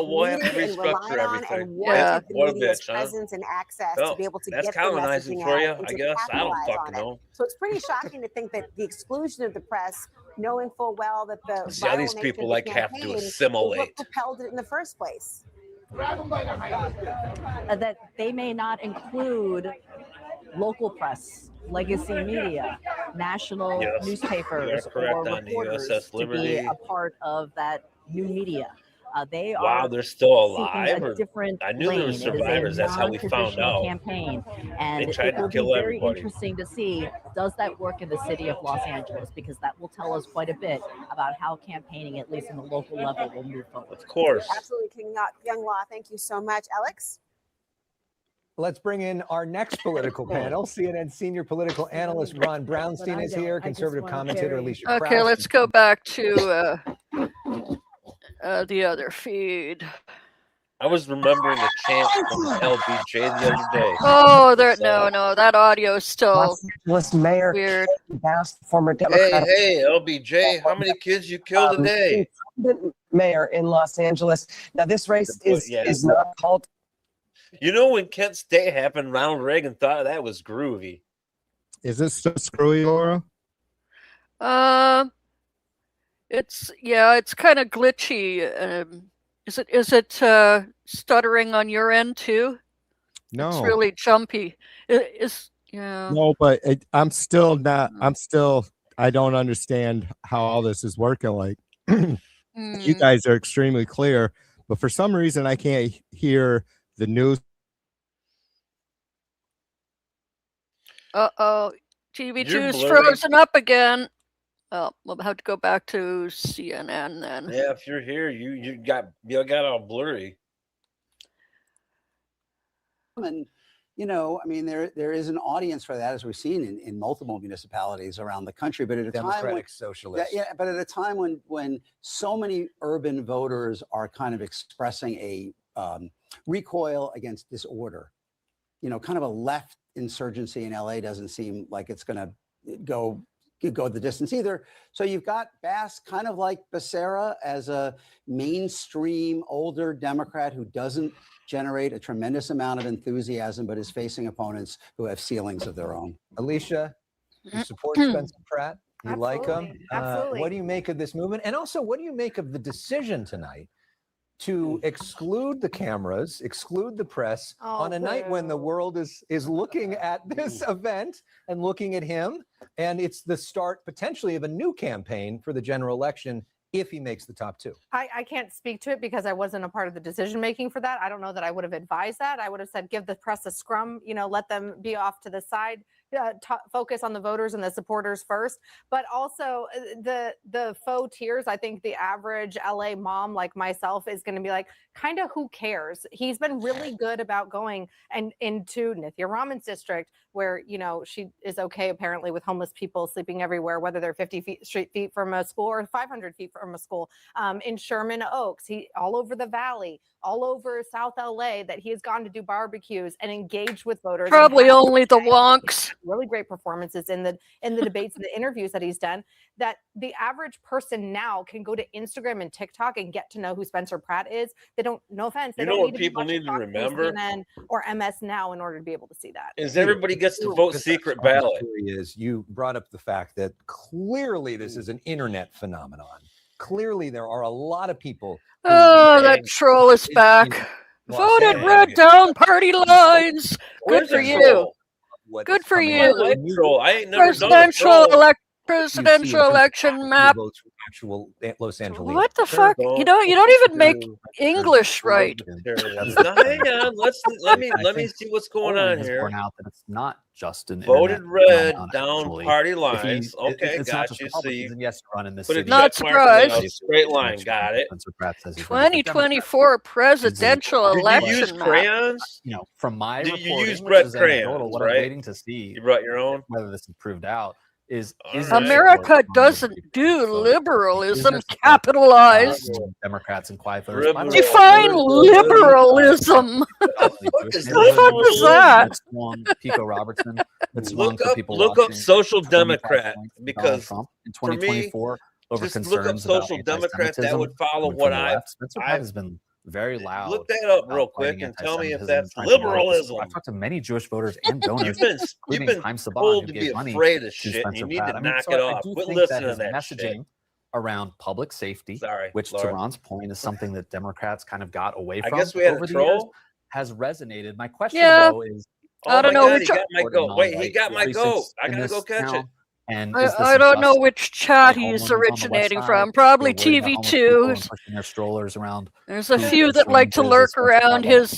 We'll have to restructure everything. Yeah. What a media's bitch, huh? presence and access Well, to be able to that's get the colonizing messaging for out you, and I to guess. I don't capitalize fucking on it. know. So it's pretty shocking to think that the exclusion of the press, knowing full well that the See how these viral nature people of the like have to campaign is assimilate. what propelled it in the first place. That they may not include local press, legacy media, national Yes, newspapers, you are correct or on the reporters USS to be Liberty. a part of that new media. They Wow, are they're still seeking alive. a different I knew there were lane. It is a survivors. That's how we found non-traditional out. campaign, They and tried it to will be kill very everybody. interesting to see does that work in the city of Los Angeles, because that will tell us quite a bit about how campaigning, at least on the local level, will move forward. Of course. Absolutely, Young Law. Thank you so much, Alex. Let's bring in our next political panel. CNN senior political analyst Ron Brownstein is here. Conservative commentator Alicia Krause. Okay, let's go back to the other feed. I was remembering a chant from LBJ the other day. Oh, no, that audio is still Los Angeles Mayor weird. Karen Bass, former Democratic. Hey, LBJ, how many kids you killed today? Incumbent mayor in Los Angeles. Now, this race is not called. You know, when Kent State happened, Ronald Reagan thought that was groovy. Is this still screwy, Laura? It's kind of glitchy. Is it stuttering on your end too? No. It's really jumpy. Yeah. No, but I'm still not. I don't understand how all this is working. Like, you guys are extremely clear, but for some reason I can't hear the news. TV2 is frozen up again. Oh, we'll have to go back to CNN then. Yeah, if you're here, you got all blurry. And I mean, there is an audience for that, as we've seen in multiple municipalities around the country. But at a time when socialists. yeah, but at a time when so many urban voters are kind of expressing a recoil against disorder, kind of a left insurgency in LA doesn't seem like it's going to go the distance either. So you've got Bass, kind of like Becerra, as a mainstream older Democrat who doesn't generate a tremendous amount of enthusiasm, but is facing opponents who have ceilings of their own. Alicia, you support Spencer Pratt? You like him? Absolutely. What do you make of this movement? And also, what do you make of the decision tonight to exclude the cameras, exclude the press on a night when the world is looking at this event and looking at him? And it's the start potentially of a new campaign for the general election if he makes the top two. I can't speak to it because I wasn't a part of the decision making for that. I don't know that I would have advised that. I would have said, give the press a scrum, let them be off to the side. focus on the voters and the supporters first, but also the faux tears. I think the average LA mom like myself is going to be like, kind of who cares? He's been really good about going and into Nithya Raman's district, where she is okay apparently with homeless people sleeping everywhere, whether they're 50 feet from a school or 500 feet from a school. In Sherman Oaks, all over the valley, all over South LA, that he has gone to do barbecues and engage with voters. Probably only the wonks. Really great performances in the debates and the interviews that he's done, that the average person now can go to Instagram and TikTok and get to know who Spencer Pratt is. They don't, no offense, they You know don't what need people need to remember? CNN or MS Now in order to be able to see that. Is everybody gets to vote secret ballot. Is you brought up the fact that clearly this is an internet phenomenon. Clearly there are a lot of people. Oh, that troll is back. Voted red down party lines. Good for you. Good for you. I ain't never done a troll. Presidential election map. Actual Los Angeles. What the fuck? You don't even make English right. Now, hang on. Let me see what's going on here. Point out that it's not just an voted red down party lines. Okay, got you. See, yes, run in this. But if not surprised. Straight line, got it. 2024 presidential election. Did you use crayons? From my did you reporting, use red crayons? What right? I'm waiting to see. You brought your own. Whether this is proved out. Is America doesn't do liberalism capitalized. Democrats and quiet voters. Define liberalism. What the fuck was that? Pico Robertson. Look up social democrat, because Trump in 2024 over just concerns look up social about democrat. That would follow what Spencer Pratt has been very loud. Look that up real quick and tell me if that's liberalism. I've talked to many Jewish voters and donors. You've been told to be afraid of shit. You need to knock it off. Quit listening to that messaging around public safety, which to Ron's point is something that Democrats kind of got away from. I guess we had over a the troll. Years, has resonated. My question though is, I don't know which. He got my goat. Wait, he got my goat. I gotta go catch it. And I don't know which chat he's originating from. Probably TV2. Their strollers around. There's a few that like to lurk around his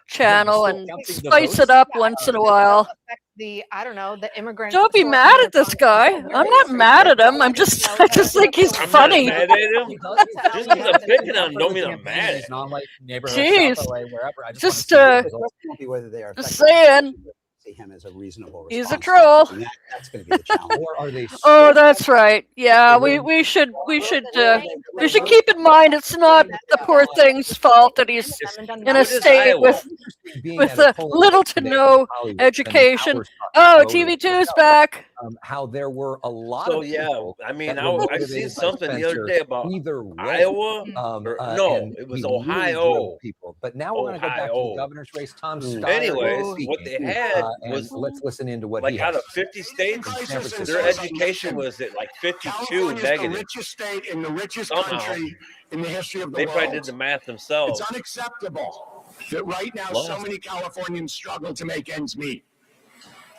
channel and spice it up once in a while. The immigrant. Don't be mad at this guy. I'm not mad at him. I just think he's funny. Not mad at him. Just because I'm picking on him, don't mean I'm mad. Jeez. Just saying. See him as a reasonable. He's a troll. That's going to be the challenge. Or are they? Oh, that's right. Yeah, we should keep in mind it's not the poor thing's fault that he's in a state with little to no education. Oh, TV2's back. How there were a lot of people. I mean, I've seen something the other day about Iowa. No, it was Ohio. People, but now we're going to go back to the governor's race. Tom Steyer. Anyways, what they had was, let's listen into what like out of 50 states, their education was at like 52 negative. The richest state in the richest country in the history of the they world. probably did the math themselves. It's unacceptable that right now so many Californians struggle to make ends meet.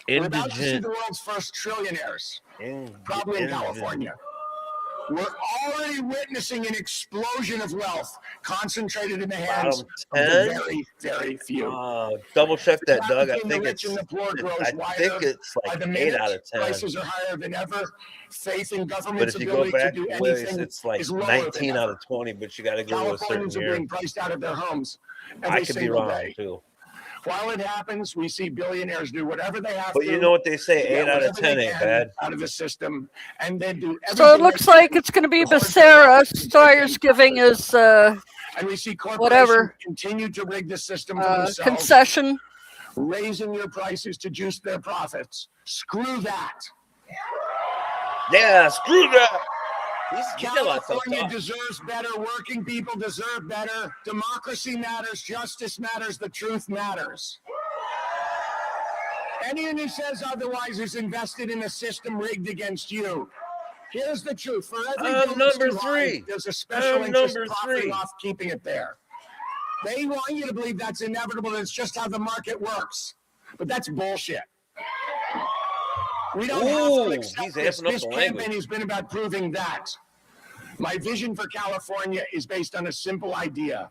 We're about to see the world's first trillionaires, probably in California. We're already witnessing an explosion of wealth concentrated in the hands of the very, very few. Double check that, Doug. I think it's like 8 out of 10. Prices are higher than ever. Faith in But government's if you go ability back to do ways, anything it's like is lower 19 than out ever. of 20. But you got to go to a certain Californians are year. being priced out of their homes I every could be single wrong day. too. While it happens, we see billionaires do whatever they have But to. you know what they say, to get 8 out of whatever 10 they ain't can bad. out of the system, and then do everything. So it looks like it's going to be Becerra. Steyer's giving his and we see corporations whatever continue to rig the system for themselves, concession, raising your prices to juice their profits. Screw that. Yeah, screw that. California deserves better. Working people deserve better. Democracy matters. Justice matters. The truth matters. Anyone who says otherwise is invested in a system rigged against you. Here's the truth. For every bill that's number too high, 3. there's a special interest number profiting 3. off keeping it there. They want you to believe that's inevitable. It's just how the market works. But that's bullshit. We don't have to accept this. This campaign has been about proving that. My vision for California is based on a simple idea.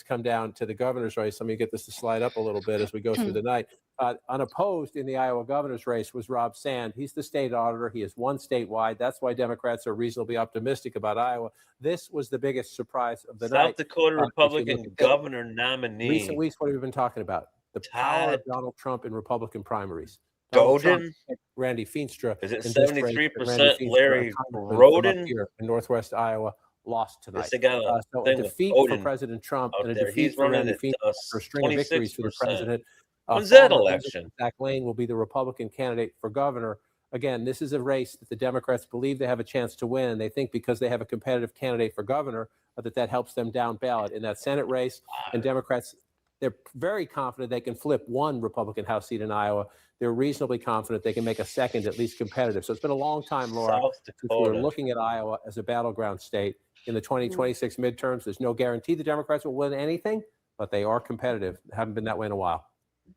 let's come down to the governor's race. Let me get this to slide up a little bit as we go through the night. Unopposed in the Iowa governor's race was Rob Sand. He's the state auditor. He has won statewide. That's why Democrats are reasonably optimistic about Iowa. This was the biggest surprise of the night. South Dakota Republican governor nominee. Recent weeks, what have we been talking about? The power of Donald Trump in Republican primaries. Doden? Randy Feenstra. Is it in this race, 73% Feenstra, Larry a congressman from up Roden? here in Northwest Iowa, lost tonight. They got a So a thing with defeat for Odin President Trump out and a there. defeat He's for running Randy at Feenstra for a string of victories for the 26%. president. When's that Former election? President Zach Lane will be the Republican candidate for governor. Again, this is a race that the Democrats believe they have a chance to win. They think because they have a competitive candidate for governor, that helps them down ballot in that Senate race. And Democrats, they're very confident they can flip one Republican House seat in Iowa. They're reasonably confident they can make a second at least competitive. So it's been a long time, Laura, since we were looking at Iowa as a battleground state. In the 2026 midterms, there's no guarantee the Democrats will win anything, but they are competitive. They haven't been that way in a while.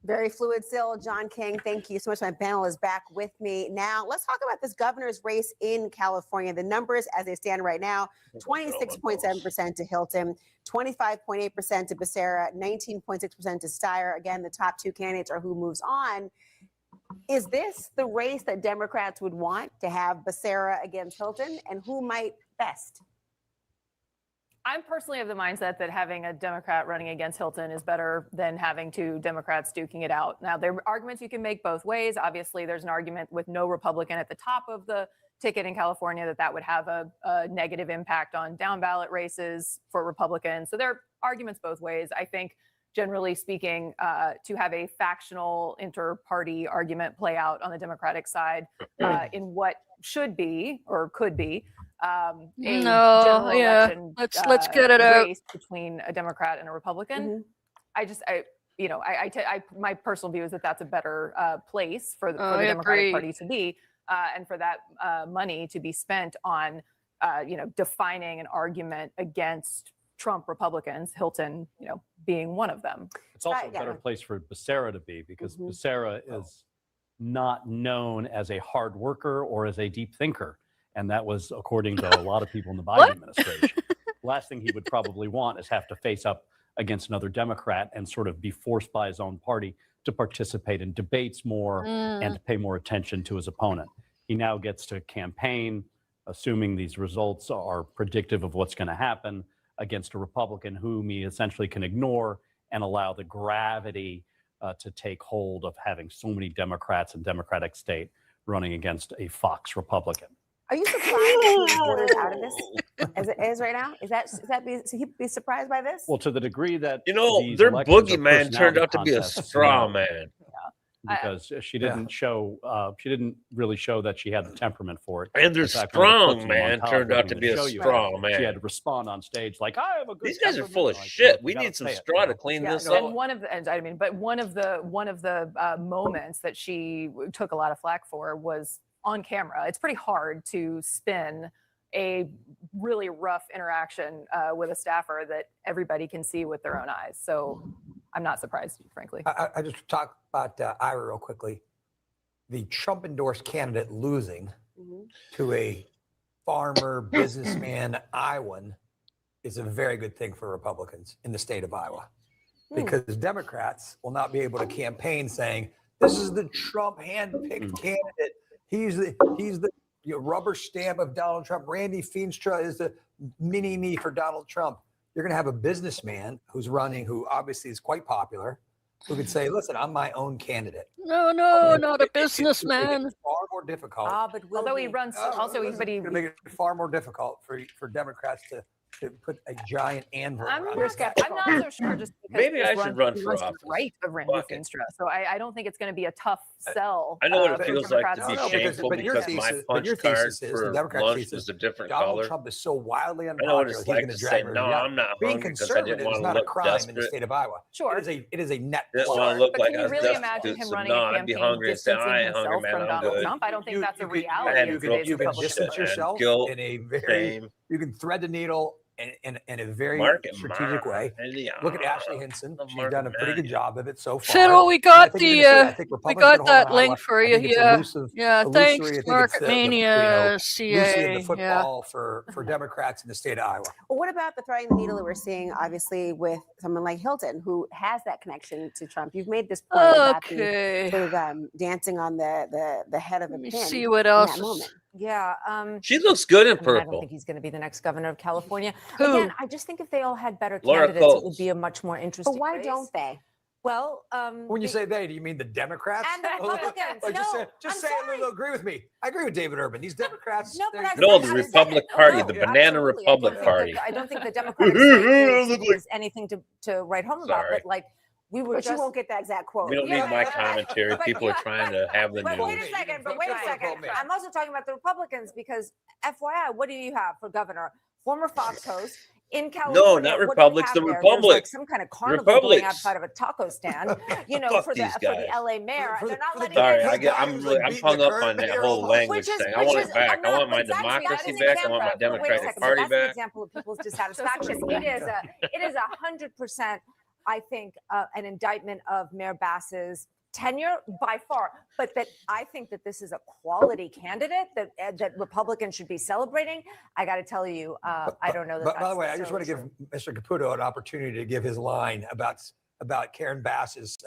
Very fluid still. John King, thank you so much. My panel is back with me. Now, let's talk about this governor's race in California. The numbers as they stand right now, 26.7% to Hilton, 25.8% to Becerra, 19.6% to Steyer. Again, the top two candidates are who moves on. Is this the race that Democrats would want, to have Becerra against Hilton? And who might best? I'm personally of the mindset that having a Democrat running against Hilton is better than having two Democrats duking it out. Now, there are arguments you can make both ways. Obviously, there's an argument with no Republican at the top of the ticket in California that would have a negative impact on down ballot races for Republicans. So there are arguments both ways. I think, generally speaking, to have a factional inter-party argument play out on the Democratic side in what should be or could be election, let's get it out between a Democrat and a Republican. My personal view is that that's a better place for the Democratic Party to be, and for that money to be spent on, defining an argument against Trump Republicans, Hilton, being one of them. It's also a better place for Becerra to be, because Becerra is not known as a hard worker or as a deep thinker. And that was according to a lot of people in the Biden administration. Last thing he would probably want is have to face up against another Democrat and sort of be forced by his own party to participate in debates more and to pay more attention to his opponent. He now gets to campaign, assuming these results are predictive of what's going to happen, against a Republican whom he essentially can ignore and allow the gravity to take hold of having so many Democrats in Democratic state running against a Fox Republican. Are you surprised that he borders out of this as it is right now? Should he be surprised by this? Well, to the degree that their boogeyman turned out to be a straw man. Because she didn't really show that she had the temperament for it. And their strong man turned out to be a strong man. She had to respond on stage like, I have a good. These guys are full of shit. We need some straw to clean this up. And one of the moments that she took a lot of flack for was on camera. It's pretty hard to spin a really rough interaction with a staffer that everybody can see with their own eyes. So I'm not surprised, frankly. I just talk about Ira real quickly. The Trump endorsed candidate losing to a farmer, businessman, Iowan is a very good thing for Republicans in the state of Iowa, because Democrats will not be able to campaign saying, this is the Trump handpicked candidate. He's the rubber stamp of Donald Trump. Randy Feenstra is the mini me for Donald Trump. You're going to have a businessman who's running, who obviously is quite popular, who could say, listen, I'm my own candidate. No, not a businessman. It's far more difficult. But although he runs, it's going to make it far more difficult for Democrats to put a giant anvil. I'm not so sure, just because maybe I should run for office. Right of Randy Feenstra. So I don't think it's going to be a tough sell. I know what it feels like to be No, shameful because my punch card for lunch was a different color. Donald Trump is so wildly unpopular. I know what it's like to say, no, I'm not being hungry because I didn't conservative want is to not a look crime in the desperate. state of Iowa. Sure. It is a net. Didn't want to look like I was really imagine him running a campaign distancing himself from Donald Trump? I don't think that's a reality of today's You can Republican distance vote. yourself in a very, you can thread the needle in a very Market strategic way. Look at Ashley Hinson. She's done a pretty good job of it so far. Fiddle, we And I got think you're gonna see it. I think we Republicans are got gonna hold that on link Iowa. for I you. think it's Yeah, elusive. yeah. Illusory. Thanks, I think it's Market Mania, Lucy in the CA. Yeah. football for Democrats in the state of Iowa. Well, what about the threading the needle that we're seeing, obviously, with someone like Hilton, who has that connection to Trump? You've made this point about the sort of dancing on the head of a pin. See what in else that moment. Yeah. She looks good in I purple. don't think he's going to be the next governor of California. Who? Again, I just think if they all had better Laura candidates, it would Coates. be a much more interesting But why race. don't they? Well, When you say they, do you mean the Democrats? And the Republicans. Or just No, say Lulu, agree with me. I agree with David Urban. These Democrats. No, but No, the Republic Party, the Banana absolutely. Republic Party. I don't think the Democratic state is anything to write home about. Sorry. But like, we were But just. you won't get that exact quote. We don't need my commentary. People are trying to have the But wait news. a second. But wait a second. I'm also talking about the Republicans because, FYI, what do you have for governor? Former Fox host in California. No, not what do you Republics, have the there? There's Republic. like some kind of carnival going Republics. outside of a taco stand. You know, Fuck for the these guys. LA mayor. They're not letting Sorry, it. I'm hung up on that whole language thing. I want it back. I want my democracy back. I want my Democratic Party That's an back. example of people's dissatisfaction. It is 100%, I think, an indictment of Mayor Bass's tenure by far, but that I think that this is a quality candidate that Republicans should be celebrating. I got to tell you, I don't know that. But by the way, I that's just so want to give Mr. Caputo an opportunity to give his line about Karen Bass's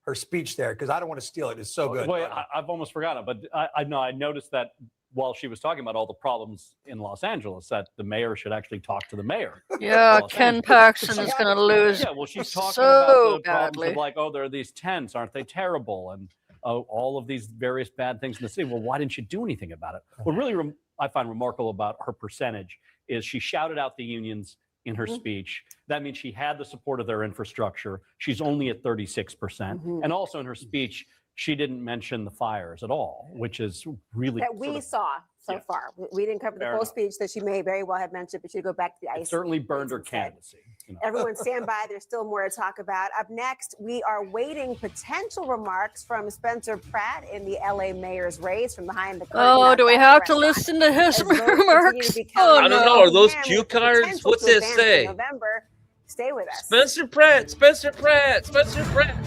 her speech there, because I don't want to steal it. It's so good. Well, I've almost forgotten, but I know I noticed that while she was talking about all the problems in Los Angeles, that the mayor should actually talk to the mayor. Yeah, of Los Ken Angeles. Paxton is going to lose. Yeah, well, she's talking so about the problems badly. of like, oh, there are these tents, aren't they terrible? And all of these various bad things in the city. Well, why didn't you do anything about it? What really I find remarkable about her percentage is she shouted out the unions in her speech. That means she had the support of their infrastructure. She's only at 36%. And also in her speech, she didn't mention the fires at all, which is really that we saw so far. We didn't cover the Fair full enough. speech that she may very well have mentioned, but she go back to the It ice. certainly burned her candidacy. You know. Everyone stand by. There's still more to talk about. Up next, we are waiting potential remarks from Spencer Pratt in the LA mayor's race from behind the curtain. Oh, do we outside the have to restaurant. listen to his As voters continue remarks? to be Oh, counted I don't on know. Are those him cue with the cards? potential What's to it advance in say? November. Stay with us. Spencer Pratt, Spencer Pratt, Spencer Pratt.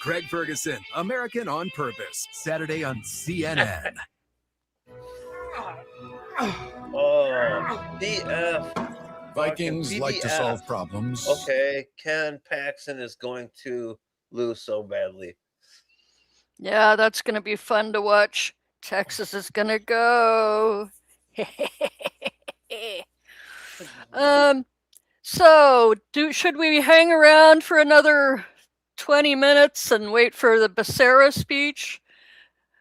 Craig Ferguson, American on Purpose, Saturday on CNN. Oh, BF. Vikings Fucking like to BBF. solve problems. Okay, Ken Paxton is going to lose so badly. Yeah, that's going to be fun to watch. Texas is going to go. So, should we hang around for another 20 minutes and wait for the Becerra speech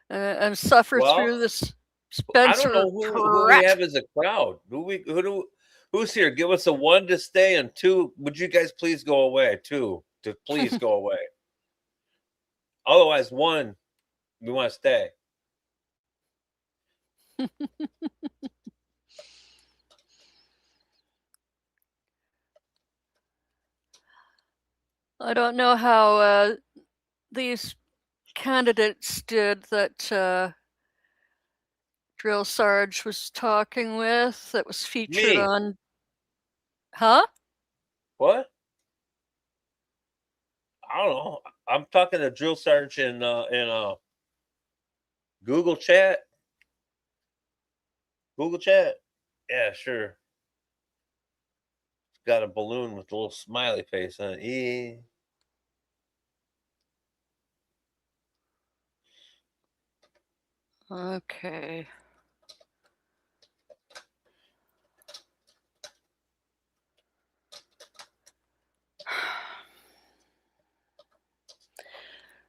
and suffer through this Spencer I don't know who we Pratt? have as a crowd. Who's here? Give us a 1 to stay and 2. Would you guys please go away? 2 to please go away. Otherwise, 1, we want to stay. I don't know how these candidates did that Drill Sarge was talking with that was featured Me. on. Huh? What? I don't know. I'm talking to Drill Sergeant in Google Chat. Google Chat. Yeah, sure. It's got a balloon with a little smiley face on it. Okay.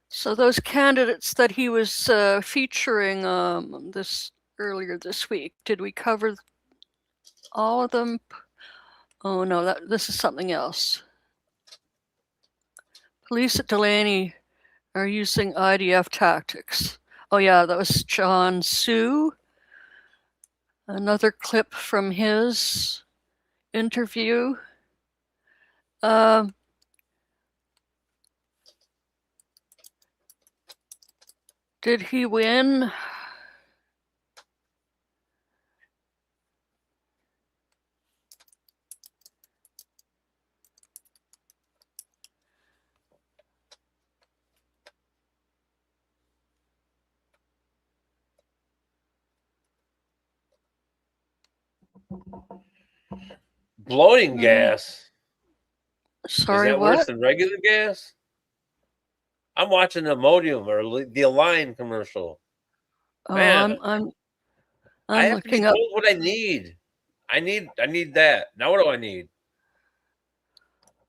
So those candidates that he was featuring earlier this week, did we cover all of them? Oh no, this is something else. Police at Delaney are using IDF tactics. Oh yeah, that was John Sue. Another clip from his interview. Did he win? Bloating gas. Sorry, Is that worse what? than regular gas? I'm watching the Imodium or the Align commercial. Oh, Man, I'm I have to be looking up. told what I need. I need that. Now what do I need?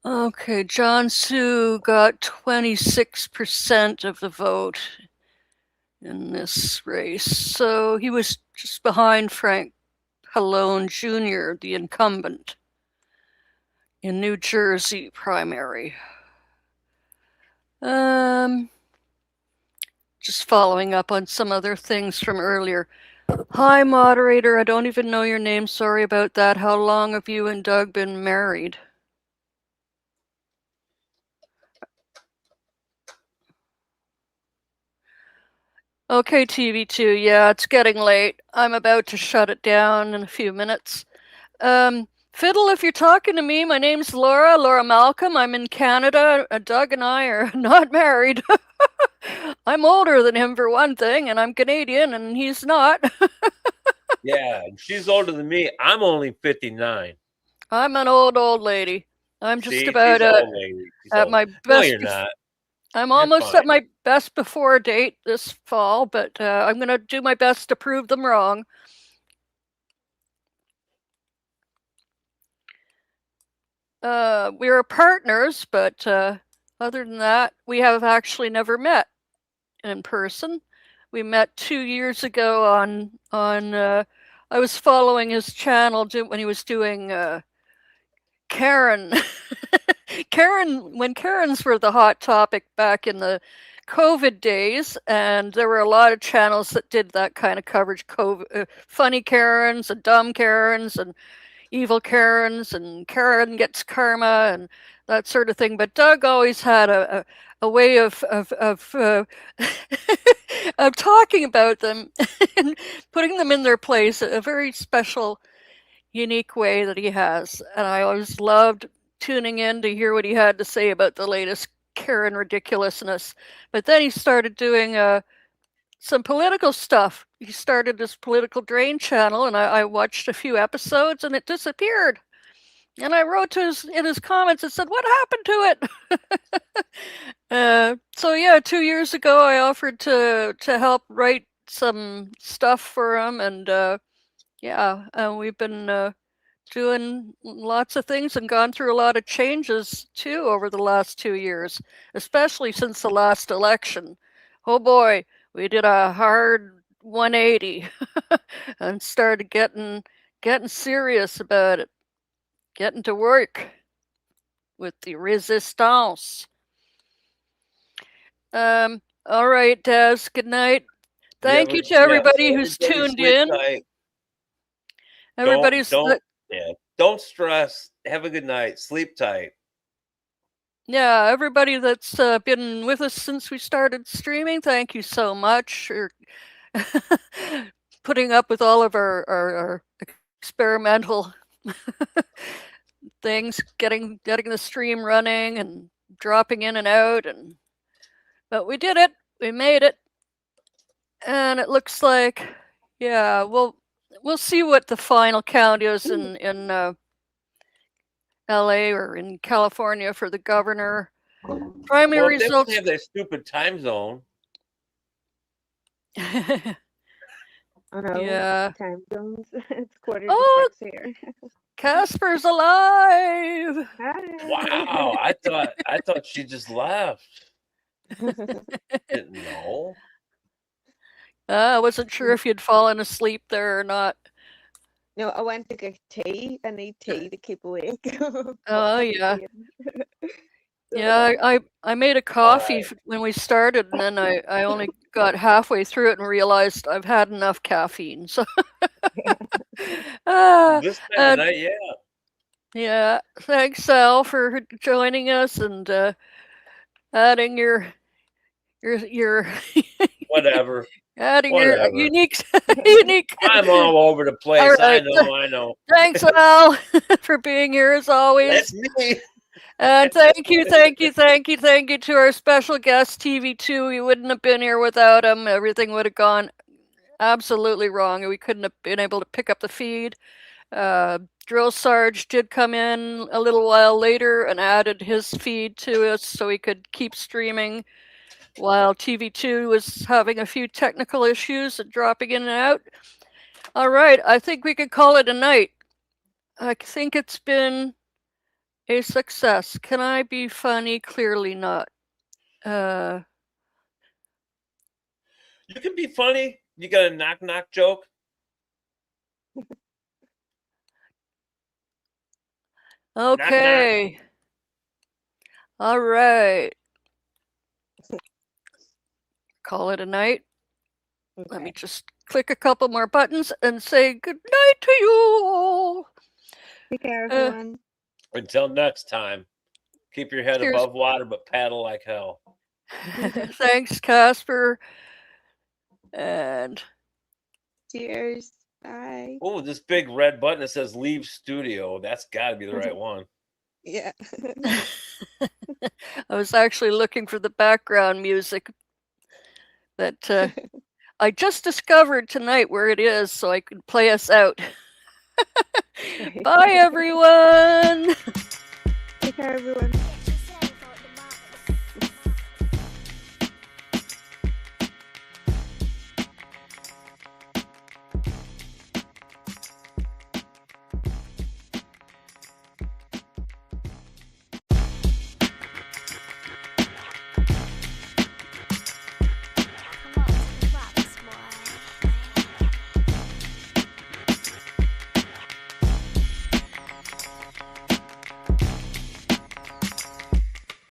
Okay, John Sue got 26% of the vote in this race. So he was just behind Frank Pallone Jr., the incumbent, in New Jersey primary. Just following up on some other things from earlier. Hi, moderator. I don't even know your name. Sorry about that. How long have you and Doug been married? Okay, TV2. Yeah, it's getting late. I'm about to shut it down in a few minutes. Fiddle, if you're talking to me, my name's Laura Malcolm. I'm in Canada. Doug and I are not married. I'm older than him for one thing, and I'm Canadian, and he's not. Yeah, she's older than me. I'm only 59. I'm an old lady. I'm just See, about she's old lady. She's at old. my No, best. you're not. I'm You're almost fine. at my best before date this fall, but I'm going to do my best to prove them wrong. We were partners, but other than that, we have actually never met in person. We met 2 years ago on I was following his channel when he was doing Karen. When Karens were the hot topic back in the COVID days, and there were a lot of channels that did that kind of coverage, funny Karens and dumb Karens and evil Karens and Karen gets karma and that sort of thing. But Doug always had a way of of talking about them and putting them in their place, a very special, unique way that he has. And I always loved tuning in to hear what he had to say about the latest Karen ridiculousness. But then he started doing some political stuff. He started this political drain channel, and I watched a few episodes, and it disappeared. And I wrote in his comments and said, "What happened to it?" So yeah, 2 years ago, I offered to help write some stuff for him, and we've been doing lots of things and gone through a lot of changes too over the last 2 years, especially since the last election. Oh boy, we did a hard 180 and started getting serious about it, getting to work with the resistance. All right, Des, good night. Thank you to everybody who's tuned in. Everybody's don't stress. Have a good night. Sleep tight. Yeah, everybody that's been with us since we started streaming, thank you so much for putting up with all of our experimental things, getting the stream running and dropping in and out, but we did it. We made it, and it looks like, yeah, we'll see what the final count is in LA or in California for the governor. Primary results. They have that stupid time zone. Yeah. Time zones. It's 5:45 here. Casper's alive. Wow, I thought she just left. Didn't know. I wasn't sure if you'd fallen asleep there or not. No, I went to get tea. I need tea to keep awake. Oh yeah. Yeah, I made a coffee when we started, and then I only got halfway through it and realized I've had enough caffeine. So this time of night, yeah. Yeah, thanks, Sal, for joining us and adding your whatever. Adding Whatever. your unique. I'm all over the place. All right. I know. Thanks, Al, for being here as always. That's me. And thank you to our special guest, TV2. We wouldn't have been here without him. Everything would have gone absolutely wrong. We couldn't have been able to pick up the feed. Drill Sarge did come in a little while later and added his feed to us so we could keep streaming while TV2 was having a few technical issues and dropping in and out. All right, I think we could call it a night. I think it's been a success. Can I be funny? Clearly not. You can be funny. You got a knock joke? Okay. All right. Call it a night. Okay. Let me just click a couple more buttons and say good night to you all. Take care, everyone. Until next time, keep your head Cheers. above water, but paddle like hell. Thanks, Casper. And cheers. Bye. Oh, this big red button that says leave studio. That's got to be the right one. Yeah. I was actually looking for the background music that I just discovered tonight where it is so I could play us out. Bye, everyone. Take care, everyone.